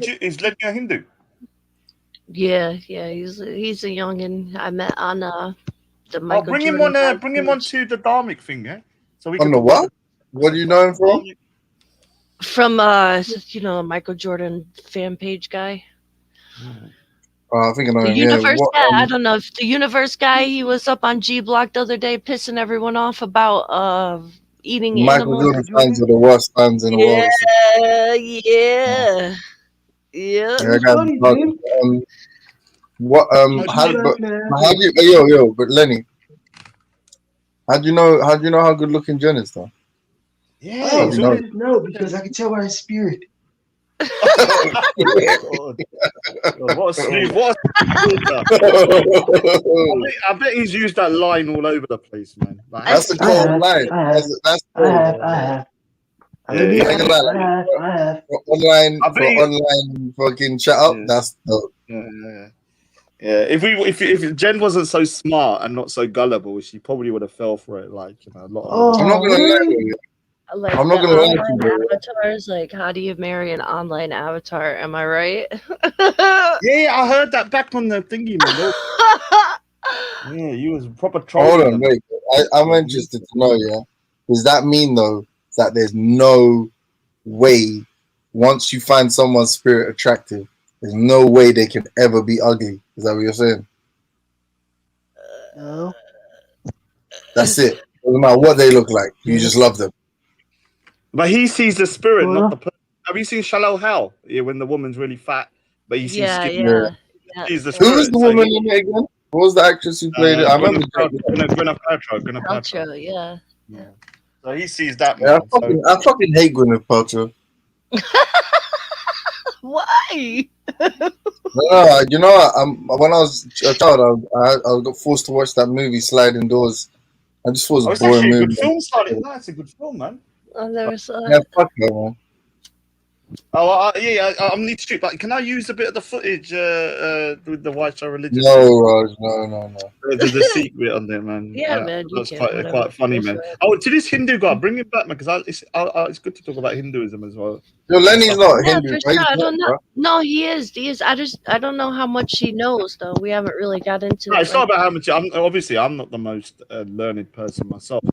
Hindu? Yeah, he's a youngin I met on the Michael bring him Jordan on bring him on to the Dharmic thing, yeah. So we on the what? What do you know him from? From Michael Jordan fan page guy. I think I know The him. universe Yeah. guy. I don't know if the universe guy. He was up on G Block the other day, pissing everyone off about eating Michael animals. Jordan fans are the worst fans in the world. Yeah. Yeah, guys, what how do you but Lenny, how do you know how good looking Jen is though? Yeah, I just know because I can tell by his spirit. What a smooth, I bet he's used that line all over the place, man. Like, that's the cold line. That's I have. Online fucking chat up. That's dope. Yeah. If Jen wasn't so smart and not so gullible, she probably would have fell for it. Like a lot of. I'm not gonna lie to you. Like I'm not gonna lie to you. Avatars, like how do you marry an online avatar? Am I right? Yeah, I heard that back on the thingy, man. Yeah, you was proper troll. Hold on, wait. I'm interested to know. Yeah, does that mean though that there's no way once you find someone's spirit attractive, there's no way they can ever be ugly? Is that what you're saying? No. That's it. Doesn't matter what they look like. You just love them. But he sees the spirit, not the person. Have you seen Shallow Hal? Yeah, when the woman's really fat, but he sees skin. He's the spirit. Who was the woman in it again? What was the actress who played it? I remember. Gwyneth Paltrow. Yeah. So he sees that. Yeah, I fucking hate Gwyneth Paltrow. Why? No, you know, when I was a child, I got forced to watch that movie, Sliding Doors. I just thought it was a boring movie. Good film, Sliding. That's a good film, man. I never saw Yeah, fuck that, man. Oh, yeah, I need to shoot, but can I use a bit of the footage with the white show religious? No, Raj, no. The secret on there, man. Yeah, man, you That's can, quite whatever. funny, Go man. for it. Oh, to this Hindu guy, bring him back, man, because it's good to talk about Hinduism as well. Yo, Lenny's not Yeah, Hindu. for But he's sure. I not, don't know. bro. No, he is. I don't know how much he knows though. We haven't really got into No, it. it's not about how much. I'm not the most learned person myself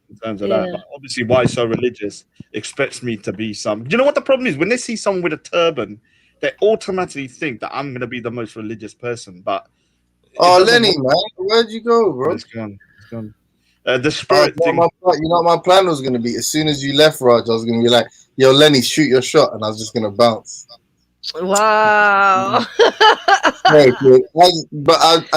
in terms of that. Yeah. But obviously, why so religious expects me to be some. You know what the problem is? When they see someone with a turban, they automatically think that I'm going to be the most religious person. But Oh, Lenny, man, where'd you go, bro? It's gone. The spirit thing. You know what my plan was gonna be? As soon as you left, Raj, I was gonna be like, "Yo, Lenny, shoot your shot," and I was just gonna bounce. Wow. At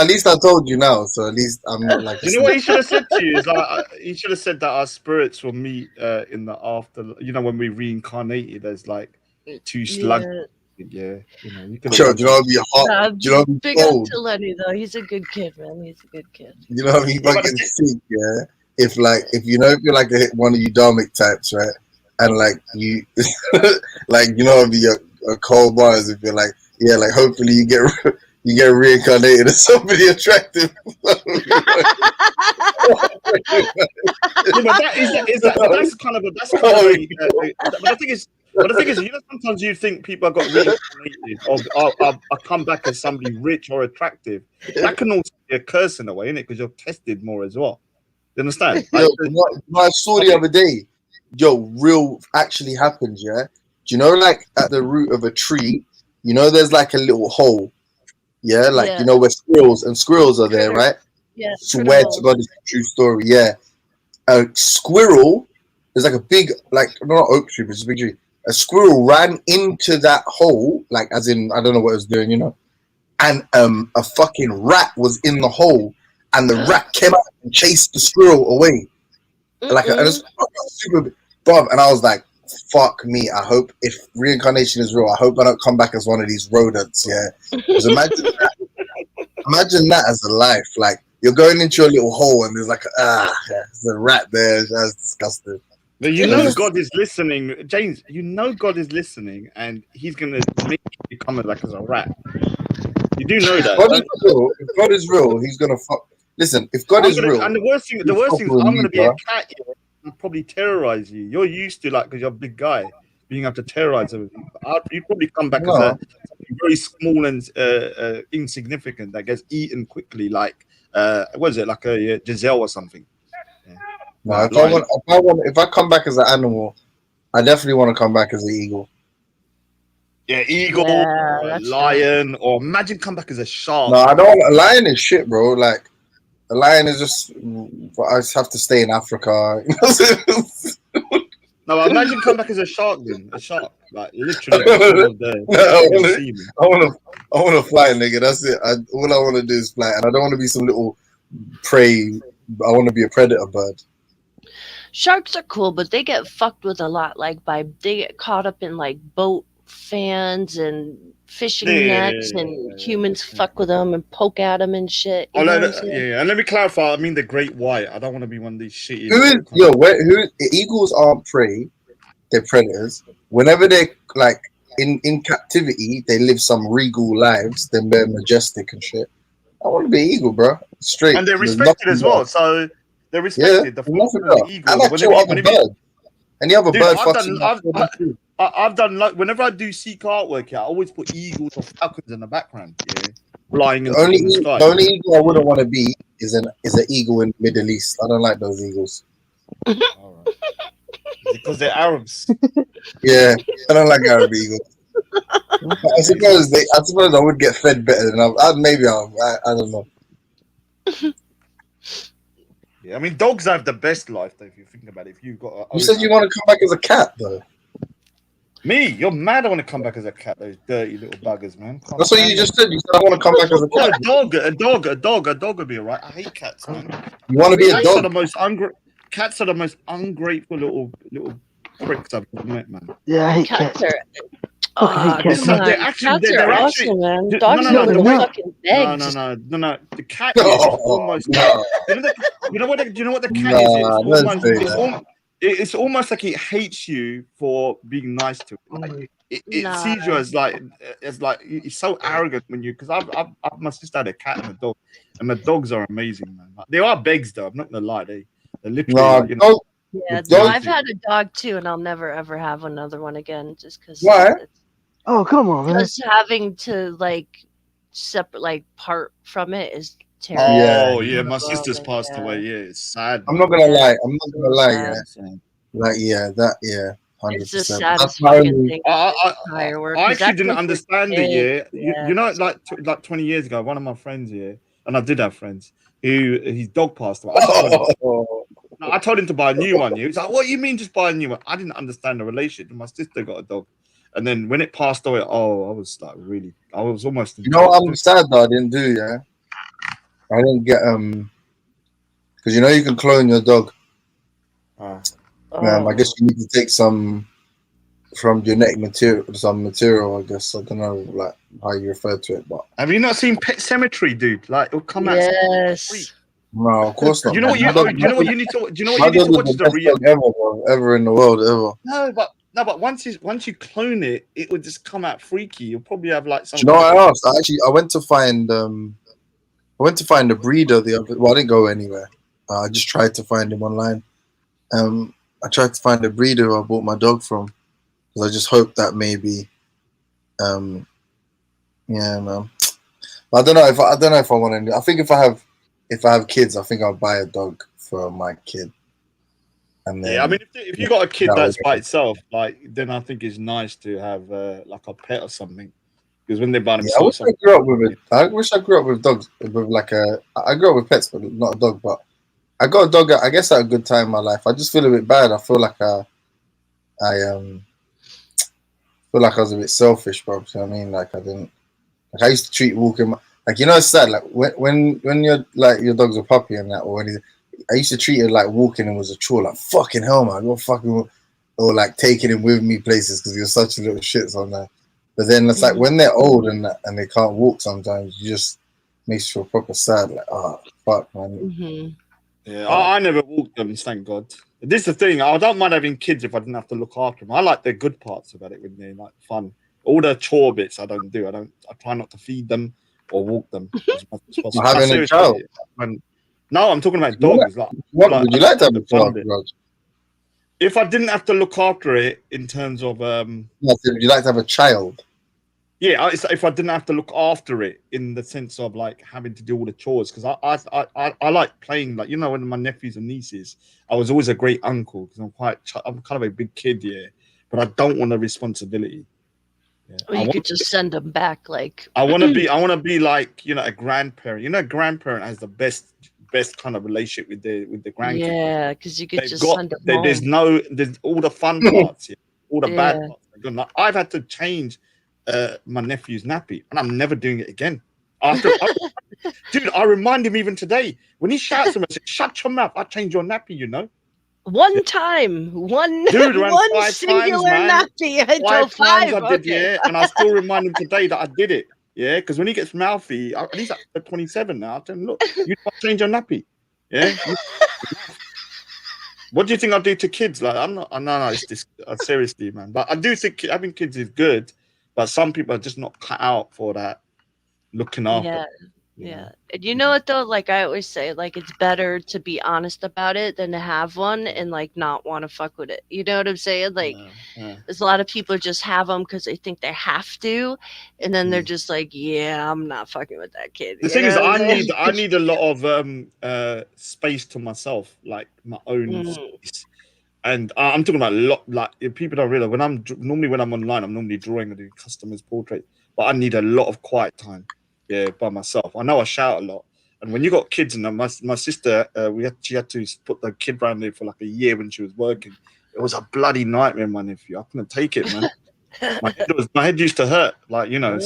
least I told you now, so at least I'm not like. You know what he should have said to you is like he should have said that our spirits will meet in the after. You know, when we reincarnated as like two slugs. Yeah, you know, you could. Sure, you know what be hot. Nah, you know what be big up cold. to Lenny though. He's a good kid, man. He's a good kid. You know what I mean? Fucking sick, yeah. If you're like one of you dharmic types, right? And like you, like you know, be a cold bars. If you're like, yeah, like hopefully you get reincarnated as somebody attractive. But the thing is, you know, sometimes you think people have got reincarnated, or I come back as somebody rich or attractive. That can also be a curse in a way, innit? Because you're tested more as well. You understand? Yo, what I saw the other day, real actually happened, yeah? Do you know, like, at the root of a tree, you know, there's like a little hole, yeah? Like, you know, where squirrels are there, right? Yeah. Swear to God, it's a true story, yeah. A squirrel, there's like a big, like, not oak tree, but it's a big tree. A squirrel ran into that hole, like, as in, I don't know what it was doing, you know? And a fucking rat was in the hole, and the rat came out and chased the squirrel away. Like, and it's super big. Bro, and I was like, fuck me. I hope if reincarnation is real, I hope I don't come back as one of these rodents, yeah? Because imagine that as a life. Like, you're going into your little hole, and there's like, there's a rat there. That's disgusting. But you know God is listening, James. You know God is listening, and He's gonna make you come like as a rat. You do know that. If God is real, He's gonna fuck. Listen, if God is real, and the worst thing is I'm gonna be a cat and probably terrorize you. You're used to because you're a big guy, being able to terrorize everything. You'd probably come back as a very small and insignificant that gets eaten quickly, like what is it, like a Giselle or something. No, if I come back as an animal, I definitely want to come back as an eagle. Yeah, eagle, or a lion, or imagine come back as a shark. No, I don't want a lion is shit, bro. Like a lion is just I just have to stay in Africa. No, imagine come back as a shark then. A shark. Like literally I wanna fly, nigga. That's it. All I wanna do is fly, and I don't wanna be some little prey. I wanna be a predator bird. Sharks are cool, but they get fucked with a lot. They get caught up in like boat fans and fishing nets, and humans fuck with them and poke at them and shit. And let me clarify. I mean the great white. I don't want to be one of these shitty. Eagles aren't prey; they're predators. Whenever they're like in captivity, they live some regal lives. Then they're majestic and shit. I want to be eagle, bro. Straight, and they're respected as well. So. They're respected. Yeah, I like your other bird. Any other bird? I've done like whenever I do seek artwork, I always put eagles or falcons in the background. Yeah, flying in the sky. The only eagle I wouldn't want to be is an eagle in the Middle East. I don't like those eagles. All right. Because they're Arabs. Yeah, I don't like Arab eagles. I suppose I would get fed better than I don't know. Yeah, I mean, dogs have the best life, though, if you think about it. If you've got you said you want to come back as a cat, though. Me? You're mad I want to come back as a cat, those dirty little buggers, man. That's what you just said. You said I want to come back as a cat. A dog would be all right. I hate cats, man. You want to be a dog? Cats are the most ungrateful little pricks I've ever met, man. Yeah, I hate cats. Come on. Cats are awesome, man. Dogs are fucking eggs. No. The cat is almost. You know what the cat is? it's almost like it hates you for being nice to it. Like, it sees you as like it's so arrogant when you, because I've my sister had a cat and a dog, and the dogs are amazing, man. Like, they are begs though. I'm not gonna lie, they're literally like, you know. Yeah, no, I've had a dog too, and I'll never ever have another one again, just because. Why? Oh, come on, man. Just having to like separate, like part from it is terrible. Oh yeah, my sister's passed away. Yeah, it's sad. I'm not gonna lie. I'm not gonna lie. Yeah, like yeah, 100%. It's the saddest fucking thing. I actually didn't understand it. Yeah, you know, like 20 years ago, one of my friends here, and I did have friends who his dog passed away. I told him to buy a new one. He was like, "What do you mean, just buy a new one?" I didn't understand the relationship. My sister got a dog, and then when it passed away, I was like, really, I was almost. You know what I'm sad that I didn't do. Yeah, I didn't get because you know you can clone your dog. I guess you need to take some from genetic material, some material. I guess I don't know, like how you refer to it, but have you not seen Pet Cemetery, dude? Like it'll come out. Yes. No, of course not. Do you know what you need to watch? The ever in the world ever. No, but once you clone it, it would just come out freaky. You'll probably have like some. Do you know what I asked? I went to find a breeder the other. Well, I didn't go anywhere. I just tried to find him online. I tried to find a breeder who I bought my dog from, because I just hoped that maybe, yeah, man. I don't know if I want to. I think if I have kids, I think I'll buy a dog for my kid. And then, yeah, I mean, if you got a kid that's by itself, like, then I think it's nice to have like a pet or something, because when they're by themselves, I grew up with it. I wish I grew up with dogs. With I grew up with pets, but not a dog. But I got a dog. I guess at a good time in my life. I just feel a bit bad. I feel like I was a bit selfish, bro. You know what I mean? Like I didn't. Like I used to treat walking. Like, you know, it's sad. Like when you're like your dog's a puppy and that, or anything. I used to treat it like walking him was a chore. Like, fucking hell, man, go fucking, or like taking him with me places because you're such a little shit on that. But then it's like when they're old and they can't walk, sometimes you just makes you feel proper sad. Like, oh fuck, man. Yeah, I never walked them, thank God. This is the thing. I don't mind having kids if I didn't have to look after them. I like the good parts about it when they're like fun. All the chore bits I don't do. I try not to feed them or walk them as much as possible. Having a child. No, I'm talking about dogs. Would you like to have a dog? If I didn't have to look after it in terms of would you like to have a child? Yeah, if I didn't have to look after it in the sense of like having to do all the chores, because I like playing, like, you know, when my nephews and nieces, I was always a great uncle because I'm kind of a big kid, yeah, but I don't want the responsibility. Yeah. Or you could just send them back, like. I want to be like, you know, a grandparent. You know, a grandparent has the best kind of relationship with the grandkids. Yeah, because you could send them home. There's all the fun parts, yeah, all the bad parts. Like, I've had to change my nephew's nappy, and I'm never doing it again. Dude, I remind him even today when he shouts at me, I say, "Shut your mouth! I changed your nappy," you know. One time, one singular nappy until 5 times I did, yeah, and I still remind him today that I did it, yeah, because when he gets mouthy, and he's like 27 now, I tell him, look, you change your nappy, yeah. What do you think I do to kids? Like, I'm not. No, it's this seriously, man. But I do think having kids is good, but some people are just not cut out for that looking after. Yeah. And you know what though? Like I always say, like it's better to be honest about it than to have one and like not want to fuck with it. You know what I'm saying? Like there's a lot of people just have them because they think they have to, and then they're just like, yeah, I'm not fucking with that kid. The thing is, I need a lot of space to myself, like my own space. And I'm talking about a lot. Like people don't realize when I'm online, I'm normally drawing and doing customers' portraits, but I need a lot of quiet time. Yeah, by myself. I know I shout a lot, and when you got kids, and my sister, she had to put the kid around there for like a year when she was working. It was a bloody nightmare, my nephew. I couldn't take it, man. my head used to hurt, like, you know.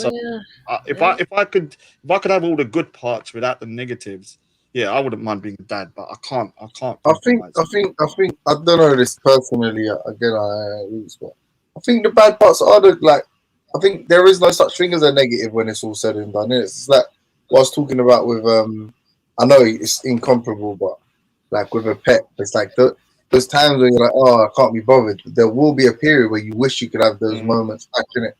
If I could have all the good parts without the negatives, yeah, I wouldn't mind being a dad, but I can't. I think I don't know this personally. Again, I think the bad parts are I think there is no such thing as a negative when it's all said and done. It's like what I was talking about with I know it's incomparable, but like with a pet, it's like those times where you're like, oh, I can't be bothered. There will be a period where you wish you could have those moments back in it,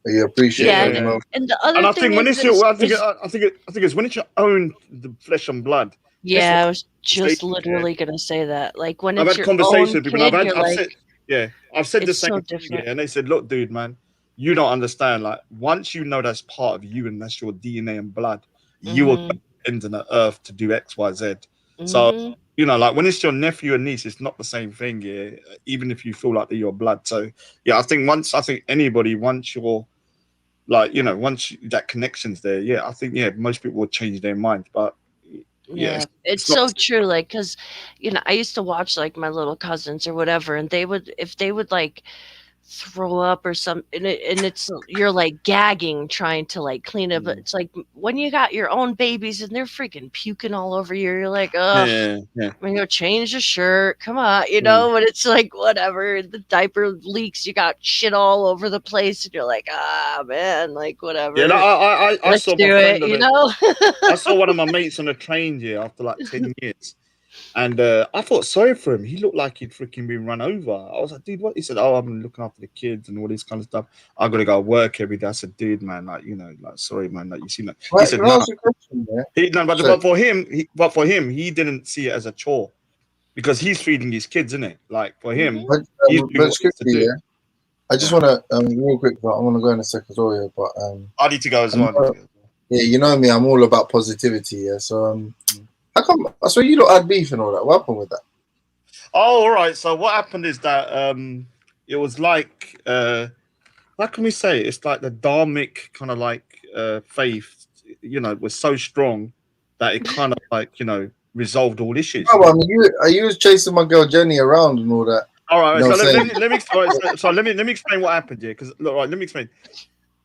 where you appreciate those moments. And the other And I thing think when is, it's your, I think it's when it's your own the flesh and blood. yeah, I was just literally gonna say that. Like when I've it's had your conversations own with people. kid, you're I've like, said, I've said the it's same so thing, different. and they said, look, dude, man, you don't understand. Like once you know that's part of you and that's your DNA and blood, you will go into the earth to do X, Y, Z. So you know, like when it's your nephew and niece, it's not the same thing, yeah. Even if you feel like they're your blood. So yeah, I think anybody, once you're like, you know, once that connection's there, yeah, I think most people will change their mind. But yeah, it's so true. Like, cause you know, I used to watch like my little cousins or whatever, and if they would like throw up or something, and it's you're like gagging trying to like clean up. It's like when you got your own babies and they're freaking puking all over you, you're like, ugh, I'm gonna go change the shirt, come on, you know. But it's like whatever, the diaper leaks, you got shit all over the place, and you're like, ah man, like whatever. Yeah, no, I saw my friend you know. I saw one of my mates on a train after like 10 years. And I felt sorry for him. He looked like he'd freaking been run over. I was like, dude, what? He said, oh, I'm looking after the kids and all this kind of stuff. I got to go to work every day. I said, dude, man, like, you know, like, sorry, man, like, you see that. He said, no. But for him, he didn't see it as a chore because he's feeding his kids, isn't it? Like for him, he's doing what he has to do. I just want to real quick, but I'm gonna go in a second as well. But I need to go as well. Yeah, you know me, I'm all about positivity. Yeah, so how come? So you lot had beef and all that. What happened with that? Oh, all right. So what happened is that it was like how can we say it? It's like the dharmic kind of like faith, you know, was so strong that it kind of like, you know, resolved all issues. Oh, I mean, you was chasing my girl Jenny around and all that. All right, so let me explain what happened here. Because look, right, let me explain.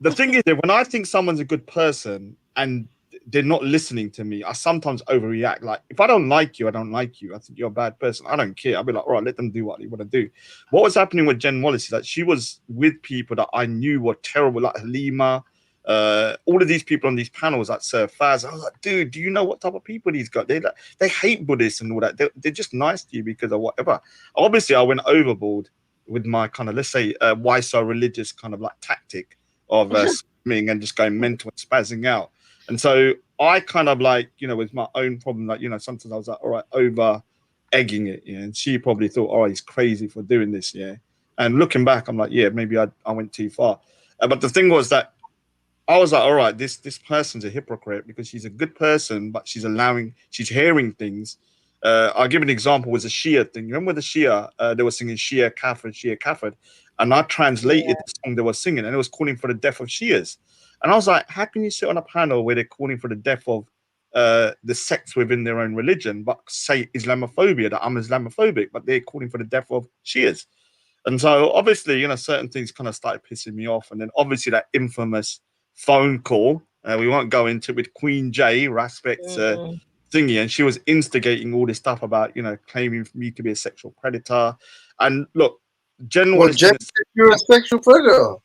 The thing is that when I think someone's a good person and they're not listening to me, I sometimes overreact. Like if I don't like you, I don't like you. I think you're a bad person. I don't care. I'll be like, all right, let them do what they want to do. What was happening with Jen Wallace is that she was with people that I knew were terrible, like Halima, all of these people on these panels, like Sir Faz. I was like, dude, do you know what type of people these got? They hate Buddhists and all that. They're just nice to you because of whatever. Obviously, I went overboard with my kind of, let's say, why so religious kind of like tactic of swimming and just going mental and spazzing out. And so I kind of like, you know, with my own problem, like, you know, sometimes I was like, all right, over egging it. Yeah. And she probably thought, oh, he's crazy for doing this. Yeah. And looking back, I'm like, yeah, maybe I went too far. But the thing was that I was like, all right, this person's a hypocrite because she's a good person, but she's hearing things. I'll give an example, was a Shia thing. Remember the Shia, they were singing Shia Kafir. And I translated the song they were singing and it was calling for the death of Shias. And I was like, how can you sit on a panel where they're calling for the death of the sects within their own religion, but say Islamophobia, that I'm Islamophobic, but they're calling for the death of Shias? And so obviously, you know, certain things kind of started pissing me off. And then obviously that infamous phone call, we won't go into it, with Queen J, Raspect's thingy, and she was instigating all this stuff about, you know, claiming for me to be a sexual predator. And look, Jen, you're a sexual predator.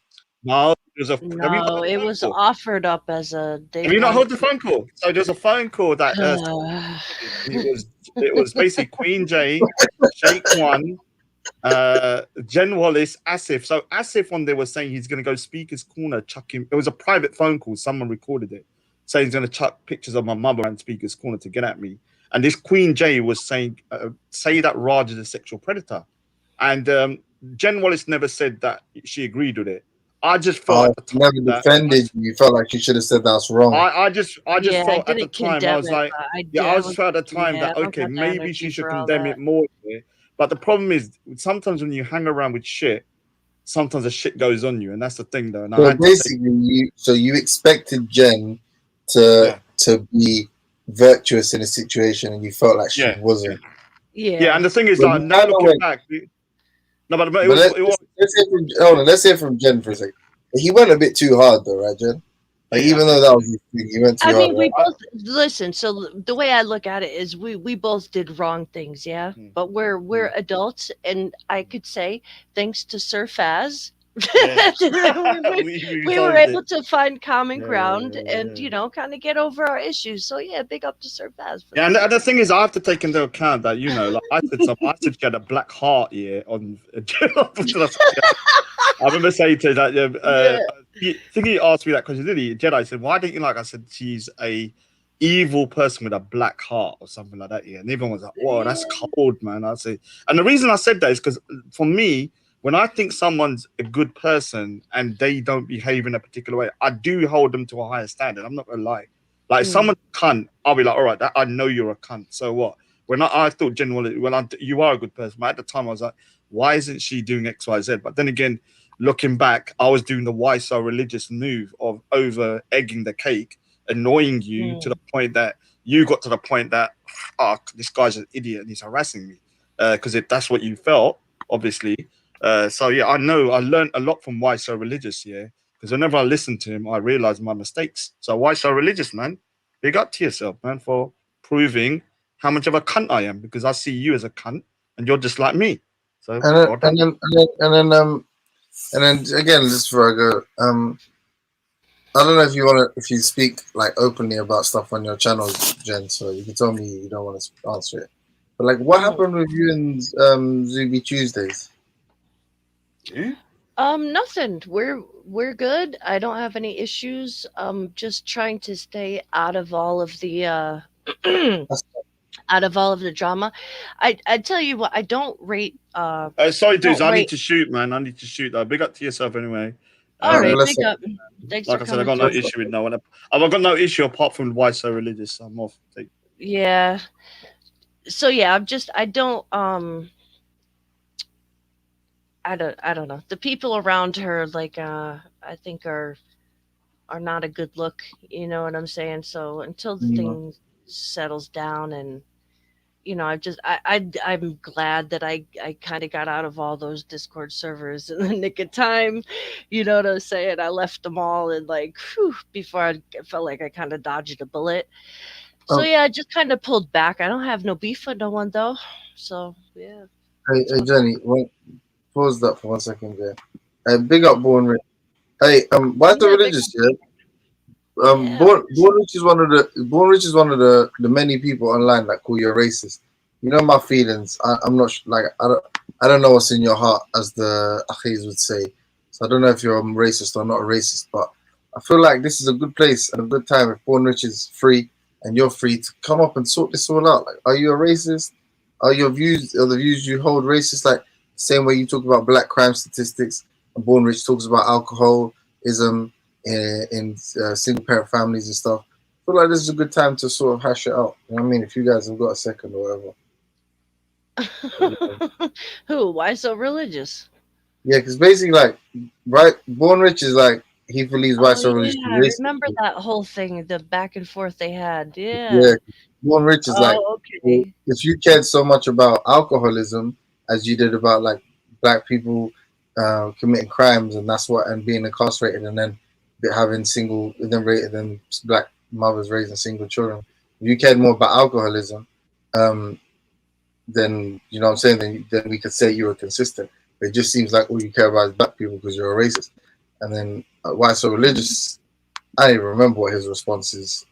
No, it was offered up as a. Have you not heard the phone call? So there's a phone call that it was basically Queen J, Sheikh One, Jen Wallace, Asif. So Asif one day was saying he's going to go Speaker's Corner, chuck him. It was a private phone call. Someone recorded it. Saying he's going to chuck pictures of my mother and Speaker's Corner to get at me. And this Queen J was saying, say that Raj is a sexual predator. And Jen Wallace never said that she agreed with it. I just felt never defended you. Felt like you should have said that's wrong. I just felt at the time, I was like, I just felt at the time that okay, maybe she should condemn it more. But the problem is sometimes when you hang around with shit, sometimes the shit goes on you, and that's the thing, though. And so basically, you expected Jen to be virtuous in a situation, and you felt like she wasn't. Yeah, and the thing is, like, now looking back. No, but let's hear from Jen for a second. He went a bit too hard, though, right, Jen? Like, even though that was his thing, he went too hard. I mean, we both listen. So the way I look at it is, we both did wrong things, yeah. But we're adults, and I could say, thanks to Sir Faz, Yeah. we were resolved able it. to find common Yeah, ground yeah, and yeah. kind of get over our issues. So yeah, big up to Sir Baz for Yeah, this. and the thing is, I have to take into account that like I said she had a black heart, on. I remember saying to that, he asked me that question, didn't he? Jedi said, "Why didn't you like?" I said, "She's a evil person with a black heart or something like that." Yeah, and everyone was like, "Whoa, that's cold, man." I say, and the reason I said that is because for me, when I think someone's a good person and they don't behave in a particular way, I do hold them to a higher standard. I'm not gonna lie. Like, if someone's a cunt, I'll be like, all right, that, I know you're a cunt. So what? When I thought generally, you are a good person. But at the time, I was like, why isn't she doing X, Y, Z? But then again, looking back, I was doing the why so religious move of over egging the cake, annoying you to the point that you got to the point that, this guy's an idiot and he's harassing me. Because that's what you felt, obviously. So yeah, I know I learned a lot from why so religious, yeah. Because whenever I listen to him, I realize my mistakes. So why so religious, man? Big up to yourself, man, for proving how much of a cunt I am. Because I see you as a cunt, and you're just like me. So And then, and then again, just before I go, I don't know if you want to, if you speak like openly about stuff on your channel, Jen. So you can tell me you don't want to answer it. But like, what happened with you and Zuby Tuesdays? Nothing. We're good. I don't have any issues. Just trying to stay out of all of the out of all of the drama. I tell you what, I don't rate sorry, dudes, I need rate to shoot, man. I need to shoot though. Big up to yourself anyway. all right, big up. Thanks Like for I said, I coming got no through. issue with no one. I've got no issue apart from why so religious. I'm off. Yeah. So yeah, I don't I don't know. The people around her, like, I think are not a good look. You know what I'm saying? So until the thing settles down, and I'm glad that I kind of got out of all those Discord servers in the nick of time. You know what I'm saying? I left them all, and like, before I felt like I kind of dodged a bullet. So yeah, I just kind of pulled back. I don't have no beef with no one though. So yeah. Hey Jenny, pause that for 1 second there. Big up Born Rich. Hey, why so religious? Yeah. Born Rich is Born Rich is one of the many people online that call you a racist. You know my feelings. I'm not like I don't know what's in your heart, as the Akhis would say. So I don't know if you're a racist or not a racist, but I feel like this is a good place and a good time if Born Rich is free and you're free to come up and sort this all out. Like, are you a racist? Are your views or the views you hold racist? Like same way you talk about black crime statistics, and Born Rich talks about alcoholism in single parent families and stuff. I feel like this is a good time to sort of hash it out. You know what I mean? If you guys have got a second or whatever. Who? Why so religious? Yeah, because basically, like, right, Born Rich is like he believes why so religious. Yeah, I remember that whole thing, the back and forth they had. Yeah. Yeah, Born Rich is like, okay. if you cared so much about alcoholism as you did about like black people committing crimes and that's what and being incarcerated and then having black mothers raising single children. If you cared more about alcoholism, then you know what I'm saying. Then we could say you were consistent. But it just seems like all you care about is black people because you're a racist. And then why so religious? I don't even remember what his response is.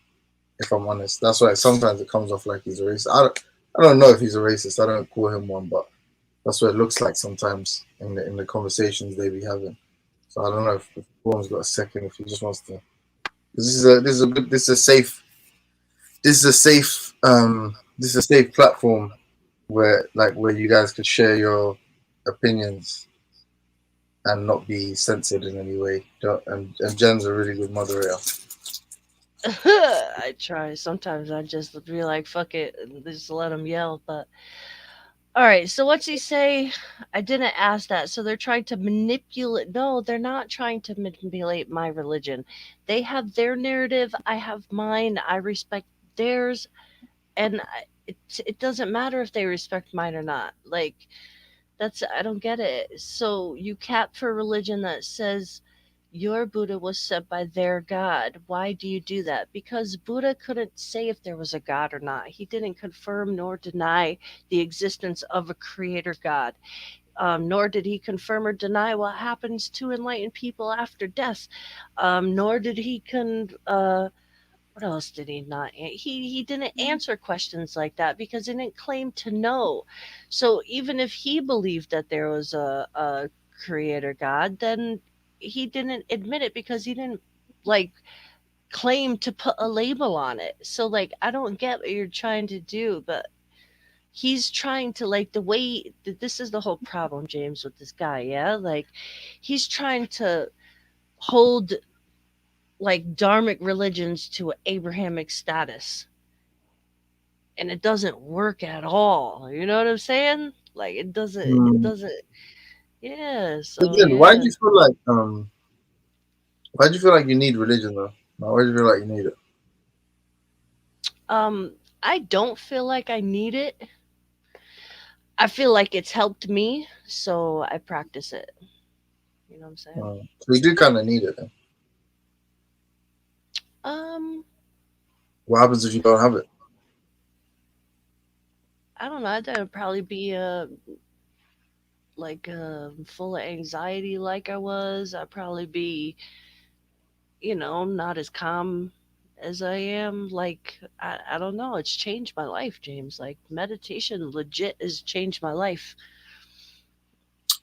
If I'm honest, that's why sometimes it comes off like he's a racist. I don't know if he's a racist. I don't call him one, but that's what it looks like sometimes in the conversations they be having. So I don't know if Bourne's got a second. If he just wants to, this is a safe platform where you guys could share your opinions and not be censored in any way. And Jen's a really good moderator. I try. Sometimes I just be like, fuck it, and just let them yell. But all right, so what's he say? I didn't ask that. So they're trying to manipulate. No, they're not trying to manipulate my religion. They have their narrative. I have mine. I respect theirs, and it doesn't matter if they respect mine or not. Like, I don't get it. So you cap for religion that says your Buddha was sent by their God. Why do you do that? Because Buddha couldn't say if there was a God or not. He didn't confirm nor deny the existence of a creator God. Nor did he confirm or deny what happens to enlightened people after death. Nor did he what else did he not? He didn't answer questions like that because he didn't claim to know. So even if he believed that there was a creator God, then he didn't admit it because he didn't like claim to put a label on it. So like I don't get what you're trying to do, but he's trying to like the way this is the whole problem, James, with this guy. Yeah, like he's trying to hold like dharmic religions to an Abrahamic status, and it doesn't work at all. You know what I'm saying? Like it doesn't. It Hmm. doesn't. Yeah. So Again, why do yeah. you feel like why do you feel like you need religion though? Why do you feel like you need it? I don't feel like I need it. I feel like it's helped me, so I practice it. You know what I'm saying? So you do kind of need it then. Um, What happens if you don't have it? I don't know. I'd probably be like full of anxiety like I was. I'd probably be, not as calm as I am. Like I don't know. It's changed my life, James. Like meditation legit has changed my life.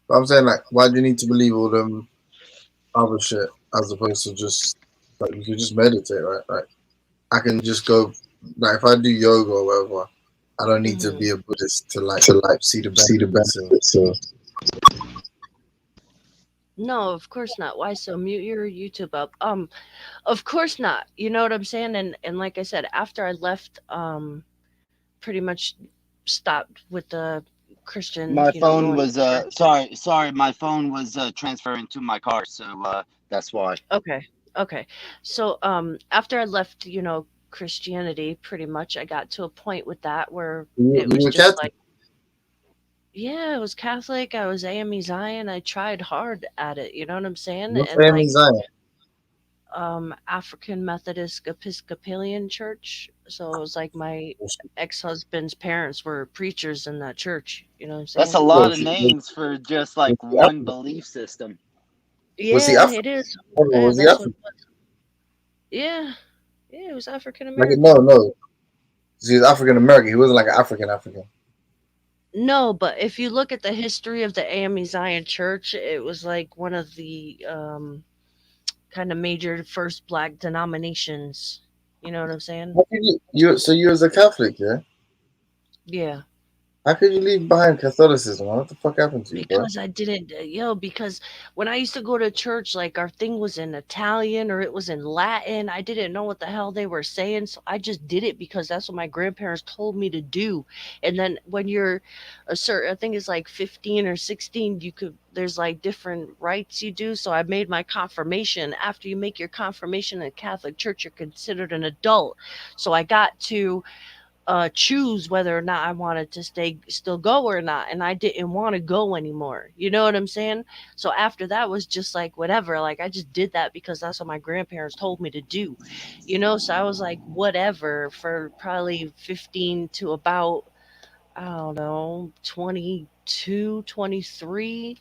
But I'm saying like, why do you need to believe all them other shit as opposed to just like you can just meditate, right? Like I can just go like if I do yoga or whatever, I don't need to be a Buddhist to like see the benefits of No, of course not. Why so? Mute your YouTube up. Of course not. You know what I'm saying? And like I said, after I left, pretty much stopped with the Christian, My phone going to was church. sorry, my phone was transferring to my car, so that's why. Okay. Okay. So after I left, Christianity, pretty much I got to a point with that where it you was were just Catholic? like, yeah, I was Catholic, I was AME Zion, I tried hard at it, you know what I'm saying? What's And Amy like Zion? African Methodist Episcopalian church. So it was like my ex-husband's parents were preachers in that church, you know what I'm That's a saying? lot of names for just like one belief system. Was he Yeah, African? it is. Yeah, Was he that's what it African? was. Yeah. Yeah, it was African Like no, American. no. He was African American. He wasn't like an African. No, but if you look at the history of the AME Zion Church, it was like one of the kind of major first black denominations. You know what I'm saying? How could you was a Catholic, yeah? Yeah. How could you leave behind Catholicism? What the fuck happened to you, bro? Because I didn't, because when I used to go to church, like our thing was in Italian or it was in Latin. I didn't know what the hell they were saying. So I just did it because that's what my grandparents told me to do. And then when you're a certain, I think it's like 15 or 16, there's like different rites you do. So I made my confirmation. After you make your confirmation in a Catholic church, you're considered an adult. So I got to choose whether or not I wanted to still go or not, and I didn't want to go anymore. You know what I'm saying? So after that was just like whatever. Like I just did that because that's what my grandparents told me to do. So I was like whatever for probably 15 to about I don't know 22, 23.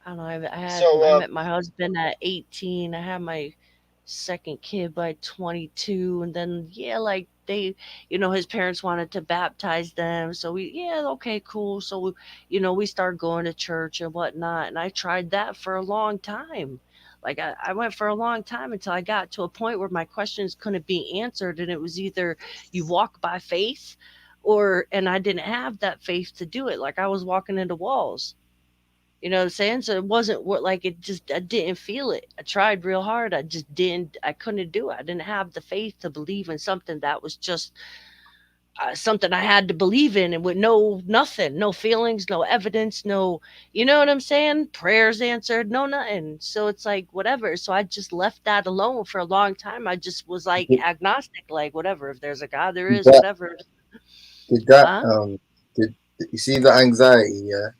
I don't know. I So met my husband at 18. I had my second kid by 22, and then yeah, like they, his parents wanted to baptize them, so okay, cool. So we started going to church and whatnot, and I tried that for a long time. Like I went for a long time until I got to a point where my questions couldn't be answered, and it was either you walk by faith, and I didn't have that faith to do it. Like I was walking into walls. You know what I'm saying? So it wasn't like it just, I didn't feel it. I tried real hard. I couldn't do it. I didn't have the faith to believe in something that was just something I had to believe in and with nothing, no feelings, no evidence, no, you know what I'm saying? Prayers answered, no, nothing. So it's like, whatever. So I just left that alone for a long time. I just was like agnostic, like, whatever. If there's a God, there Did is, whatever. that Huh? did you see the anxiety? Yeah,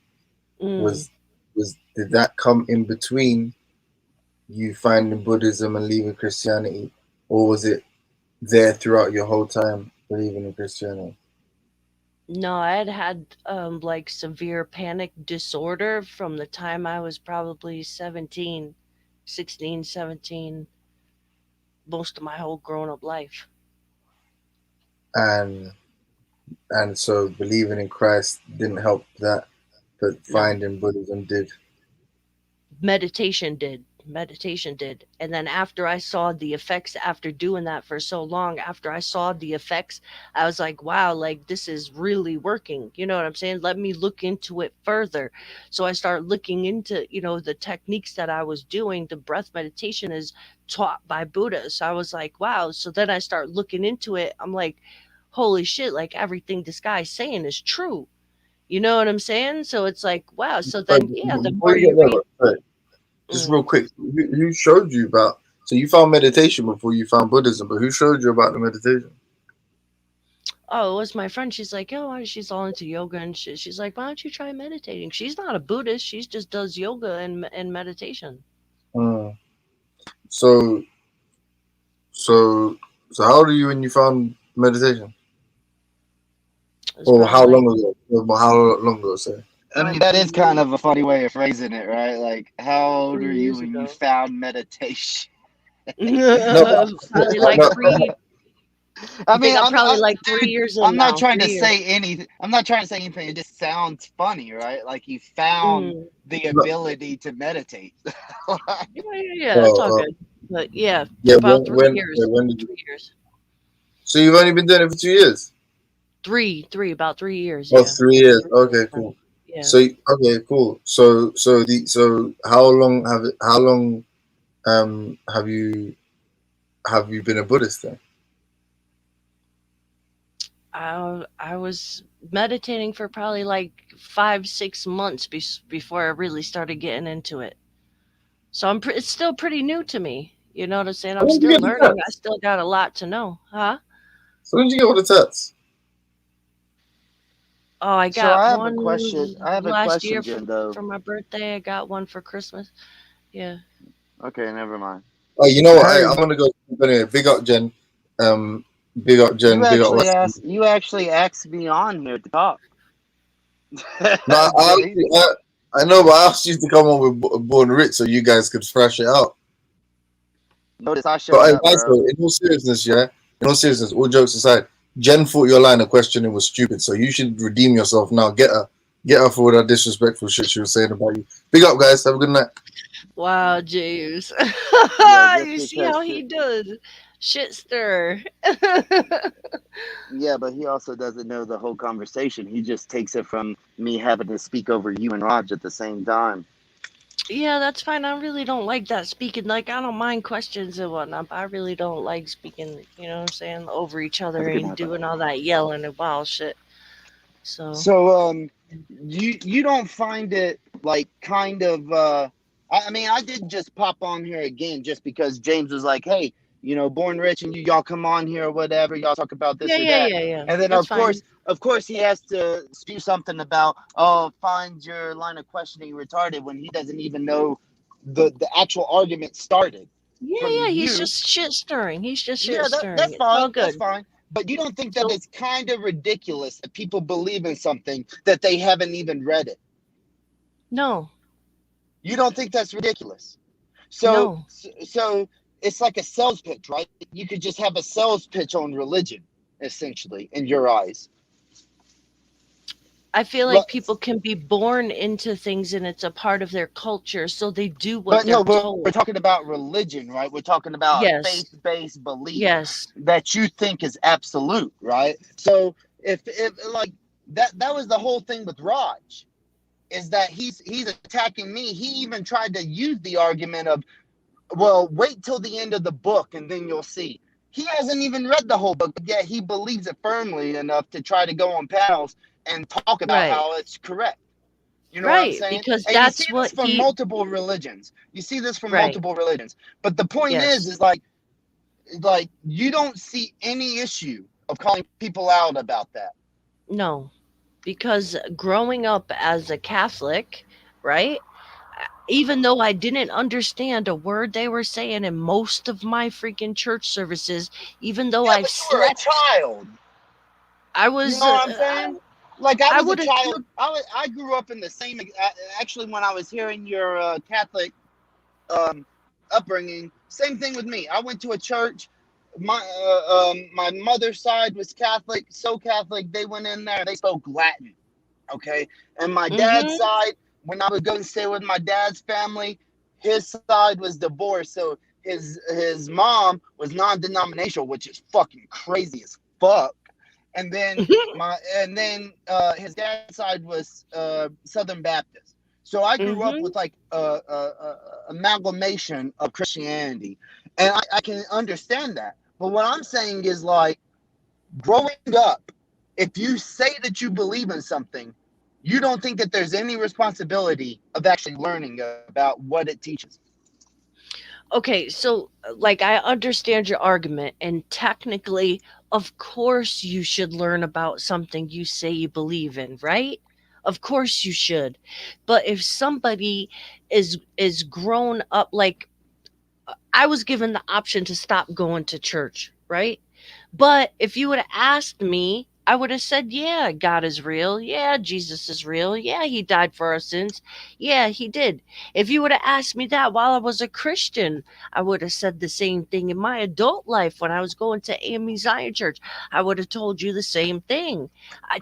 Mm. was did that come in between you finding Buddhism and leaving Christianity, or was it there throughout your whole time believing in Christianity? No, I had like severe panic disorder from the time I was probably 17, 16, 17, most of my whole grown up life. And so believing in Christ didn't help that, but No. finding Buddhism did. Meditation did. And then after I saw the effects, after doing that for so long, after I saw the effects, I was like, wow, like this is really working. You know what I'm saying? Let me look into it further. So I started looking into, the techniques that I was doing. The breath meditation is taught by Buddha. So I was like, wow. So then I start looking into it. I'm like, holy shit, like everything this guy's saying is true. You know what I'm saying? So it's like, wow. So then, yeah, the Before more you you get read. there, just real quick, who showed you about? So you found meditation before you found Buddhism, but who showed you about the meditation? Oh, it was my friend. She's like, oh, she's all into yoga and shit. She's like, why don't you try meditating? She's not a Buddhist. She just does yoga and meditation. So how old are you when you found meditation? Or how long ago? How long ago, say? I mean, that is kind of a funny way of phrasing it, right? Like, how old 3 are you years when ago. you found meditation? Probably like 3. I mean, I'm probably like 3 years in I'm not now. trying 3 to years. say anything. I'm not trying to say anything. It just sounds funny, right? Like you found the ability to meditate. Yeah, that's all good. But yeah, about 3 years. When did 3 years. So you've only been doing it for 2 years? About 3 years. Oh, Yeah. 3 years. Okay, cool. Yeah. So okay, cool. So how long have you been a Buddhist then? I was meditating for probably like 5-6 months before I really started getting into it. So it's still pretty new to me. You know what I'm saying? I'm When did you still get the learning. I tats? still got a lot to know, huh? So when did you get all the tats? Oh, I So got I have a one question. I have a last year question, Jen, though. for my birthday. I got one for Christmas. Yeah. Okay, never mind. Oh, you know what? I want to go. Anyway, big up Jen. Big up Jen. Big up Weston. You actually asked me on here to talk. No, I know, but I asked you to come on with Born Rich so you guys could thrash it out. Notice I showed up, Guys, bro. in all seriousness, all jokes aside, Jen thought your line of questioning was stupid, so you should redeem yourself now. Get her for all that disrespectful shit she was saying about you. Big up, guys. Have a good night. Wow, James. You see how he does. Shit stir. Yeah, but he also doesn't know the whole conversation. He just takes it from me having to speak over you and Raj at the same time. Yeah, that's fine. I really don't like that speaking. Like, I don't mind questions and whatnot, but I really don't like speaking, you know what I'm saying, over each other and doing all that yelling and wild shit. So, you don't find it like kind of, I mean, I did just pop on here again just because James was like, hey, Born Rich and y'all come on here or whatever, y'all talk about this or that. Yeah. And then that's of course he has to spew something about, find your line of questioning retarded when he doesn't even know the actual argument started. Yeah, he's just shit stirring. He's just shit stirring. That's It's all fine. good. That's fine. But you don't think that it's kind of ridiculous that people believe in something that they haven't even read it? No. You don't think that's ridiculous? So it's like a sales pitch, right? You could just have a sales pitch on religion, essentially, in your eyes. I feel like people can be born into things and it's a part of their culture, so they do what they're told. We're talking about religion, right? We're talking about faith-based belief that you think is absolute, right? So if like that was the whole thing with Raj, is that he's attacking me. He even tried to use the argument of, well, wait till the end of the book and then you'll see. He hasn't even read the whole book, but yet he believes it firmly enough to try to go on panels and talk about how it's correct. You know what I'm saying? Because and that's you see what this from multiple religions. You see this from multiple religions. But the point is like you don't see any issue of calling people out about that. No, because growing up as a Catholic, right? Even though I didn't understand a word they were saying in most of my freaking church services, even though I've slept, you were a child. I was. You know what I'm saying? Like I I was a would have child. I grew up in the same. Actually, when I was hearing your Catholic upbringing, same thing with me. I went to a church. My mother's side was Catholic, so Catholic. They went in there. They spoke Latin. Okay, and my dad's side, when I would go and stay with my dad's family, his side was divorced. So his mom was non-denominational, which is fucking crazy as fuck. And then his dad's side was Southern Baptist. So I grew up with like a amalgamation of Christianity, and I can understand that. But what I'm saying is, like, growing up, if you say that you believe in something, you don't think that there's any responsibility of actually learning about what it teaches. Okay, so like I understand your argument, and technically, of course, you should learn about something you say you believe in, right? Of course you should. But if somebody is grown up, like I was given the option to stop going to church, right? But if you would have asked me, I would have said, yeah, God is real. Yeah, Jesus is real. Yeah, he died for our sins. Yeah, he did. If you would have asked me that while I was a Christian, I would have said the same thing in my adult life when I was going to AME Zion Church. I would have told you the same thing.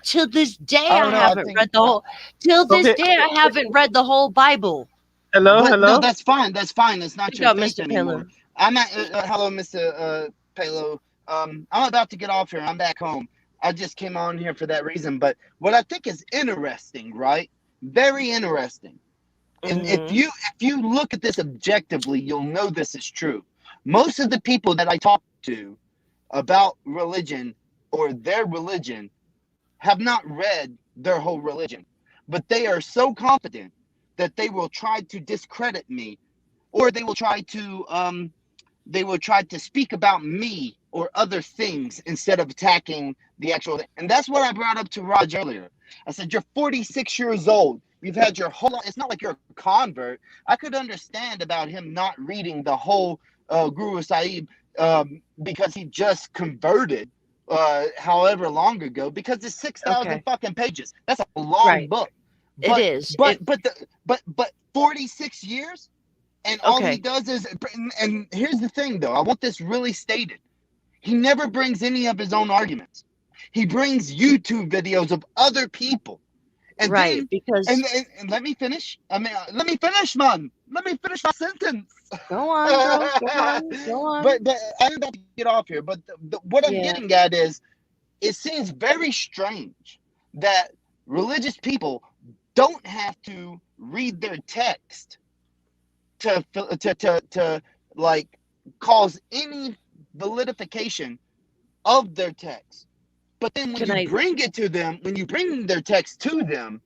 Till this day, I I don't know. I haven't think read the whole. Till this Okay. day, I haven't read the whole Bible. Hello, But no, hello. that's fine. That's fine. That's not Speak your up, faith Mr. Taylor. anymore. I'm not. Hello, Mr. Palo. I'm about to get off here. I'm back home. I just came on here for that reason. But what I think is interesting, right? Very interesting. And if you look at this objectively, you'll know this is true. Most of the people that I talk to about religion or their religion have not read their whole religion, but they are so confident that they will try to discredit me, or they will try to speak about me or other things instead of attacking the actual thing. And that's what I brought up to Raj earlier. I said, you're 46 years old. You've had your whole life. It's not like you're a convert. I could understand about him not reading the whole Guru Sahib because he just converted however long ago, because it's 6,000 fucking pages. That's a long book. It is. But 46 years? And all he does is, and here's the thing though, I want this really stated. He never brings any of his own arguments. He brings YouTube videos of other people. And then, because and let me finish. Let me finish, man. Let me finish my sentence. Go on, bro. Go on. But I'm about to get off here. But what I'm getting at is, it seems very strange that religious people don't have to read their text to like cause any validification of their text. But then when you bring it to them, when you bring their text to them,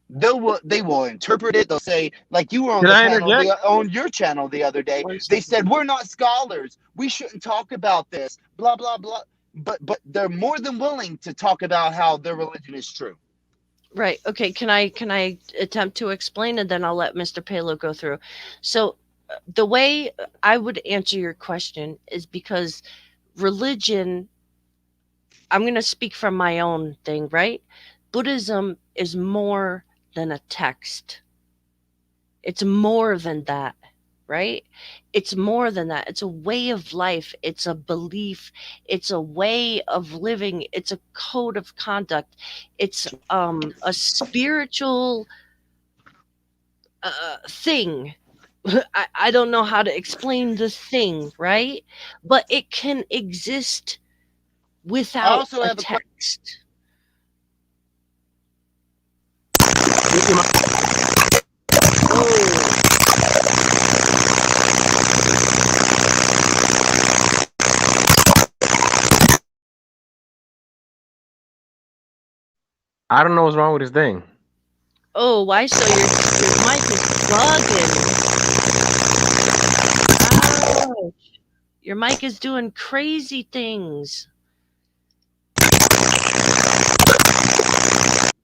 they will interpret it. They'll say, like you were on on your channel the other day, they said, we're not scholars, we shouldn't talk about this, blah blah blah. But they're more than willing to talk about how their religion is true. Right. Okay. Can I attempt to explain, and then I'll let Mr. Palo go through. So the way I would answer your question is because religion, I'm going to speak from my own thing, right? Buddhism is more than a text. It's more than that, right? It's more than that. It's a way of life. It's a belief. It's a way of living. It's a code of conduct. It's a spiritual thing. I don't know how to explain the thing, right? But it can exist without a text. I don't know what's wrong with this thing. Oh, why? So your mic is bugging. Ouch. Your mic is doing crazy things.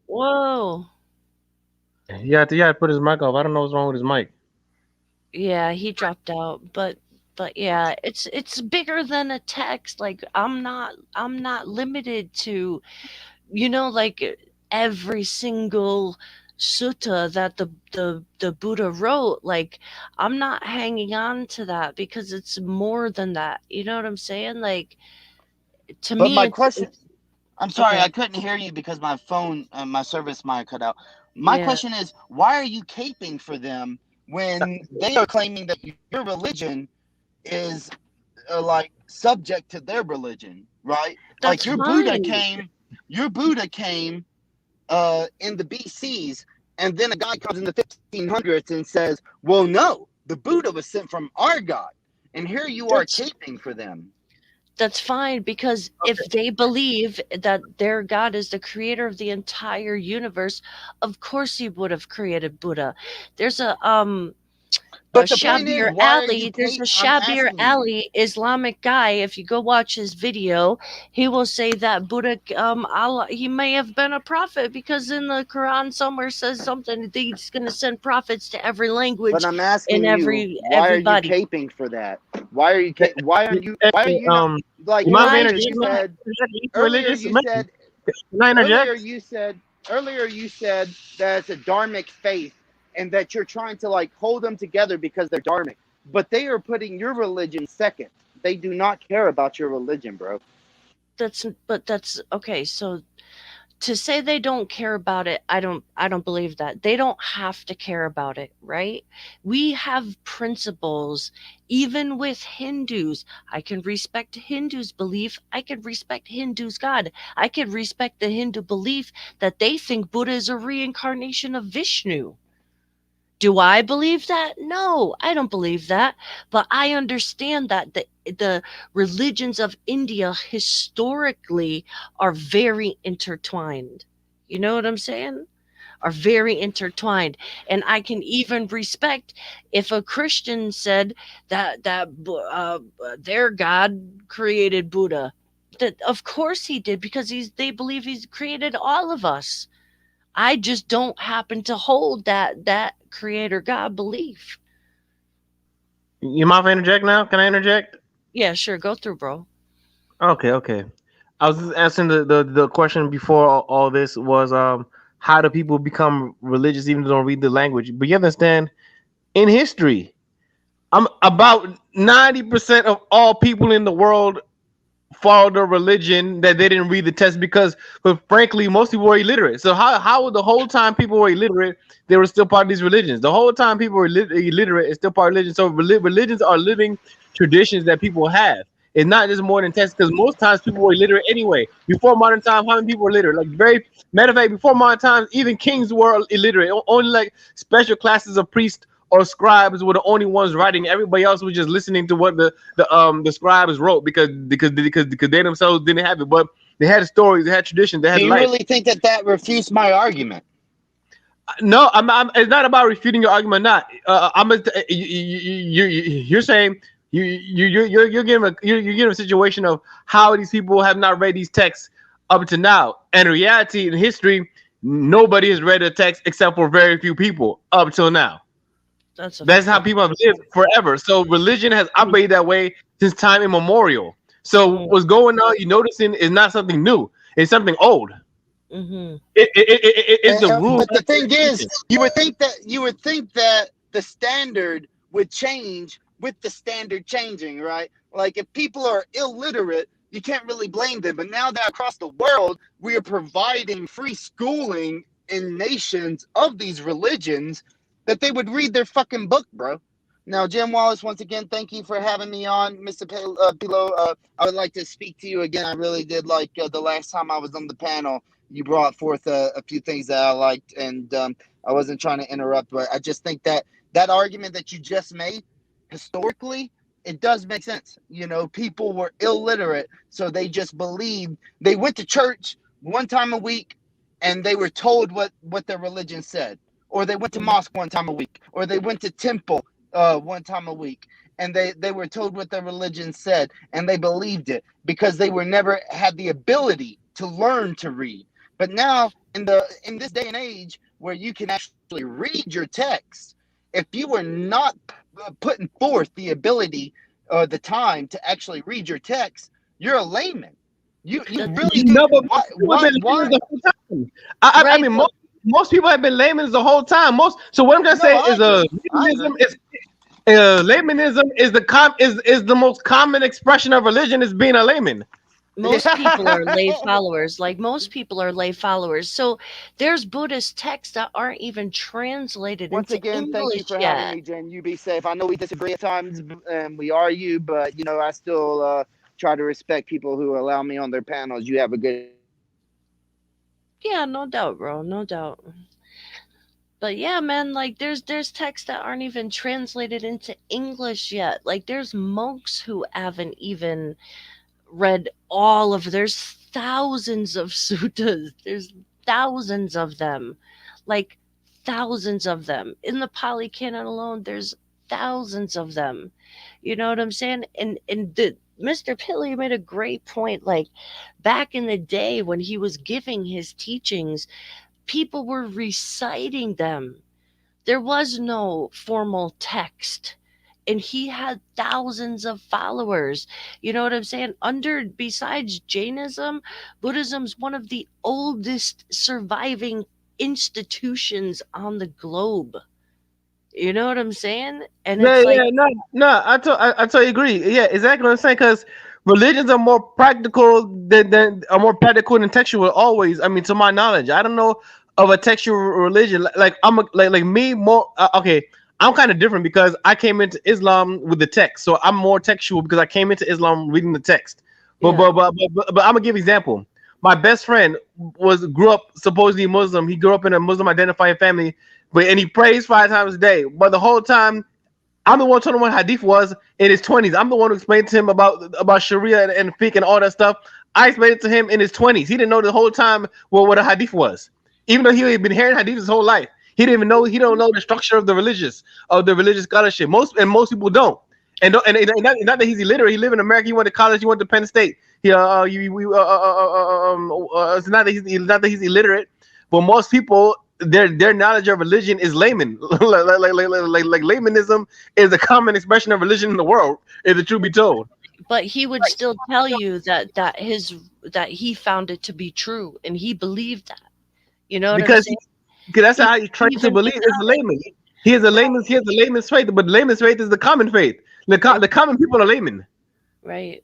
Whoa. Yeah, he had to put his mic off. I don't know what's wrong with his mic. Yeah, he dropped out, but yeah, it's bigger than a text. Like I'm not limited to, like every single sutta that the Buddha wrote. Like, I'm not hanging on to that because it's more than that. You know what I'm saying? Like, to But me, my question, I'm sorry, okay. I couldn't hear you because my phone, my service might cut out. My Yeah. question is, why are you caping for them when they are claiming that your religion is like subject to their religion, right? That's Like your fine. Buddha came in the BCs, and then a guy comes in the 1500s and says, well, no, the Buddha was sent from our God, and here you are caping for them. That's fine, because if they believe that their God is the creator of the entire universe, of course he would have created Buddha. There's a But the point is, Shabir why are you Ali, there's a I'm Shabir asking you. Ali Islamic guy. If you go watch his video, he will say that Buddha, Allah, he may have been a prophet, because in the Quran somewhere says something that he's going to send prophets to every language But I'm and asking you, why are you everybody. caping for that? Why are you why are you not, like, You mind earlier interject, you man? said Religious? earlier you said that it's a dharmic faith, and that you're trying to like hold them together because they're dharmic, but they are putting your religion second. They do not care about your religion, bro. That's okay. So to say they don't care about it, I don't believe that. They don't have to care about it, right? We have principles. Even with Hindus, I can respect Hindus' belief. I can respect Hindus' God. I can respect the Hindu belief that they think Buddha is a reincarnation of Vishnu. Do I believe that? No, I don't believe that. But I understand that the religions of India historically are very intertwined. You know what I'm saying? Are very intertwined. And I can even respect if a Christian said that their God created Buddha. That of course he did, because they believe he's created all of us. I just don't happen to hold that creator God belief. You mind if I interject now? Can I interject? Yeah, sure. Go through, bro. Okay. I was just answering the question before all this was how do people become religious even though they don't read the language? But you understand, in history, I'm about 90% of all people in the world follow the religion that they didn't read the text because, but frankly, most people were illiterate. So how the whole time people were illiterate, they were still part of these religions. The whole time people were illiterate, it's still part of religion. So religions are living traditions that people have. It's not just more than text, because most times people were illiterate anyway. Before modern time, how many people were literate? Like, very matter of fact, before modern times, even kings were illiterate. Only like special classes of priests or scribes were the only ones writing. Everybody else was just listening to what the scribes wrote because they themselves didn't have it. But they had stories, they had traditions, they had Do you life. really think that refutes my argument? No, it's not about refuting your argument. Not. You're saying you're giving a situation of how these people have not read these texts up to now. And in reality, in history, nobody has read a text except for very few people up till now. That's how people have lived forever. So religion has operated that way since time immemorial. So what's going on, you're noticing, is not something new. It's something old. Mm-hmm. It's the rule. But the thing is, you would think that the standard would change with the standard changing, right? Like, if people are illiterate, you can't really blame them. But now that across the world, we are providing free schooling in nations of these religions, that they would read their fucking book, bro. Now, Jim Wallace, once again, thank you for having me on, Mr. Pilo. I would like to speak to you again. I really did like the last time I was on the panel. You brought forth a few things that I liked, and I wasn't trying to interrupt, but I just think that argument that you just made, historically, it does make sense. You know, people were illiterate, so they just believed. They went to church one time a week, and they were told what their religion said. Or they went to mosque one time a week, or they went to temple one time a week, and they were told what their religion said, and they believed it because they were never had the ability to learn to read. But now, in this day and age where you can actually read your text, if you were not putting forth the ability or the time to actually read your text, you're a layman. You That- really No, think but most people have been laymen the whole time. I Right, mean, but- most people have been laymen the whole time. So what I'm trying to say is laymanism is laymanism is the most common expression of religion is being a layman. Most people are lay followers. Like most people are lay followers. So there's Buddhist texts that aren't even translated Once into again, English thank you for yet. having me, Jen. You be safe. I know we disagree at times, and we argue, but you know I still try to respect people who allow me on their panels. You have a good. Yeah, no doubt, bro. No doubt. But yeah, man, like there's texts that aren't even translated into English yet. Like there's monks who haven't even read all of there's thousands of suttas. There's thousands of them. Like thousands of them. In the Pali Canon alone, there's thousands of them. You know what I'm saying? And the Mr. Pilly made a great point. Like back in the day when he was giving his teachings, people were reciting them. There was no formal text. And he had thousands of followers. You know what I'm saying? Besides Jainism, Buddhism's one of the oldest surviving institutions on the globe. You know what I'm saying? And Yeah, it's like, no. I totally agree. Yeah, exactly what I'm saying. Because religions are more practical are more practical than textual. Always, I mean, to my knowledge, I don't know of a textual religion. Like I'm like me more. Okay, I'm kind of different because I came into Islam with the text, so I'm more textual because I came into Islam reading the text. But I'm gonna give an example. My best friend grew up supposedly Muslim. He grew up in a Muslim identifying family, and he prays 5 times a day. But the whole time, I'm the one telling him what hadith was in his 20s. I'm the one who explained to him about Sharia and fiqh and all that stuff. I explained it to him in his 20s. He didn't know the whole time what a hadith was, even though he had been hearing hadith his whole life. He didn't even know. He don't know the structure of the religious scholarship. Most people don't. Not that he's illiterate. He lived in America. He went to college. He went to Penn State. It's not that he's illiterate, but most people their knowledge of religion is layman. like laymanism is a common expression of religion in the world, if the truth be told. but he would still tell you that he found it to be true and he believed that. You know what I'm Because saying? that's how he's trained to Even believe. It's a layman. He has a layman's faith, but layman's faith is the common faith. The common people are laymen. Right.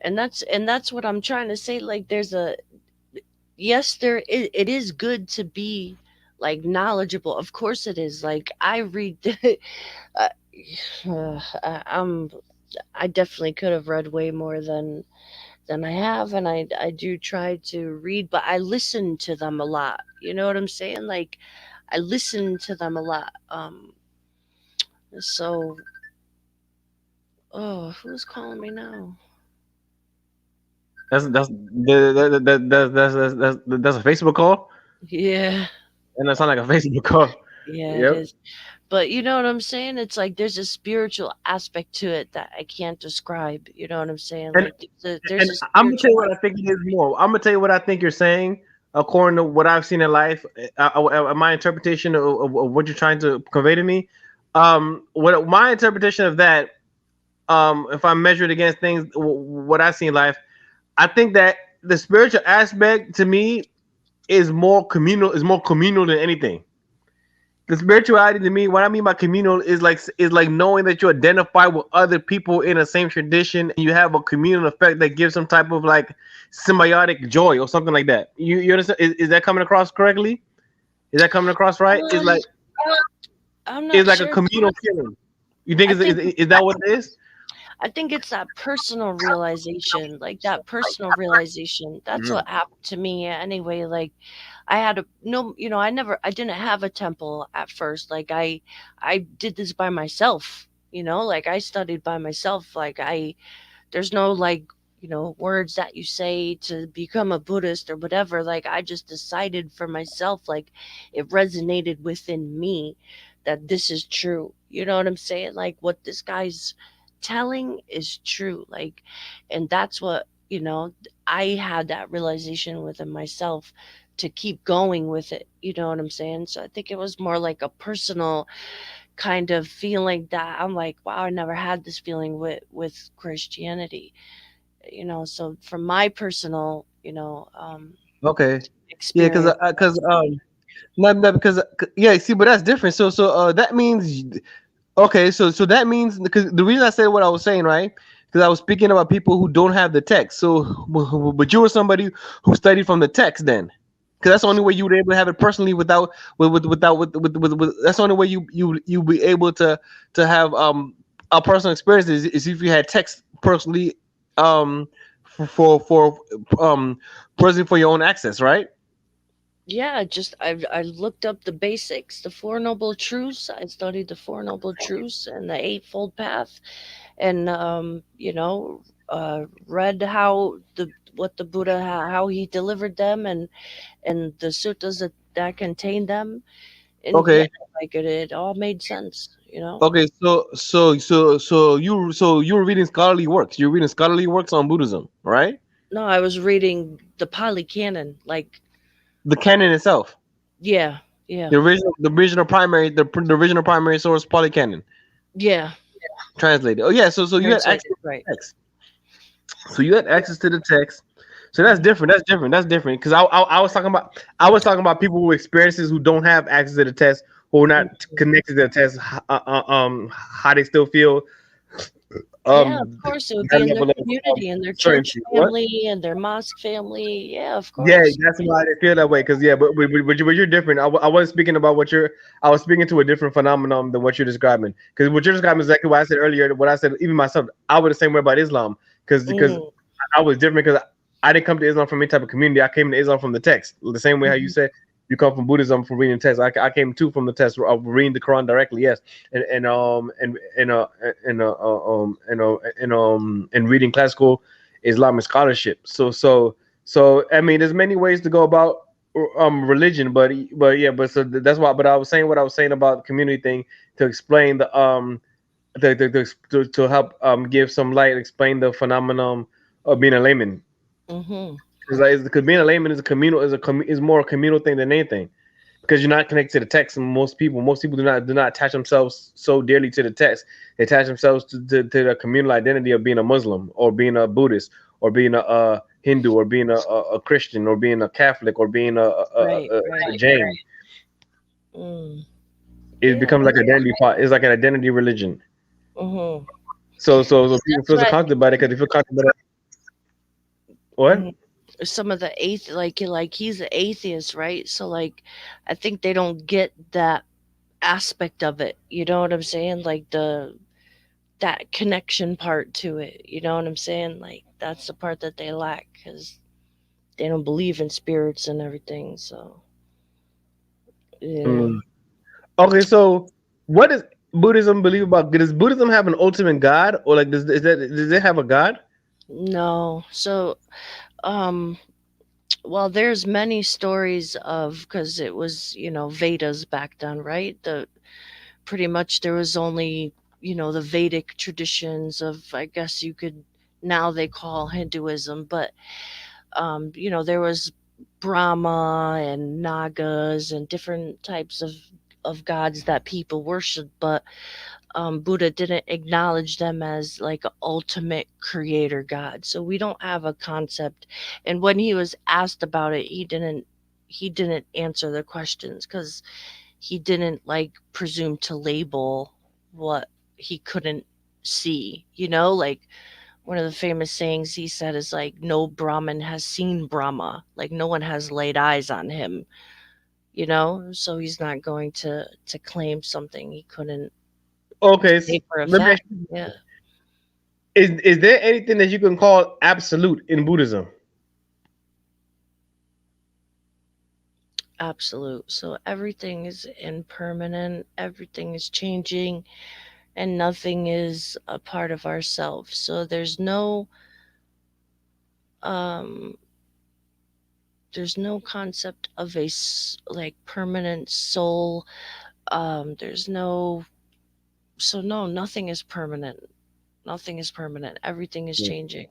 And that's what I'm trying to say. Like it is good to be like knowledgeable. Of course it is. Like I read uh, I definitely could have read way more than I have, and I do try to read, but I listen to them a lot. You know what I'm saying? Like I listen to them a lot. So oh, who's calling me now? That's a Facebook call, Yeah. and that sounds like a Facebook call. Yeah, it Yep. is. But you know what I'm saying? It's like there's a spiritual aspect to it that I can't describe. You know what I'm saying? And, Like there's a I'm gonna tell you spiritual what I think it is more. I'm gonna tell you what I think you're saying, according to what I've seen in life. My interpretation of what you're trying to convey to me. What my interpretation of that, if I measure it against things, what I see in life, I think that the spiritual aspect to me is more communal. Is more communal than anything. The spirituality to me, what I mean by communal is like knowing that you identify with other people in the same tradition and you have a communal effect that gives some type of like symbiotic joy or something like that. You understand? Is that coming across correctly? Is that coming across right? It's like I'm not it's like sure. a communal feeling. You think is that what it is? I think it's that personal realization, like that personal realization. That's what happened to me anyway. Like I had I didn't have a temple at first. Like I did this by myself, like I studied by myself. Like there's no like, words that you say to become a Buddhist or whatever. Like I just decided for myself, like it resonated within me that this is true. You know what I'm saying? Like what this guy's telling is true. Like, and that's what, I had that realization within myself to keep going with it. You know what I'm saying? So I think it was more like a personal kind of feeling that I'm like, wow, I never had this feeling with Christianity. you know, so from my personal, you know, Okay. Yeah, experience. not because yeah. See, but that's different. So that means okay. So that means because the reason I said what I was saying, right? Because I was speaking about people who don't have the text. So, but you were somebody who studied from the text, then. Because that's the only way you were able to have it personally without that's the only way you be able to have a personal experience is if you had text personally for personally for your own access, right? Yeah, just I looked up the basics, the Four Noble Truths. I studied the Four Noble Truths and the Eightfold Path, and you know, read how the what the Buddha how he delivered them, and the suttas that contained them, and yeah, Okay. like it all made sense, you know. Okay, so you were reading scholarly works. You're reading scholarly works on Buddhism, right? No, I was reading the Pali Canon, like The canon itself, yeah, yeah, the original primary source, polycanon, yeah. translated. Oh yeah, so you had access Translated, to right. the text. So you had access to the text. So that's different. That's different. That's different. Because I was talking about people who experiences who don't have access to the test, who are not connected to the test. How they still feel. Yeah, of course, it would be That in their level of community, in their church certainty. What? family, and their mosque family. Yeah, of Yeah, course. that's why they feel that way. Because yeah, but you're different. I wasn't speaking about what you're. I was speaking to a different phenomenon than what you're describing. Because what you're describing is exactly what I said earlier. What I said, even myself, I was the same way about Islam. Because Mm, I was different. Because I didn't come to Islam from any type of community. I came to Islam from the text. The same way how you mhm. said you come from Buddhism from reading text. I came too from the text of reading the Quran directly. Yes, and reading classical Islamic scholarship. So I mean, there's many ways to go about religion, but yeah, but so that's why. But I was saying what I was saying about the community thing to explain to help give some light, explain the phenomenon of being a layman. Mhm. Because being a layman is more a communal thing than anything. Because you're not connected to the text, and most people do not attach themselves so dearly to the text. They attach themselves to the communal identity of being a Muslim or being a Buddhist or being a Hindu or being a Christian or being a Catholic or being Right, a right. Jain. Mm, It yeah. becomes like identity. It's like an identity religion. Mhm. So people That's feel so what. comfortable about it because they feel comfortable. What? Mhm. Some of the like he's an atheist, right? So like, I think they don't get that aspect of it. You know what I'm saying? Like that connection part to it. You know what I'm saying? Like that's the part that they lack because they don't believe in spirits and everything. So yeah. Mm. Okay, so what does Buddhism believe about? Does Buddhism have an ultimate God, or like does it have a God? No. So um well, there's many stories of because it was, you know, Vedas back then, right? The pretty much there was only, you know, the Vedic traditions of, I guess you could now they call Hinduism, but you know, there was Brahma and Nagas and different types of gods that people worship, but Buddha didn't acknowledge them as like a ultimate creator God. So we don't have a concept. And when he was asked about it, he didn't answer the questions because he didn't like presume to label what he couldn't see. You know, like one of the famous sayings he said is like, "No Brahmin has seen Brahma. Like no one has laid eyes on him." You know, so he's not going to claim something he couldn't Okay, say for a let me ask fact. you, Yeah. is there anything that you can call absolute in Buddhism? Absolute. So everything is impermanent, everything is changing, and nothing is a part of ourselves. So um there's no concept of like permanent soul. There's no so no, nothing is permanent. Nothing is permanent. Everything is changing.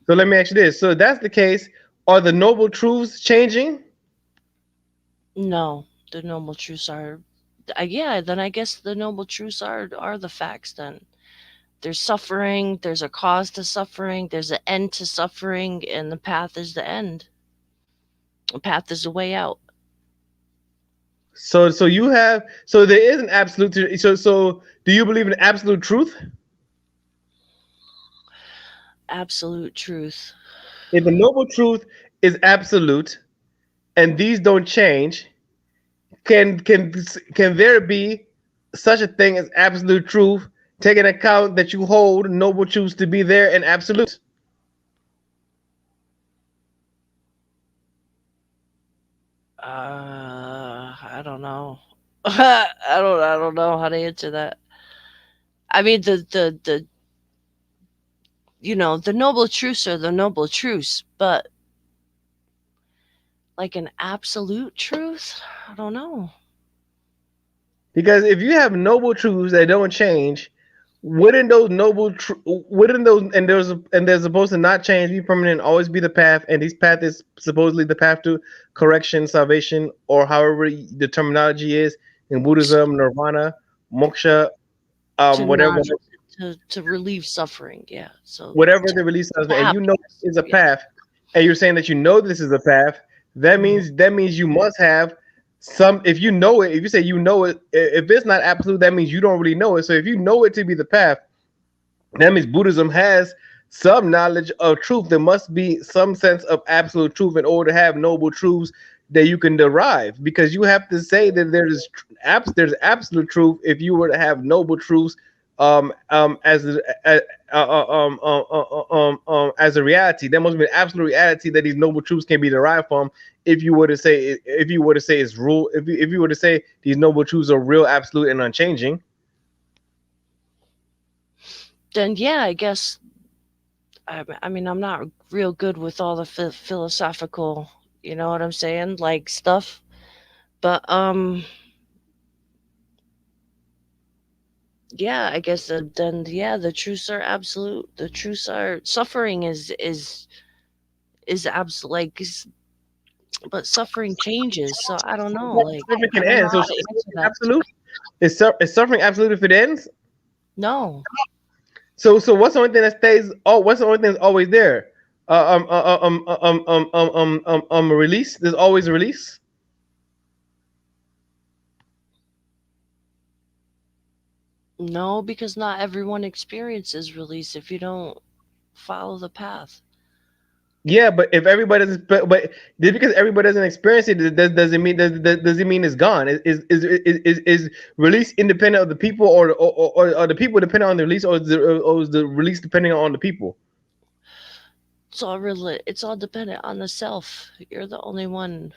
So let me ask you this: so if that's the case, are the noble truths changing? No, the noble truths are yeah, then I guess the noble truths are the facts then. there's suffering, there's a cause to suffering, there's an end to suffering, and the path is the end. The path is the way out. So there is an absolute. So do you believe in absolute truth? Absolute truth. If the noble truth is absolute, and these don't change, can there be such a thing as absolute truth, taking account that you hold noble truths to be there and absolute? I don't know. I don't know how to answer that. I mean, the you know, the noble truths are the noble truths, but like an absolute truth, I don't know. Because if you have noble truths that don't change, wouldn't those and they're supposed to not change, be permanent, always be the path, and this path is supposedly the path to correction, salvation, or however the terminology is in Buddhism, nirvana, moksha, whatever. To relieve suffering, yeah. So whatever the release of, and you know this is a path, and you're saying that you know this is a path, that means you must have some. If you know it, if you say you know it, if it's not absolute, that means you don't really know it. So if you know it to be the path, that means Buddhism has some knowledge of truth. There must be some sense of absolute truth in order to have noble truths that you can derive, because you have to say that there's absolute truth if you were to have noble truths as a reality. There must be an absolute reality that these noble truths can be derived from. If you were to say it's rule, if you were to say these noble truths are real, absolute, and unchanging, then yeah, I guess. I mean, I'm not real good with all the philosophical, you know what I'm saying, like stuff, but yeah, I guess then yeah, the truths are absolute. The truths are suffering is absolute, like, but suffering changes. So I don't know. Like, suffering I can don't know end. So how to answer that. absolute is suffering absolute if it ends? No. So what's the only thing that stays? Oh, what's the only thing that's always there? A release. There's always a release. No, because not everyone experiences release if you don't follow the path. Yeah, but if everybody doesn't, but just because everybody doesn't experience it, does it mean does it mean it's gone? Is release independent of the people, or the people dependent on the release, or is the release depending on the people? It's all dependent on the self. You're the only one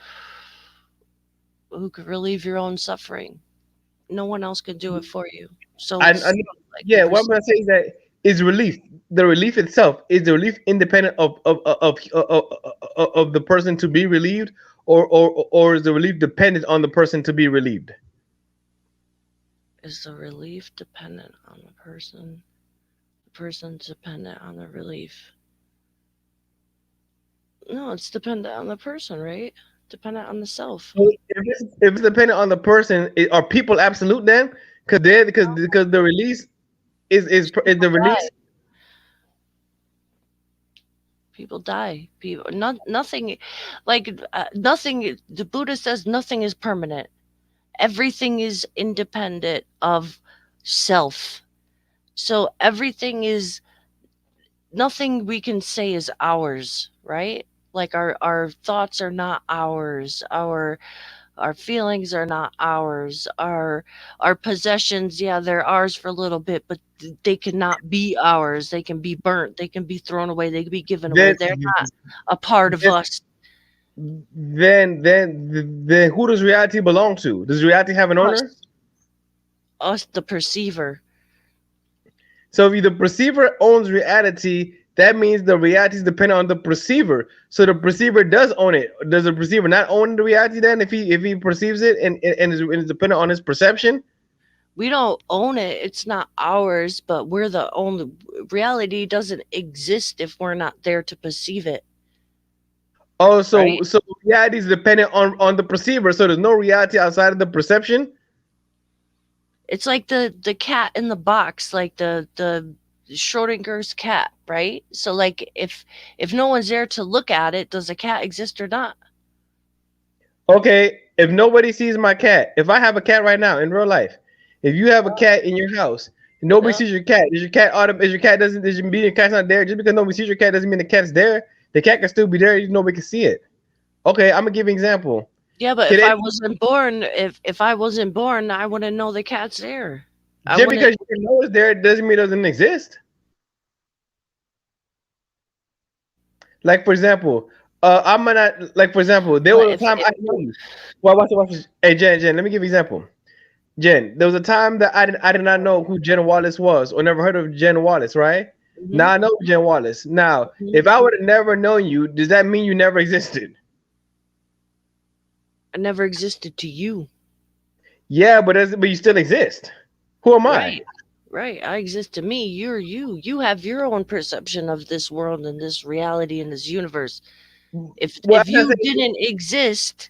who could relieve your own suffering. No one else can do it for you. So I know, yeah, what I'm gonna say is that is relief. The relief itself, is the relief independent of the person to be relieved, or is the relief dependent on the person to be relieved? Is the relief dependent on the person? The person's dependent on the relief. No, it's dependent on the person, right? Dependent on the self. If it's dependent on the person, are people absolute then? Because the release is the release. People die. People nothing, like nothing. The Buddha says nothing is permanent. Everything is independent of self. So everything is, nothing we can say is ours, right? Like our thoughts are not ours. Our feelings are not ours. Our possessions, yeah, they're ours for a little bit, but they cannot be ours. They can be burnt. They can be thrown away. They can be given away. They're not a part of us. Then who does reality belong to? Does reality have an owner? Us, the perceiver. So if the perceiver owns reality, that means the reality is dependent on the perceiver. So the perceiver does own it. Does the perceiver not own the reality then, if he perceives it and is dependent on his perception? We don't own it. It's not ours, but we're the only. Reality doesn't exist if we're not there to perceive it. Oh, so reality is dependent on the perceiver. So there's no reality outside of the perception. It's like the cat in the box, like the Schrodinger's cat, right? So like if no one's there to look at it, does a cat exist or not? Okay, if nobody sees my cat, if I have a cat right now in real life, if you have a cat in your house, and nobody sees your cat, does your cat's not there? Just because nobody sees your cat doesn't mean the cat's there. The cat can still be there, even nobody can see it. Okay, I'm gonna give you an example. Yeah, but Can if I it- wasn't born, if I wasn't born, I wouldn't know the cat's there. I just wouldn't. because you know it's there doesn't mean it doesn't exist. Like for example, I'm not like for example, there But was a time I know you. Well, watch this. Hey Jen, let me give you an example. Jen, there was a time that I did not know who Jen Wallace was or never heard of Jen Wallace, right? Now I know Jen Wallace. Now, if I would have never known you, does that mean you never existed? I never existed to you. Yeah, but you still exist. Who am I? Right. I exist to me. You're you. You have your own perception of this world and this reality and this universe. If you didn't exist,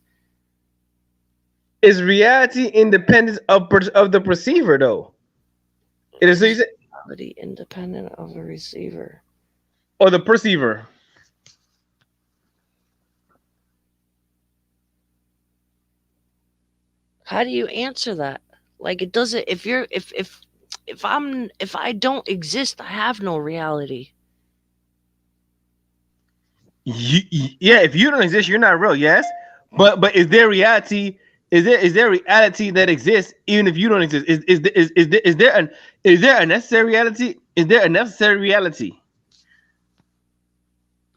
is reality independent of the perceiver, though? It is reality independent of a receiver or the perceiver. How do you answer that? Like it doesn't. If I don't exist, I have no reality. Yeah, if you don't exist, you're not real. Yes, but is there reality? Is there reality that exists even if you don't exist? Is there a necessary reality? Is there a necessary reality?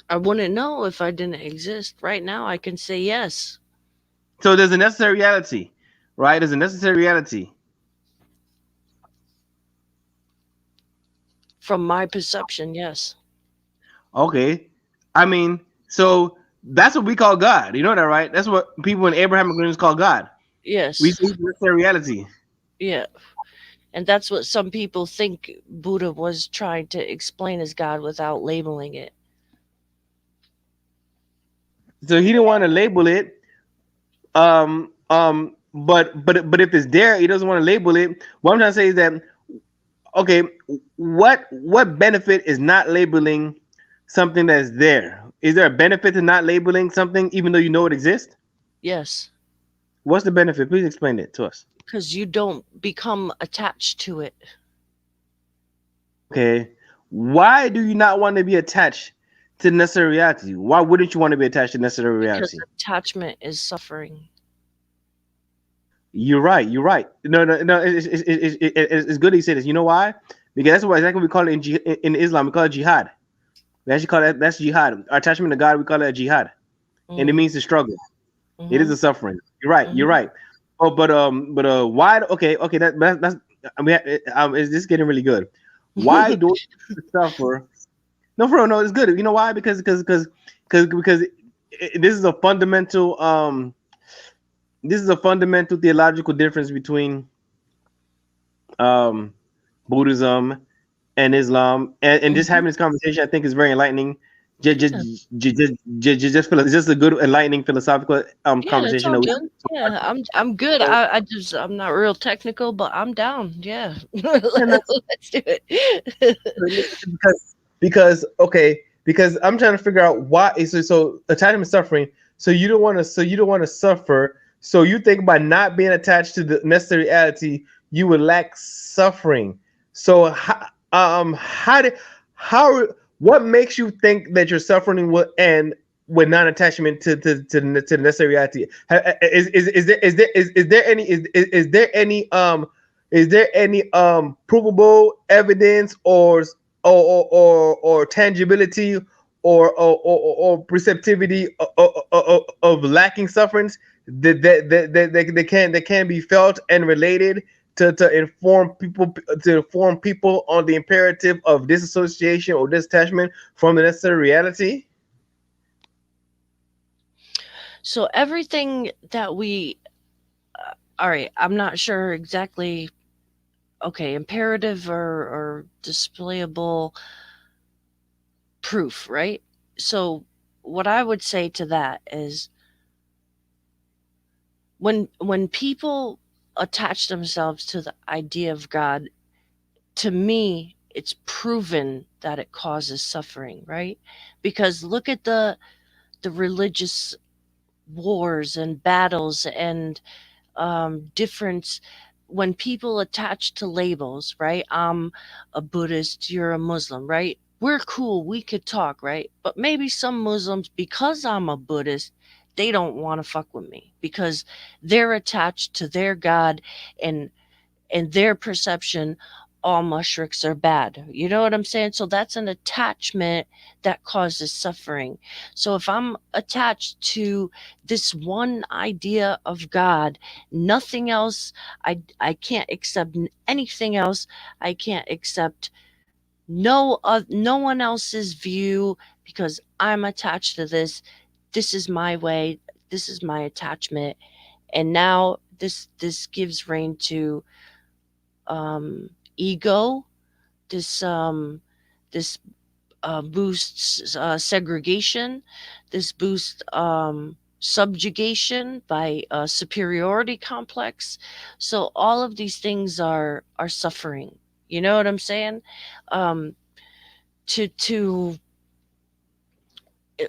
I wouldn't know if I didn't exist. Right now, I can say yes. So there's a necessary reality, right? There's a necessary reality. From my perception, yes. Okay, I mean, so that's what we call God. You know that, right? That's what people in Abrahamic religions call God. Yes. We see necessary reality. Yeah. And that's what some people think Buddha was trying to explain as God without labeling it. So he didn't want to label it. But if it's there, he doesn't want to label it. What I'm trying to say is that, okay, what benefit is not labeling something that's there? Is there a benefit to not labeling something even though you know it exists? Yes. What's the benefit? Please explain it to us. Because you don't become attached to it. Okay. Why do you not want to be attached to necessary reality? Why wouldn't you want to be attached to necessary reality? Because attachment is suffering. You're right. No. It's good he said this. You know why? Because that's what exactly we call it in Islam. We call it jihad. We actually call that's jihad. Our attachment to God, we call it jihad, and it means to struggle. It is a suffering. You're right. Oh, but why? Okay. That's. I mean, is this getting really good? Why do you suffer? No, for real, no, it's good. You know why? Because this is a fundamental theological difference between Buddhism and Islam, and just having this conversation, I think, is very enlightening. Just a good enlightening philosophical conversation. It's all good. Yeah, I'm good. I'm not real technical, but I'm down. Yeah, let's do it. because I'm trying to figure out why. So attachment is suffering. So you don't want to suffer. So you think by not being attached to the necessary reality, you would lack suffering. So what makes you think that your suffering will end with non-attachment to the necessary reality? Is there any provable evidence or tangibility or perceptivity of lacking sufferings that can be felt and related to inform people on the imperative of disassociation or detachment from the necessary reality? So everything that we all right, I'm not sure exactly. Okay, imperative or displayable proof, right? So what I would say to that is when people attach themselves to the idea of God, to me, it's proven that it causes suffering, right? Because look at the religious wars and battles and difference when people attach to labels, right? I'm a Buddhist, you're a Muslim, right? We're cool, we could talk, right? But maybe some Muslims, because I'm a Buddhist, they don't want to fuck with me because they're attached to their God, and their perception, all mushriks are bad. You know what I'm saying? So that's an attachment that causes suffering. So if I'm attached to this one idea of God, nothing else, I can't accept anything else. I can't accept no one else's view because I'm attached to this. This is my way. This is my attachment. And now this gives reign to ego. This boosts segregation. This boosts subjugation by superiority complex. So all of these things are suffering. You know what I'm saying? To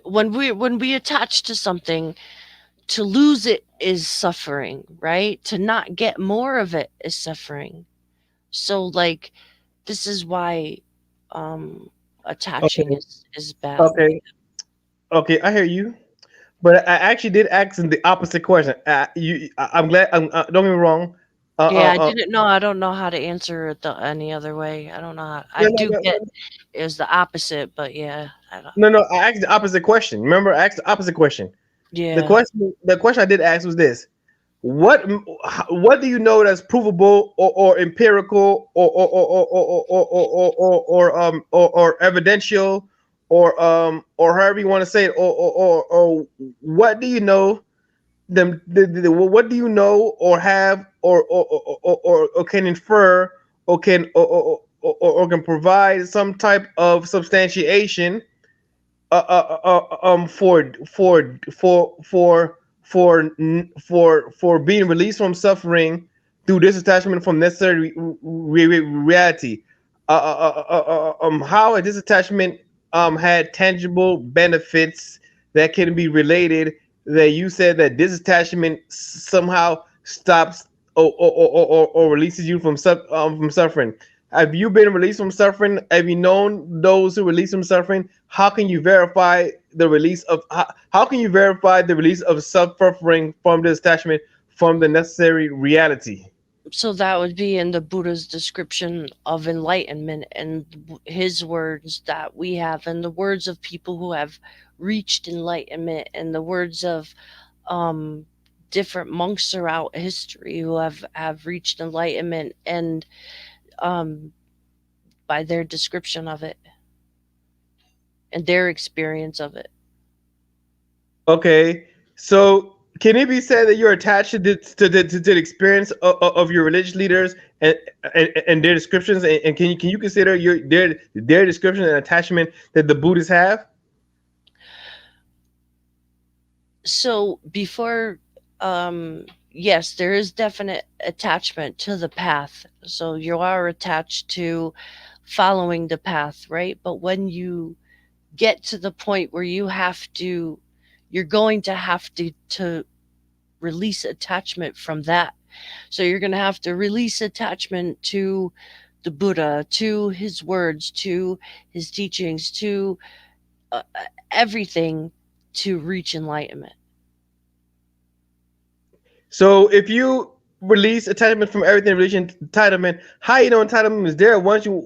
when we attach to something, to lose it is suffering, right? To not get more of it is suffering. So like this is why attaching Okay. is bad. Okay, I hear you. But I actually did ask him the opposite question. I'm glad. Don't get me wrong. Yeah, I don't know how to answer it any other way. I don't know how, I No, do no, get is the opposite, but yeah, I don't. no, no. I asked the opposite question. Remember, I asked the opposite question. Yeah. The question I did ask was this: What do you know that's provable or empirical or evidential or however you want to say it or what do you know what do you know or have or can infer or can provide some type of substantiation for being released from suffering through disattachment from necessary reality. How a disattachment had tangible benefits that can be related. That you said that disattachment somehow stops or releases you from suffering. Have you been released from suffering? Have you known those who release from suffering? How can you verify the release of how can you verify the release of suffering from this attachment from the necessary reality? So that would be in the Buddha's description of enlightenment and his words that we have, and the words of people who have reached enlightenment, and the words of different monks throughout history who have reached enlightenment, and by their description of it and their experience of it. Okay, so can it be said that you're attached to the experience of your religious leaders and their descriptions, and can you consider their description and attachment that the Buddhists have? So before, yes, there is definite attachment to the path. So you are attached to following the path, right? But when you get to the point where you're going to have to release attachment from that. So you're going to have to release attachment to the Buddha, to his words, to his teachings, to everything to reach enlightenment. So if you release attachment from everything in relation to entitlement, how you know entitlement is there once you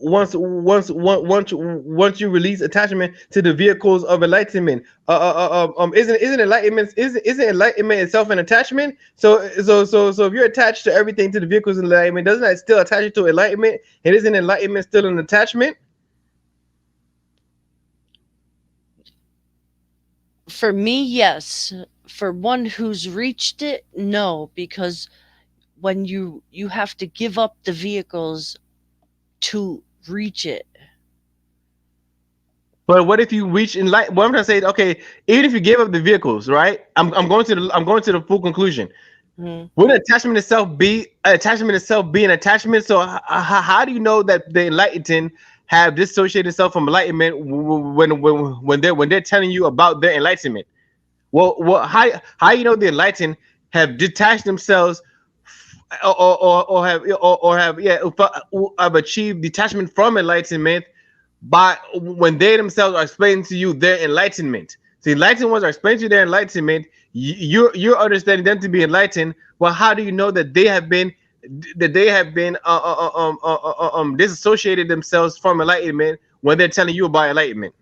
release attachment to the vehicles of enlightenment? Isn't enlightenment itself an attachment? So if you're attached to everything to the vehicles of enlightenment, doesn't that still attach you to enlightenment? And isn't enlightenment still an attachment? For me, yes. For one who's reached it, no, because when you have to give up the vehicles to reach it. But what if you reach enlightenment? What I'm trying to say, okay, even if you give up the vehicles, right? I'm going to the full conclusion. Would attachment itself be an attachment? So how do you know that the enlightened have dissociated themselves from enlightenment when they're telling you about their enlightenment? Well, how you know the enlightened have detached themselves or have achieved detachment from enlightenment by when they themselves are explaining to you their enlightenment. The enlightened ones are explaining to you their enlightenment. You're understanding them to be enlightened. Well, how do you know that they have been disassociated themselves from enlightenment when they're telling you about enlightenment?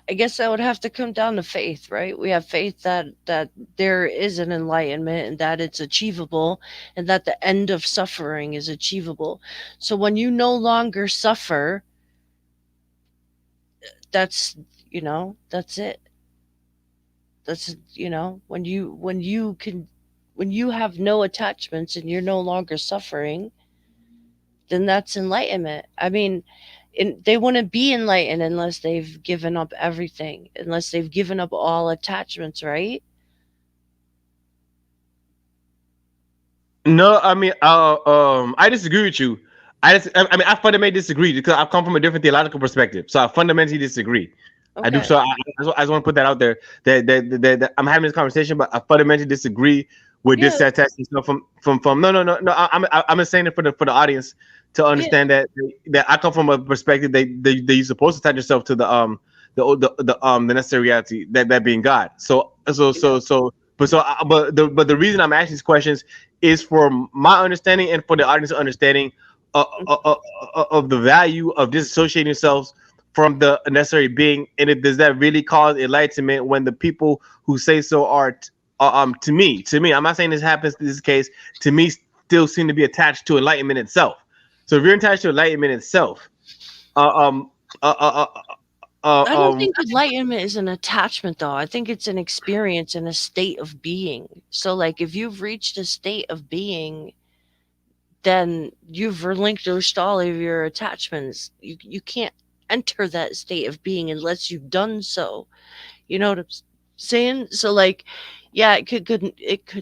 I guess that would have to come down to faith, right? We have faith that there is an enlightenment and that it's achievable and that the end of suffering is achievable. So when you no longer suffer, that's that's it. That's when you have no attachments and you're no longer suffering, then that's enlightenment. I mean, they wouldn't be enlightened unless they've given up everything, unless they've given up all attachments, right? No, I mean, I disagree with you. I mean, I fundamentally disagree because I come from a different theological perspective. So I fundamentally disagree. I do. Okay. So I just want to put that out there that I'm having this conversation, but I fundamentally disagree with Yeah. disattaching stuff from. No. I'm just saying it for the audience to understand that I come from a perspective that you're supposed to attach yourself to the necessary reality that being God. But the reason I'm asking these questions is for my understanding and for the audience understanding of the value of disassociating yourselves from the necessary being, and does that really cause enlightenment when the people who say so are to me, I'm not saying this happens in this case, to me still seem to be attached to enlightenment itself. So if you're attached to enlightenment itself, I don't think enlightenment is an attachment, though. I think it's an experience and a state of being. So, like, if you've reached a state of being, then you've relinquished all of your attachments. You can't enter that state of being unless you've done so. You know what I'm saying? So, like, yeah, it could.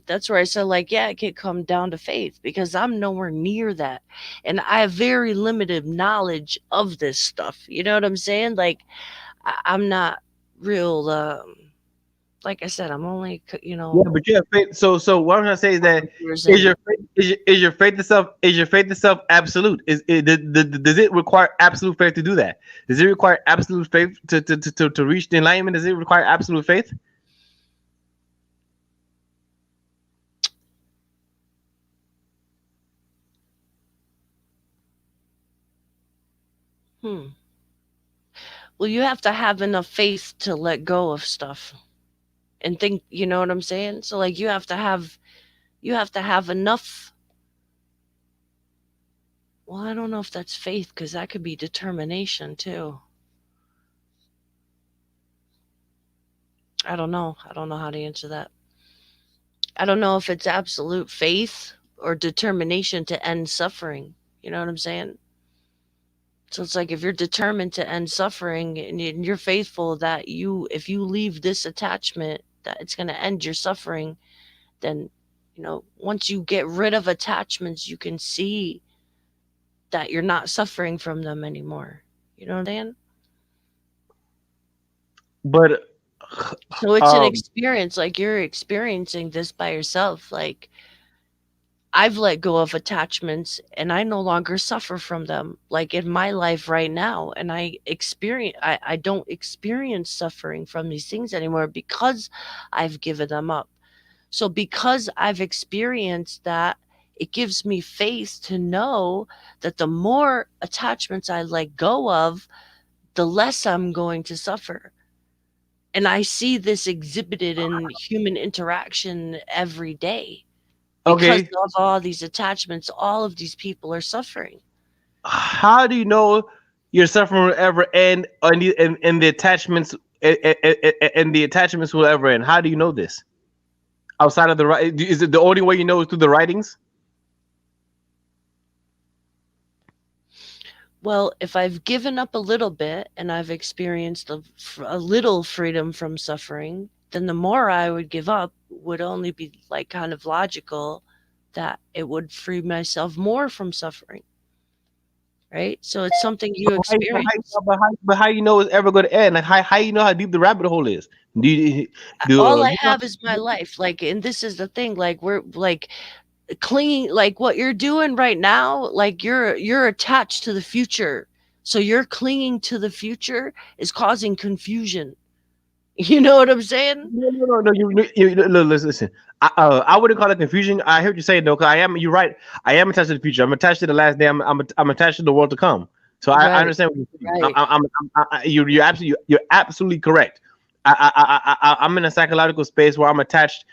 That's where I said, like, yeah, it could come down to faith because I'm nowhere near that, and I have very limited knowledge of this stuff. You know what I'm saying? Like, I'm not real. Like I said, I'm only yeah, but you have faith. So what I'm trying to say is that is your faith itself absolute? Does it require absolute faith to do that? Does it require absolute faith to reach the enlightenment? Does it require absolute faith? Well, you have to have enough faith to let go of stuff and think, you know what I'm saying? So, like, you have to have enough. Well, I don't know if that's faith because that could be determination too. I don't know how to answer that. I don't know if it's absolute faith or determination to end suffering. You know what I'm saying? So it's like if you're determined to end suffering and you're faithful that if you leave this attachment, that it's going to end your suffering, then, once you get rid of attachments, you can see that you're not suffering from them anymore. You know what I'm saying? But so it's an experience. Like, you're experiencing this by yourself. Like, I've let go of attachments and I no longer suffer from them, like in my life right now. And I don't experience suffering from these things anymore because I've given them up. So because I've experienced that, it gives me faith to know that the more attachments I let go of, the less I'm going to suffer. And I see this exhibited in human interaction every day. Because of all these attachments, all of these people are suffering. How do you know your suffering will ever end, and the attachments and the attachments will ever end? How do you know this? Outside of is it the only way you know is through the writings? Well, if I've given up a little bit and I've experienced a little freedom from suffering, then the more I would give up would only be like kind of logical, that it would free myself more from suffering. Right? So it's something you experience. But how you know it's ever going to end? Like how you know how deep the rabbit hole is? All I You know, have is my life. Like, and this is the thing, like we're like clinging, like what you're doing right now, like you're attached to the future. So you're clinging to the future is causing confusion. You know what I'm saying? no. Listen. I wouldn't call it confusion. I hear what you're saying though, because you're right. I am attached to the future. I'm attached to the last day. I'm attached to the world to come. So I Right. understand what you're saying. Right. You're absolutely correct. I'm in a psychological space where I'm attached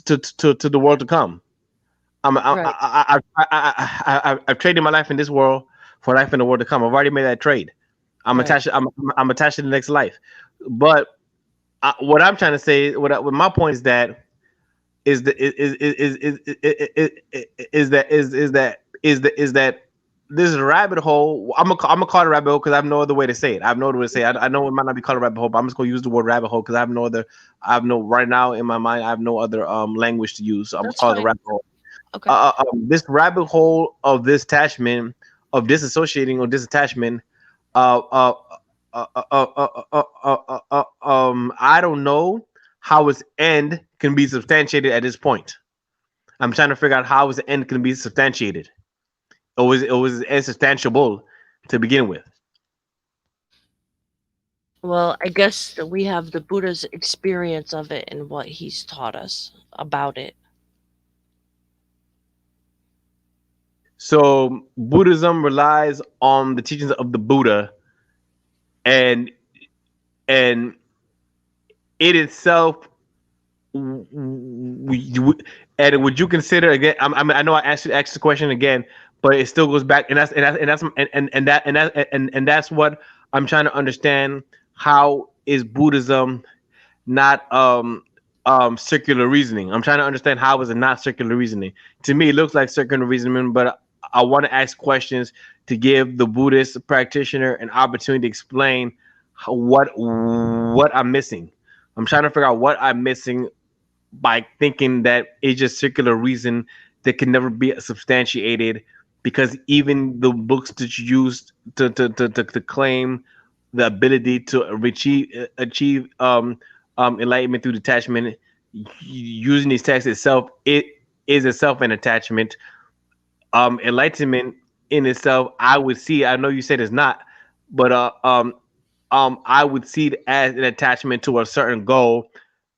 to the world to come. Right. I've traded my life in this world for life in the world to come. I've already made that trade. I'm Right. attached. I'm attached to the next life. But what I'm trying to say, what my point is that is that this rabbit hole. I'm gonna call it a rabbit hole because I have no other way to say it. I have no other way to say it. I know it might not be called a rabbit hole, but I'm just gonna use the word rabbit hole because I have no right now in my mind. I have no other language to use. So I'm gonna call it a rabbit hole. Okay. This rabbit hole of this attachment, of disassociating or disattachment, I don't know how its end can be substantiated at this point. I'm trying to figure out how its end can be substantiated. It was insubstantiable to begin with. Well, I guess that we have the Buddha's experience of it and what he's taught us about it. So Buddhism relies on the teachings of the Buddha, and it itself. And would you consider again? I know I asked the question again, but it still goes back, and that's what I'm trying to understand. How is Buddhism not circular reasoning? I'm trying to understand how is it not circular reasoning. To me, it looks like circular reasoning, but I want to ask questions to give the Buddhist practitioner an opportunity to explain what I'm missing. I'm trying to figure out what I'm missing by thinking that it's just circular reason that can never be substantiated, because even the books that you use to claim the ability to achieve enlightenment through detachment, using these texts itself, it is itself an attachment. Enlightenment in itself, I would see. I know you said it's not, but I would see it as an attachment to a certain goal.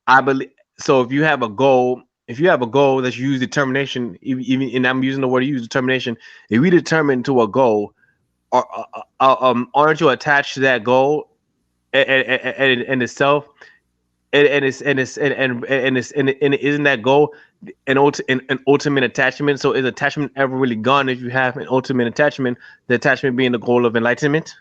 I believe so. If you have a goal that you use determination, even and I'm using the word you use determination. If we determine to a goal, aren't you attached to that goal and itself? And isn't that goal an ultimate attachment? So is attachment ever really gone if you have an ultimate attachment? The attachment being the goal of enlightenment.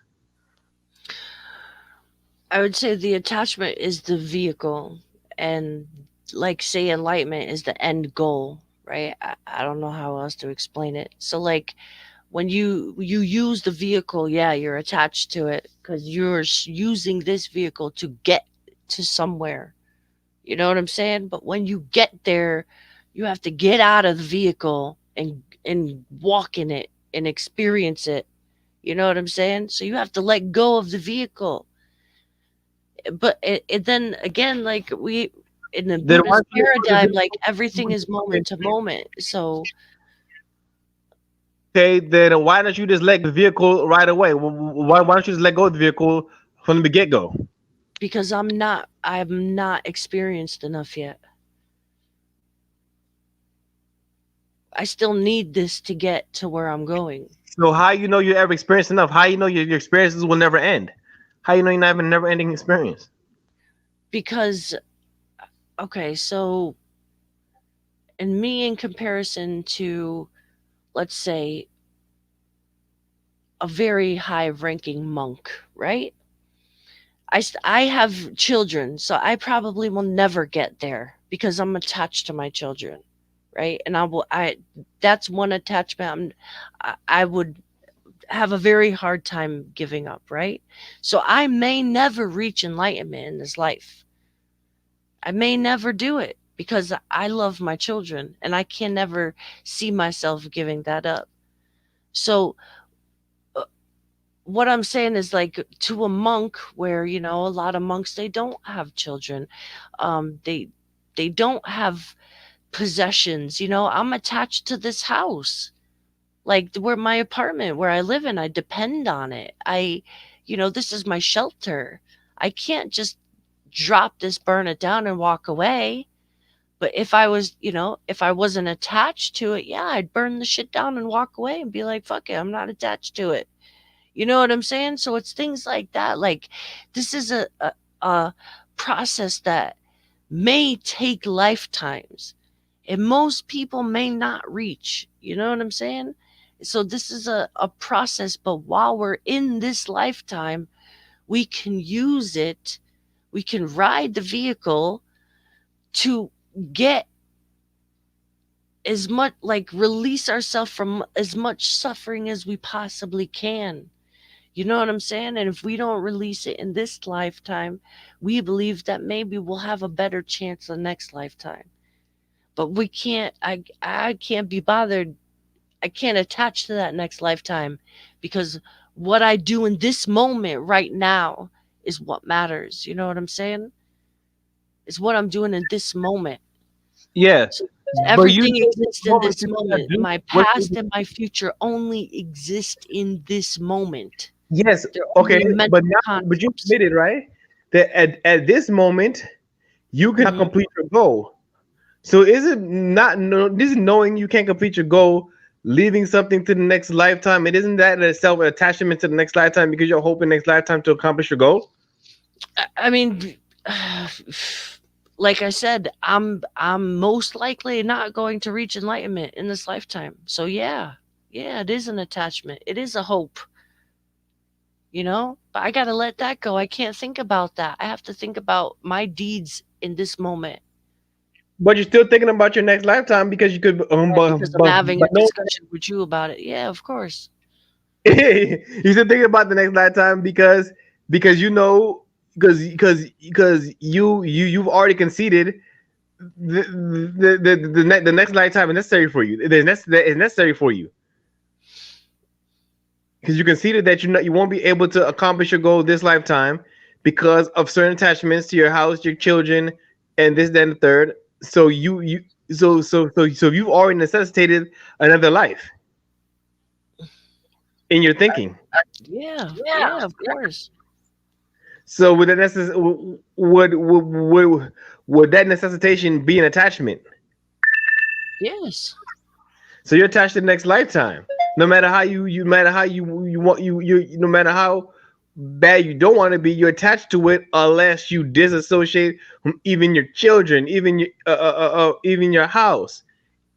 I would say the attachment is the vehicle, and like say enlightenment is the end goal, right? I don't know how else to explain it. So like when you use the vehicle, yeah, you're attached to it because you're using this vehicle to get to somewhere. You know what I'm saying? But when you get there, you have to get out of the vehicle and walk in it and experience it. You know what I'm saying? So you have to let go of the vehicle. But it then again, like we in the Then why Buddhist paradigm, like everything is moment to moment. So okay, then why don't you just let the vehicle right away? Why don't you just let go of the vehicle from the get go? because I'm not experienced enough yet. I still need this to get to where I'm going. So how you know you're ever experienced enough? How you know your experiences will never end? How you know you're not having a never ending experience? Because okay, so in me in comparison to, let's say, a very high ranking monk, right? I have children, so I probably will never get there because I'm attached to my children, right? And that's one attachment I would have a very hard time giving up, right? So I may never reach enlightenment in this life. I may never do it because I love my children and I can never see myself giving that up. So what I'm saying is, like, to a monk where, you know, a lot of monks, they don't have children. They don't have possessions. You know, I'm attached to this house, like where my apartment where I live in. I depend on it. You know, this is my shelter. I can't just drop this, burn it down, and walk away. But if I was, you know, if I wasn't attached to it, yeah, I'd burn the shit down and walk away and be like, fuck it, I'm not attached to it. You know what I'm saying? So it's things like that. Like, this is a process that may take lifetimes, and most people may not reach. You know what I'm saying? So this is a process, but while we're in this lifetime, we can use it. We can ride the vehicle to get as much, like, release ourselves from as much suffering as we possibly can. You know what I'm saying? And if we don't release it in this lifetime, we believe that maybe we'll have a better chance the next lifetime. But we can't, I can't be bothered. I can't attach to that next lifetime, because what I do in this moment right now is what matters. You know what I'm saying? It's what I'm doing in this moment. Yeah. So But you everything said exists in this you cannot moment. do My what past and my future only exist in this moment. Yes, They're okay, only mental but now, but you concepts. admitted, right, that at this moment you cannot Mhm. complete your goal. So is it not this is knowing you can't complete your goal, leaving something to the next lifetime? It isn't that a self attachment to the next lifetime because you're hoping next lifetime to accomplish your goal? I mean, like I said, I'm most likely not going to reach enlightenment in this lifetime. So yeah, it is an attachment. It is a hope, you know? But I got to let that go. I can't think about that. I have to think about my deeds in this moment. But you're still thinking about your next lifetime because you could, Because I'm having a no, discussion with you about it. Yeah, of course. you still thinking about the next lifetime because you know because you've already conceded the next lifetime is necessary for you. It is necessary for you because you conceded that you won't be able to accomplish your goal this lifetime because of certain attachments to your house, your children, and this, that, and the third. So so you've already necessitated another life in your thinking. Yeah, of course. So would that would that necessitation be an attachment? Yes. So you're attached to the next lifetime. No matter how you matter how you want you no matter how bad you don't want to be, you're attached to it unless you disassociate from even your children, even your house,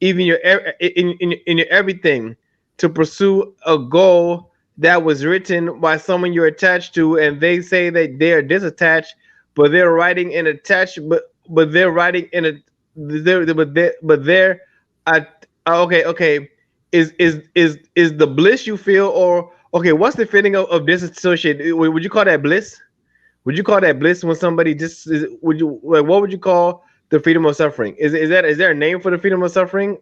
even your in your everything to pursue a goal that was written by someone you're attached to, and they say that they are disattached, but they're writing in attached, but they're writing in a they're okay. Is the bliss you feel, or okay, what's the feeling of disassociate? Would you call that bliss? Would you call that bliss when somebody just would you like what would you call the freedom of suffering? Is there a name for the freedom of suffering?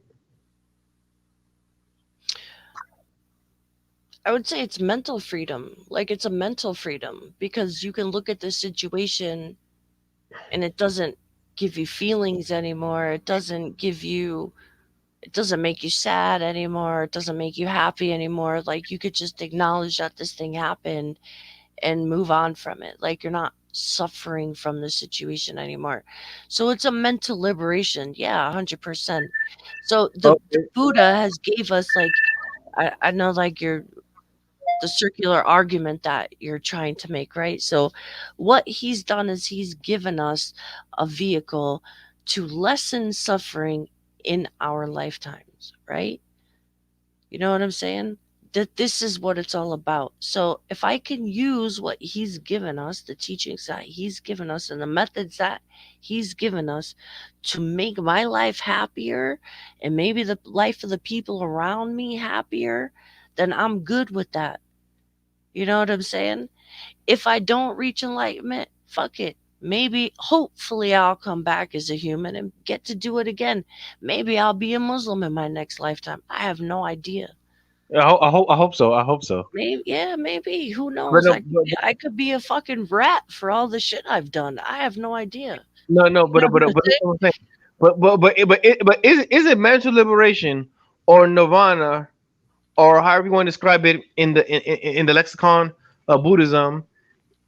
I would say it's mental freedom. Like, it's a mental freedom because you can look at this situation and it doesn't give you feelings anymore. It doesn't make you sad anymore. It doesn't make you happy anymore. Like, you could just acknowledge that this thing happened and move on from it. Like, you're not suffering from the situation anymore. So it's a mental liberation. Yeah, 100%. So the Buddha has gave us, like, I know, like, the circular argument that you're trying to make, right? So what he's done is he's given us a vehicle to lessen suffering in our lifetimes, right? You know what I'm saying? That this is what it's all about. So if I can use what he's given us, the teachings that he's given us and the methods that he's given us to make my life happier and maybe the life of the people around me happier, then I'm good with that. You know what I'm saying? If I don't reach enlightenment, fuck it. Maybe, hopefully, I'll come back as a human and get to do it again. Maybe I'll be a Muslim in my next lifetime. I have no idea. I hope so. I hope so. Maybe, yeah, maybe. Who But knows? no, but, I could be a fucking rat for all the shit I've done. I have no idea. no, but that's what I'm saying. But is it mental liberation or nirvana or however you want to describe it in the lexicon of Buddhism?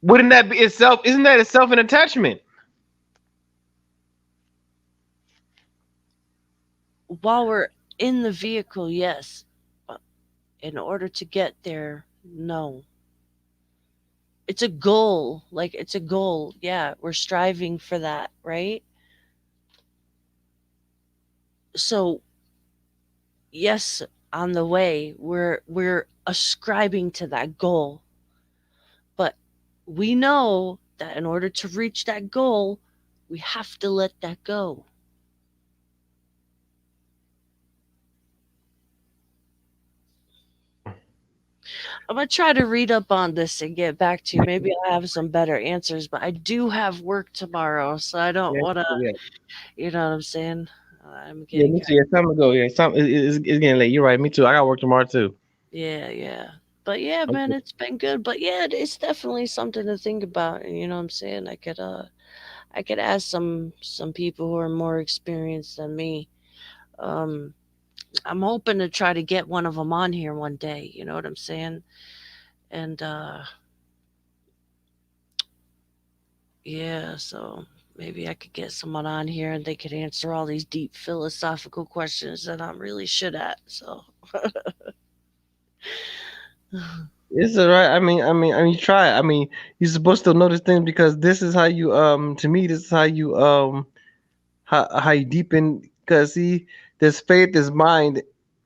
Wouldn't that be itself? Isn't that itself an attachment? While we're in the vehicle, yes. But in order to get there, no. It's a goal. Like, it's a goal. Yeah, we're striving for that, right? So, yes, on the way, we're ascribing to that goal. But we know that in order to reach that goal, we have to let that go. I'm gonna try to read up on this and get back to you. Maybe I'll have some better answers, but I do have work tomorrow, so I don't Yeah, want to. yeah, You know what I'm saying? I'm yeah. getting Me kind too. Yeah, it's time to go. Yeah, it's getting late. You're right. Me too. I got work tomorrow too. yeah, yeah. But yeah, man, Okay. it's been good. But yeah, it's definitely something to think about. And you know what I'm saying? I could ask some people who are more experienced than me. Um, I'm hoping to try to get one of them on here one day. You know what I'm saying? And yeah, so maybe I could get someone on here and they could answer all these deep philosophical questions that I'm really shit at. So It's all right. You try. You're supposed to notice things because this is how you to me this is how you how you deepen because see there's faith, there's mind,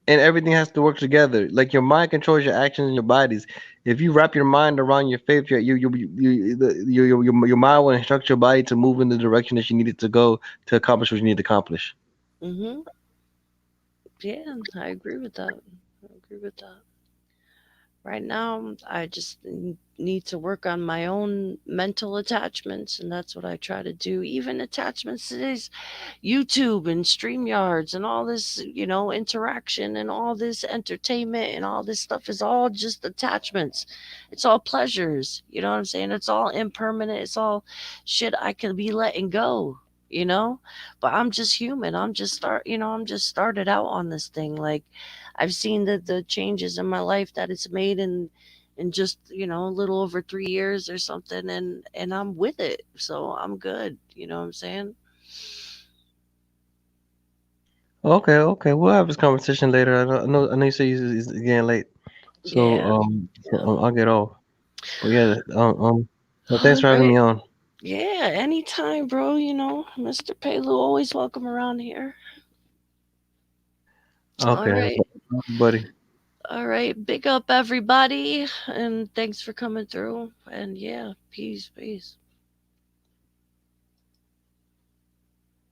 and everything has to work together. Like your mind controls your actions and your bodies. If you wrap your mind around your faith, your mind will instruct your body to move in the direction that you need it to go to accomplish what you need to accomplish. hmm yeah, I agree with that. I agree with that. Right now, I just need to work on my own mental attachments, and that's what I try to do. Even attachments to this YouTube and StreamYards and all this, interaction and all this entertainment and all this stuff is all just attachments. It's all pleasures. You know what I'm saying? It's all impermanent. It's all shit I could be letting go. But I'm just human. I'm just started out on this thing. Like, I've seen the changes in my life that it's made in just a little over 3 years or something, and I'm with it, so I'm good. You know what I'm saying? Okay, okay, we'll have this conversation later. I know you say it's getting late, so Yeah. I'll get off. But yeah, well, thanks All for having right. me on. Yeah, anytime, bro. Mr. Pelu, always welcome around here. All Okay, right. buddy. All right. Big up, everybody. And thanks for coming through. And yeah, peace, peace.